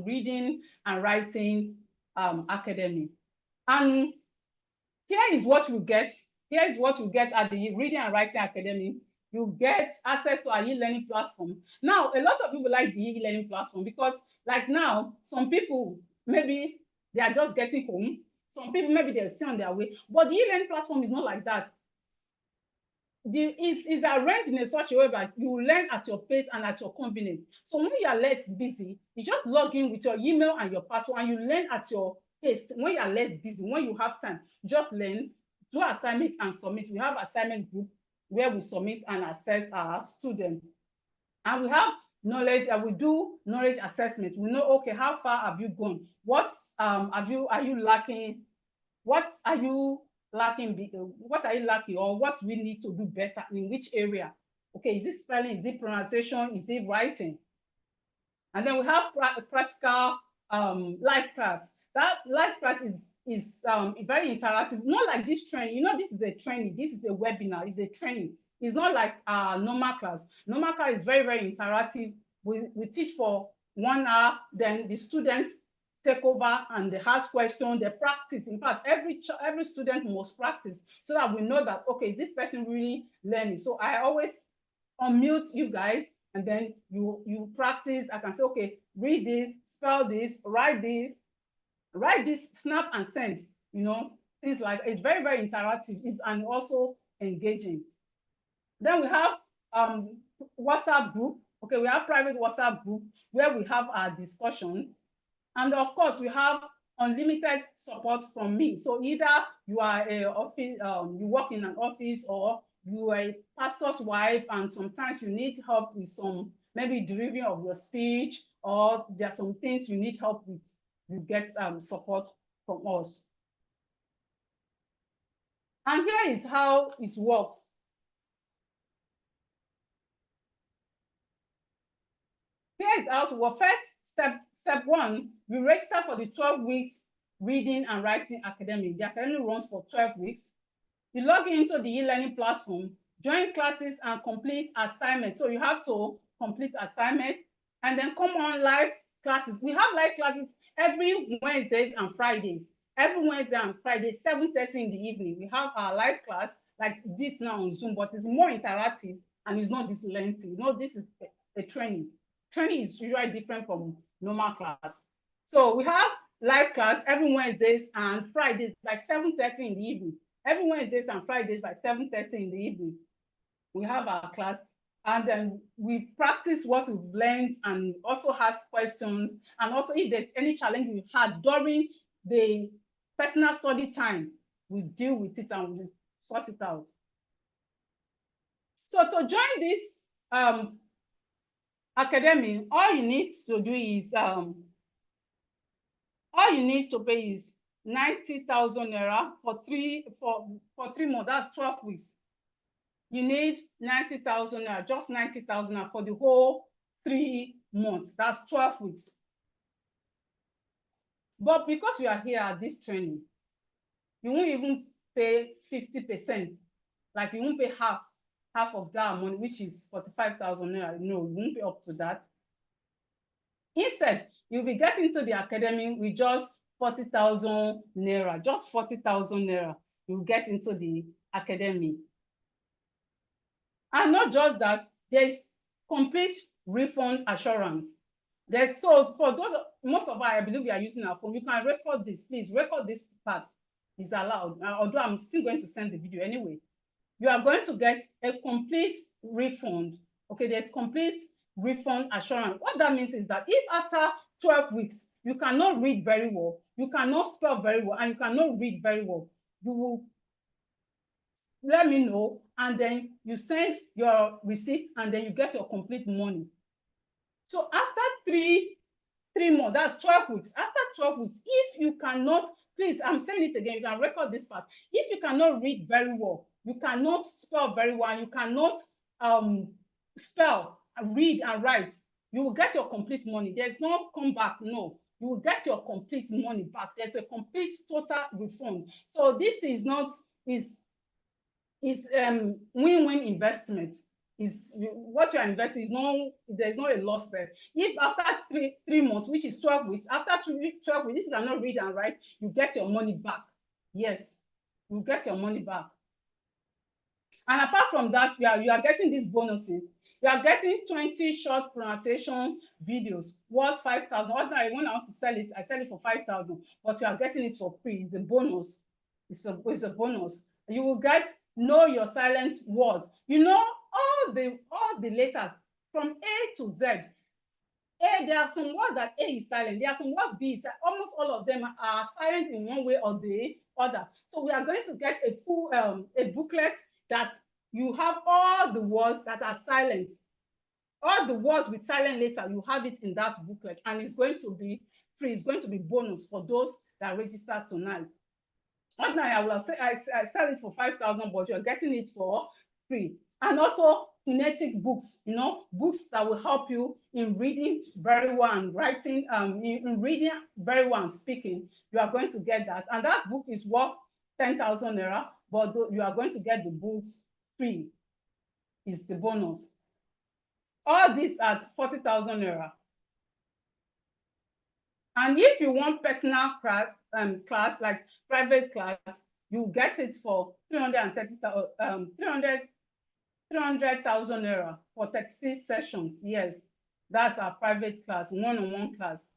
Reading and Writing Academy. And here is what you get. Here is what you get at the Reading and Writing Academy. You get access to our e-learning platform. Now, a lot of people like the e-learning platform because, like now, some people, maybe they are just getting home. Some people, maybe they're still on their way. But the e-learning platform is not like that. It's arranged in such a way that you learn at your pace and at your convenience. So when you are less busy, you just log in with your email and your password, and you learn at your pace. When you are less busy, when you have time, just learn, do assignment and submit. We have assignment group where we submit and assess our students. And we have knowledge, and we do knowledge assessment. We know, okay, how far have you gone? What are you lacking? What are you lacking? What are you lacking, or what we need to do better in which area? Okay, is it spelling? Is it pronunciation? Is it writing? And then we have practical live class. That live class is very interactive. Not like this training. This is a training. This is a webinar. It's a training. It's not like normal class. Normal class is very, very interactive. We teach for 1 hour. Then the students take over and they ask questions, they practice. In fact, every student must practice so that we know that, okay, is this person really learning? So I always unmute you guys, and then you practice. I can say, okay, read this, spell this, write this, snap and send, things like, it's very, very interactive. And also engaging. Then we have WhatsApp group. Okay, we have private WhatsApp group where we have our discussion. And of course, we have unlimited support from me. So either you are a office, you work in an office, or you are a pastor's wife, and sometimes you need help with some, maybe delivery of your speech, or there are some things you need help with, you get support from us. And here is how it works. Here is how to work. First, step one, we register for the 12 weeks reading and writing academy. The academy runs for 12 weeks. You log into the e-learning platform, join classes and complete assignments. So you have to complete assignment and then come on live classes. We have live classes every Wednesdays and Fridays. Every Wednesday and Friday, 7:30 in the evening. We have our live class like this now on Zoom, but it's more interactive and it's not this lengthy. You know, this is a training. Training is usually different from normal class. So we have live class every Wednesdays and Fridays, like 7:30 in the evening. Every Wednesdays and Fridays by 7:30 in the evening, we have our class, and then we practice what we've learned and also ask questions. And also, if there's any challenge we've had during the personal study time, we deal with it and we sort it out. So to join this academy, all you need to do is all you need to pay is 90,000 naira for 3 months. That's 12 weeks. You need 90,000 naira, just 90,000 naira for the whole 3 months. That's 12 weeks. But because you are here at this training, you won't even pay 50%. Like you won't pay half of that money, which is 45,000 naira. No, you won't pay up to that. Instead, you'll be getting to the academy with just 40,000 naira, just 40,000 naira. You'll get into the academy. And not just that, there's complete refund assurance. So for those, most of us, I believe we are using our phone, you can record this, please record this part. Is allowed, although I'm still going to send the video anyway. You are going to get a complete refund. Okay, there's complete refund assurance. What that means is that if after 12 weeks, you cannot read very well, you cannot spell very well, and you cannot read very well, you will let me know, and then you send your receipt, and then you get your complete money. So after three months, that's 12 weeks. After 12 weeks, if you cannot, please, I'm saying it again, you can record this part. If you cannot read very well, you cannot spell very well, you cannot spell, read and write, you will get your complete money. There's no come back, no. You will get your complete money back. There's a complete total refund. So this is not, is win-win investment. Is what you are investing, is no, there's no a loss there. If after three months, which is 12 weeks, after 12 weeks, if you cannot read and write, you get your money back. Yes, you get your money back. And apart from that, you are getting these bonuses. You are getting 20 short pronunciation videos worth 5,000. Ordinarily, when I want to sell it, I sell it for 5,000, but you are getting it for free. It's a bonus. It's a bonus. You will get know your silent words. You know all the letters from A to Z. A, there are some words that A is silent. There are some words B is silent. Almost all of them are silent in one way or the other. So we are going to get a full a booklet that you have all the words that are silent. All the words with silent letter, you have it in that booklet, and it's going to be free. It's going to be bonus for those that register tonight. Ordinarily, I will say I sell it for 5,000, but you're getting it for free. And also kinetic books, you know, books that will help you in reading very well and writing, in reading very well and speaking. You are going to get that, and that book is worth 10,000 naira, but you are going to get the books free. Is the bonus. All this at 40,000 naira. And if you want personal class, like private class, you get it for 300,000 naira for 36 sessions. Yes, that's our private class, one-on-one class.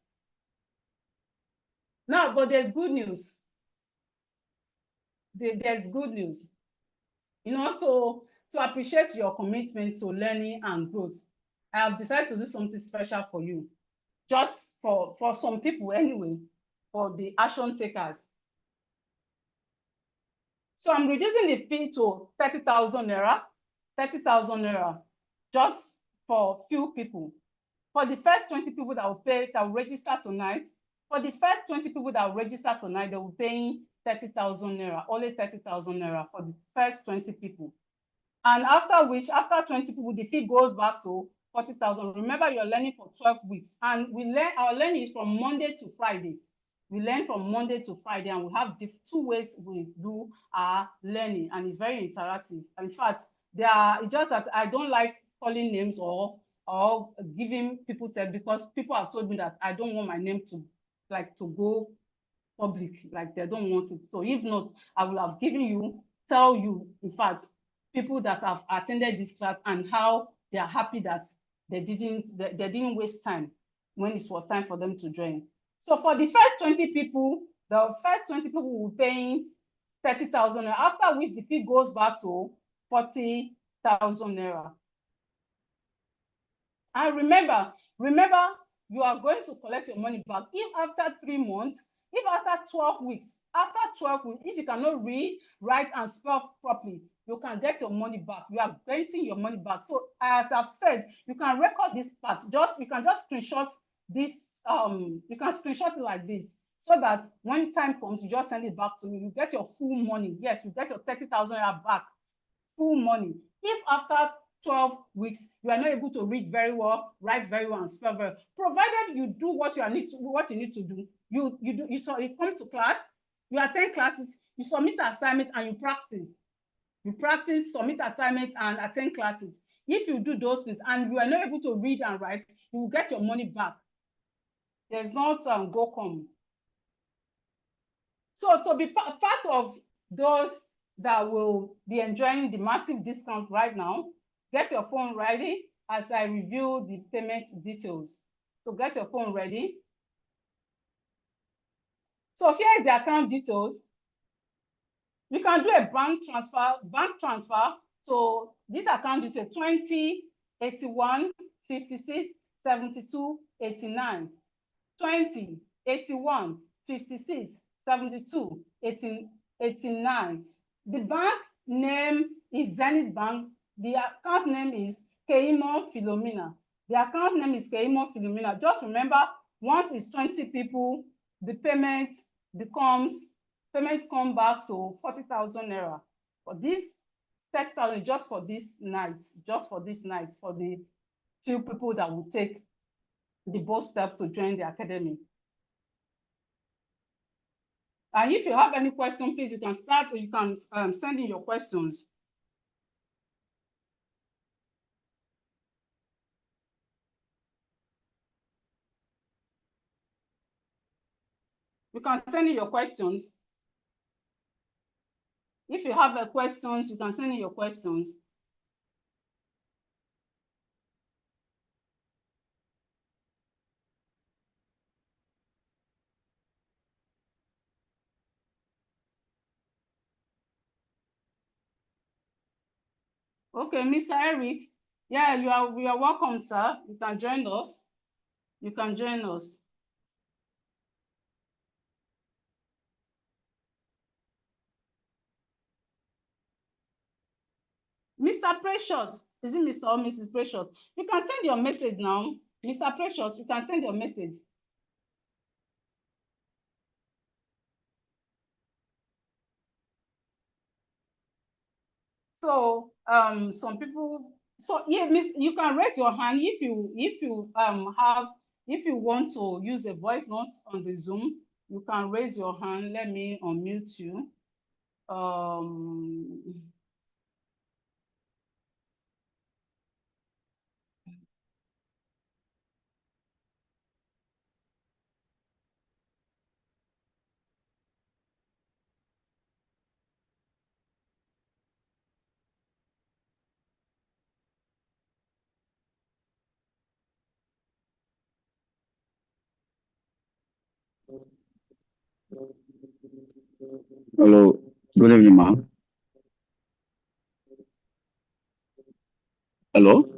Now, but there's good news. There's good news. You know, to appreciate your commitment to learning and growth, I have decided to do something special for you. Just for some people anyway, for the action takers. So I'm reducing the fee to 30,000 naira, 30,000 naira, just for few people. For the first 20 people that will pay, that will register tonight, For the first 20 people that will register tonight, they will be paying 30,000 naira, only 30,000 naira for the first 20 people. And after which, after 20 people, the fee goes back to 40,000. Remember, you're learning for 12 weeks. And our learning is from Monday to Friday. We learn from Monday to Friday, and we have 2 ways we do our learning, and it's very interactive. In fact, it's just that I don't like calling names or giving people text, because people have told me that I don't want my name to go public, like they don't want it. So if not, I will have tell you, in fact, people that have attended this class and how they are happy that they didn't waste time when it was time for them to join. So for the first 20 people, will be paying 30,000 naira, after which the fee goes back to 40,000 naira. And remember, you are going to collect your money back if after 3 months, if after 12 weeks, if you cannot read, write, and spell properly, you can get your money back. You are getting your money back. So as I've said, you can record this part. You can just screenshot this. You can screenshot it like this, so that when time comes, you just send it back to me. You get your full money. Yes, you get your 30,000 back, full money. If after 12 weeks, you are not able to read very well, write very well, and spell very well, provided you do what you need to do. You come to class, you attend classes, you submit assignment, and you practice. You practice, submit assignments, and attend classes. If you do those things and you are not able to read and write, you will get your money back. There's not go come. So to be part of those that will be enjoying the massive discount right now, get your phone ready as I review the payment details. So get your phone ready. So here is the account details. You can do a bank transfer to this account detail: 20 81 56 72 89. 20 81 56 72 89. The bank name is Zenith Bank. The account name is Keimo Philomena. The account name is Keimo Philomena. Just remember, once it's 20 people, the payment come back to 40,000 naira. For this 30,000, just for this night, for the few people that will take the bold step to join the academy. And if you have any question, please, you can send in your questions. You can send in your questions. If you have questions, you can send in your questions. Okay, Mr. Eric. Yeah, you are welcome, sir. You can join us. You can join us. Mr. Precious, is it Mr. or Mrs. Precious? You can send your message now. Mr. Precious, you can send your message. So some people, so yeah, you can raise your hand if you want to use a voice note on the Zoom. You can raise your hand. Let me unmute you. Hello, good evening, ma'am. Hello,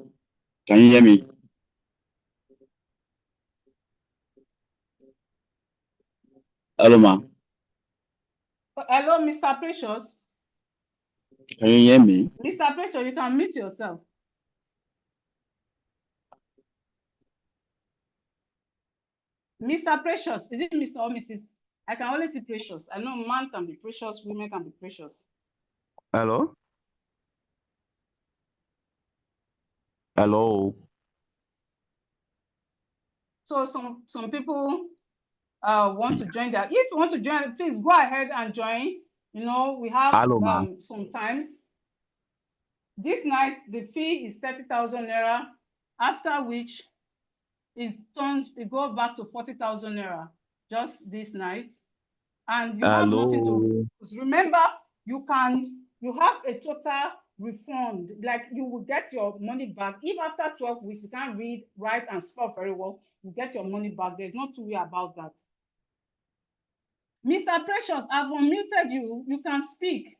can you hear me? Hello, ma'am. Hello, Mr. Precious. Can you hear me? Mr. Precious, you can mute yourself. Mr. Precious, is it Mr. or Mrs.? I can only see Precious. I know man can be precious, women can be precious. Hello? Hello? So some people want to join that. If you want to join, please go ahead and join. You know, we have Hello, ma. sometimes. This night, the fee is 30,000 naira, after which it goes back to 40,000 naira just this night. And you have nothing to lose. Remember, you have a total refund. Like you will get your money back. If after 12 weeks you can't read, write, and spell very well, you get your money back. There's not to worry about that. Mr. Precious, I've unmuted you. You can speak.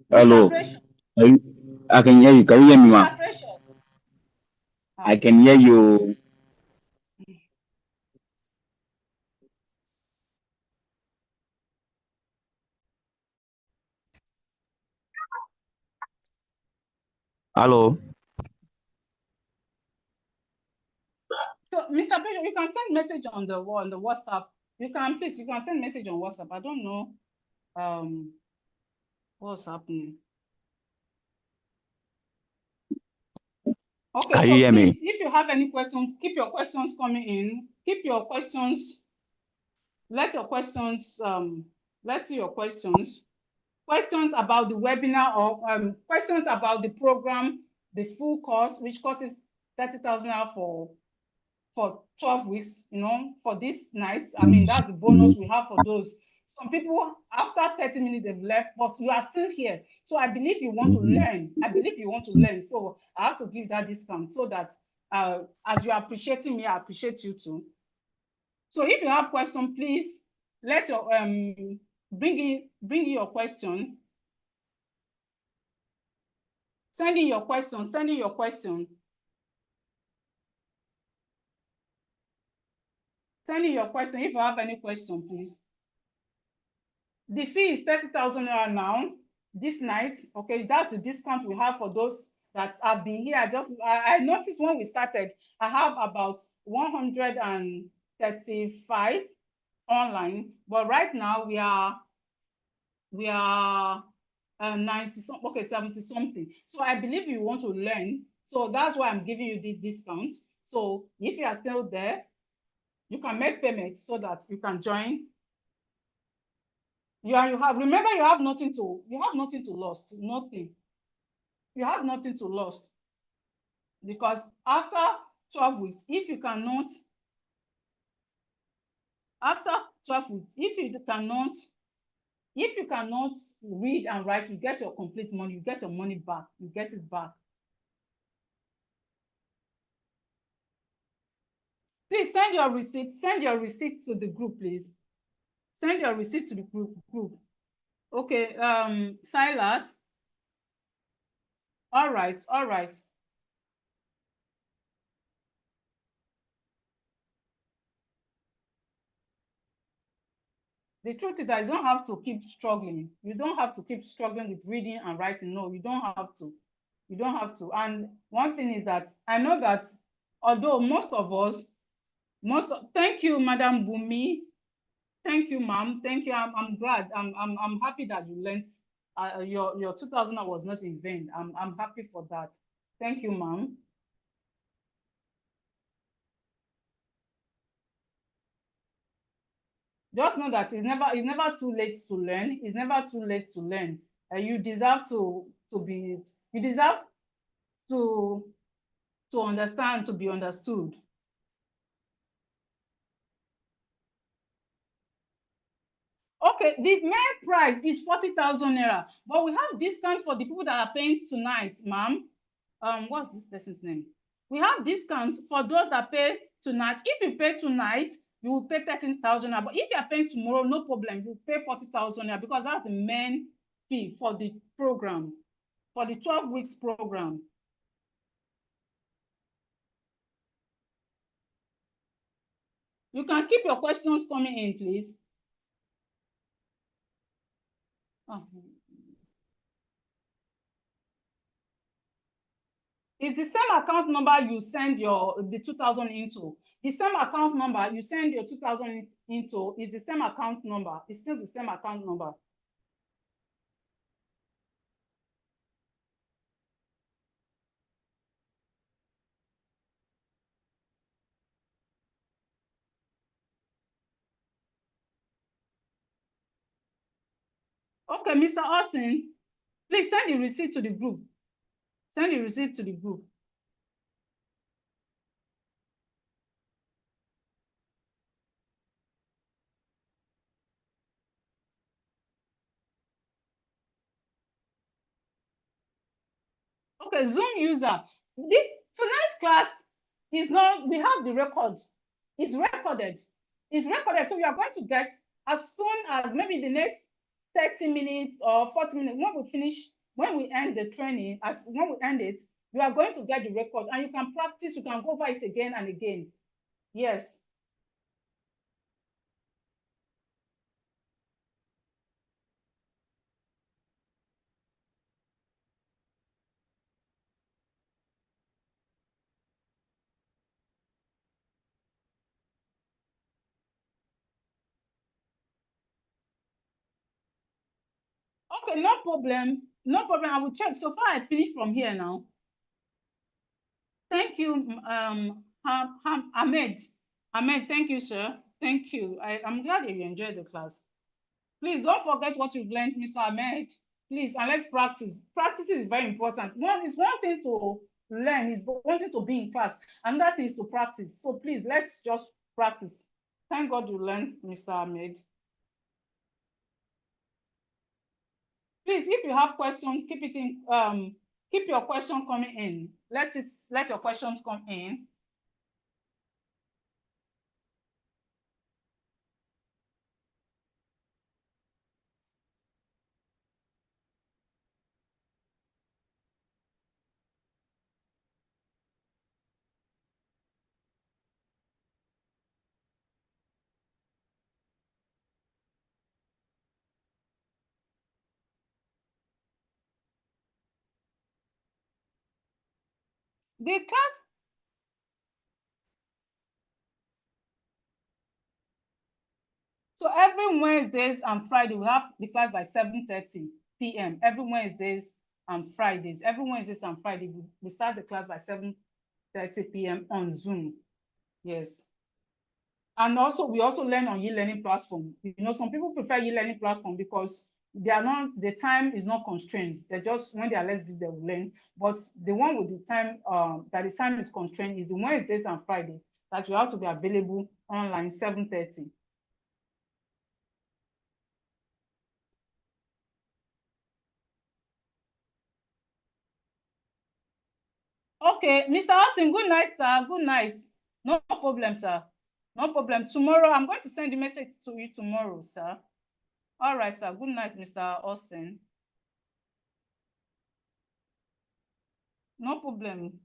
Hello. Mr. Precious. I can hear you. Can you hear me, ma? Mr. Precious. I can hear you. Hello. So, Mr. Precious, you can send message on the WhatsApp. You can send message on WhatsApp. I don't know what's happening. Okay, Can so you hear please, me? if you have any questions, keep your questions coming in. Keep your questions. Let your questions, let's see your questions. Questions about the webinar or questions about the program, the full course, which costs 30,000 for 12 weeks, you know, for this night. I mean, that's the bonus we have for those. Some people, after 30 minutes, they've left, but you are still here. So I believe you want to learn. I believe you want to learn. So I have to give that discount so that as you're appreciating me, I appreciate you too. So if you have question, please let your bring in your question. Send in your question. Send in your question. Send in your question if you have any question, please. The fee is 30,000 naira now, this night. Okay, that's the discount we have for those that have been here. I noticed when we started, I have about 135 online, but right now we are 90 something, okay, 70 something. So I believe you want to learn. So that's why I'm giving you this discount. So if you are still there, you can make payments so that you can join. You have nothing to lose. Nothing. You have nothing to lose. Because after 12 weeks, if you cannot read and write, you get your complete money, you get your money back, you get it back. Please send your receipt to the group, please. Send your receipt to the group. Okay, Silas. All right. The truth is that you don't have to keep struggling. You don't have to keep struggling with reading and writing. No, you don't have to. You don't have to. And one thing is that I know that although most of us, thank you, Madam Bumi. Thank you, ma'am. Thank you. I'm glad. I'm happy that you learned. Your 2,000 was not in vain. I'm happy for that. Thank you, ma'am. Just know that it's never too late to learn. It's never too late to learn. You deserve you deserve to understand, to be understood. Okay, the main price is 40,000 naira, but we have discount for the people that are paying tonight, ma'am. What's this person's name? We have discounts for those that pay tonight. If you pay tonight, you will pay 13,000 naira. But if you are paying tomorrow, no problem. You pay 40,000 naira because that's the main fee for the program, for the 12 weeks program. You can keep your questions coming in, please. It's the same account number you send the 2000 into. The same account number you send your 2000 into is the same account number. It's still the same account number. Okay, Mr. Austin, please send the receipt to the group. Send the receipt to the group. Okay, Zoom user. Tonight's class is not, we have the record. It's recorded. It's recorded. So we are going to get, as soon as maybe the next 30 minutes or 40 minutes, when we finish, when we end the training, when we end it, you are going to get the record and you can practice, you can go over it again and again. Yes. Okay, no problem. No problem. I will check. So far, I finished from here now. Thank you, Ahmed. Ahmed, thank you, sir. Thank you. I'm glad that you enjoyed the class. Please don't forget what you've learned, Mr. Ahmed. Please, and let's practice. Practice is very important. It's one thing to learn, it's one thing to be in class, and that is to practice. So please, let's just practice. Thank God you learned, Mr. Ahmed. Please, if you have questions, keep it in. Keep your question coming in. Let your questions come in. The class. So every Wednesdays and Friday, we have the class by 7:30 p.m. Every Wednesdays and Fridays. Every Wednesdays and Friday, we start the class by 7:30 p.m. on Zoom. Yes. And also, we also learn on e-learning platform. You know, some people prefer e-learning platform because the time is not constrained. They're just, when they are less busy, they will learn. But the one with the time, that the time is constrained is the Wednesdays and Fridays that you have to be available online 7:30. Okay, Mr. Austin, good night, sir. Good night. No problem, sir. No problem. Tomorrow, I'm going to send the message to you tomorrow, sir. All right, sir. Good night, Mr. Austin. No problem.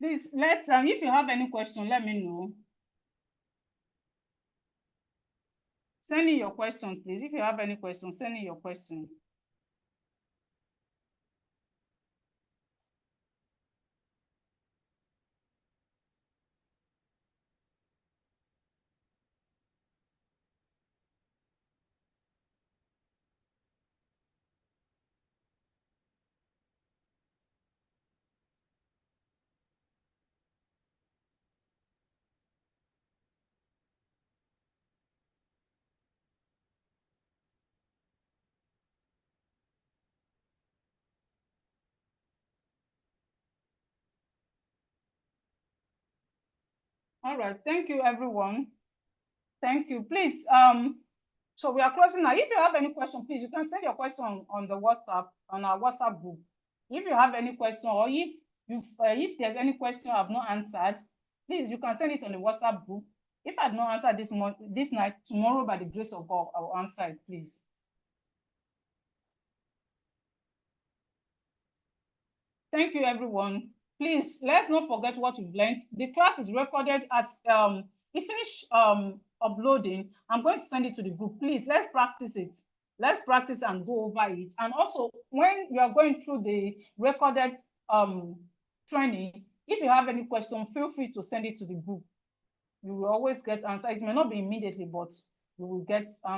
Please, if you have any question, let me know. Send in your question, please. If you have any question, send in your question. All right. Thank you, everyone. Thank you. Please, so we are closing now. If you have any question, please, you can send your question on the WhatsApp, on our WhatsApp group. If you have any question, or if there's any question I've not answered, please, you can send it on the WhatsApp group. If I've not answered this night, tomorrow, by the grace of God, I will answer it, please. Thank you, everyone. Please, let's not forget what we've learned. The class is recorded at, it finished uploading. I'm going to send it to the group. Please, let's practice it. Let's practice and go over it. And also, when you are going through the recorded training, if you have any question, feel free to send it to the group. You will always get answers. It may not be immediately, but you will get answers.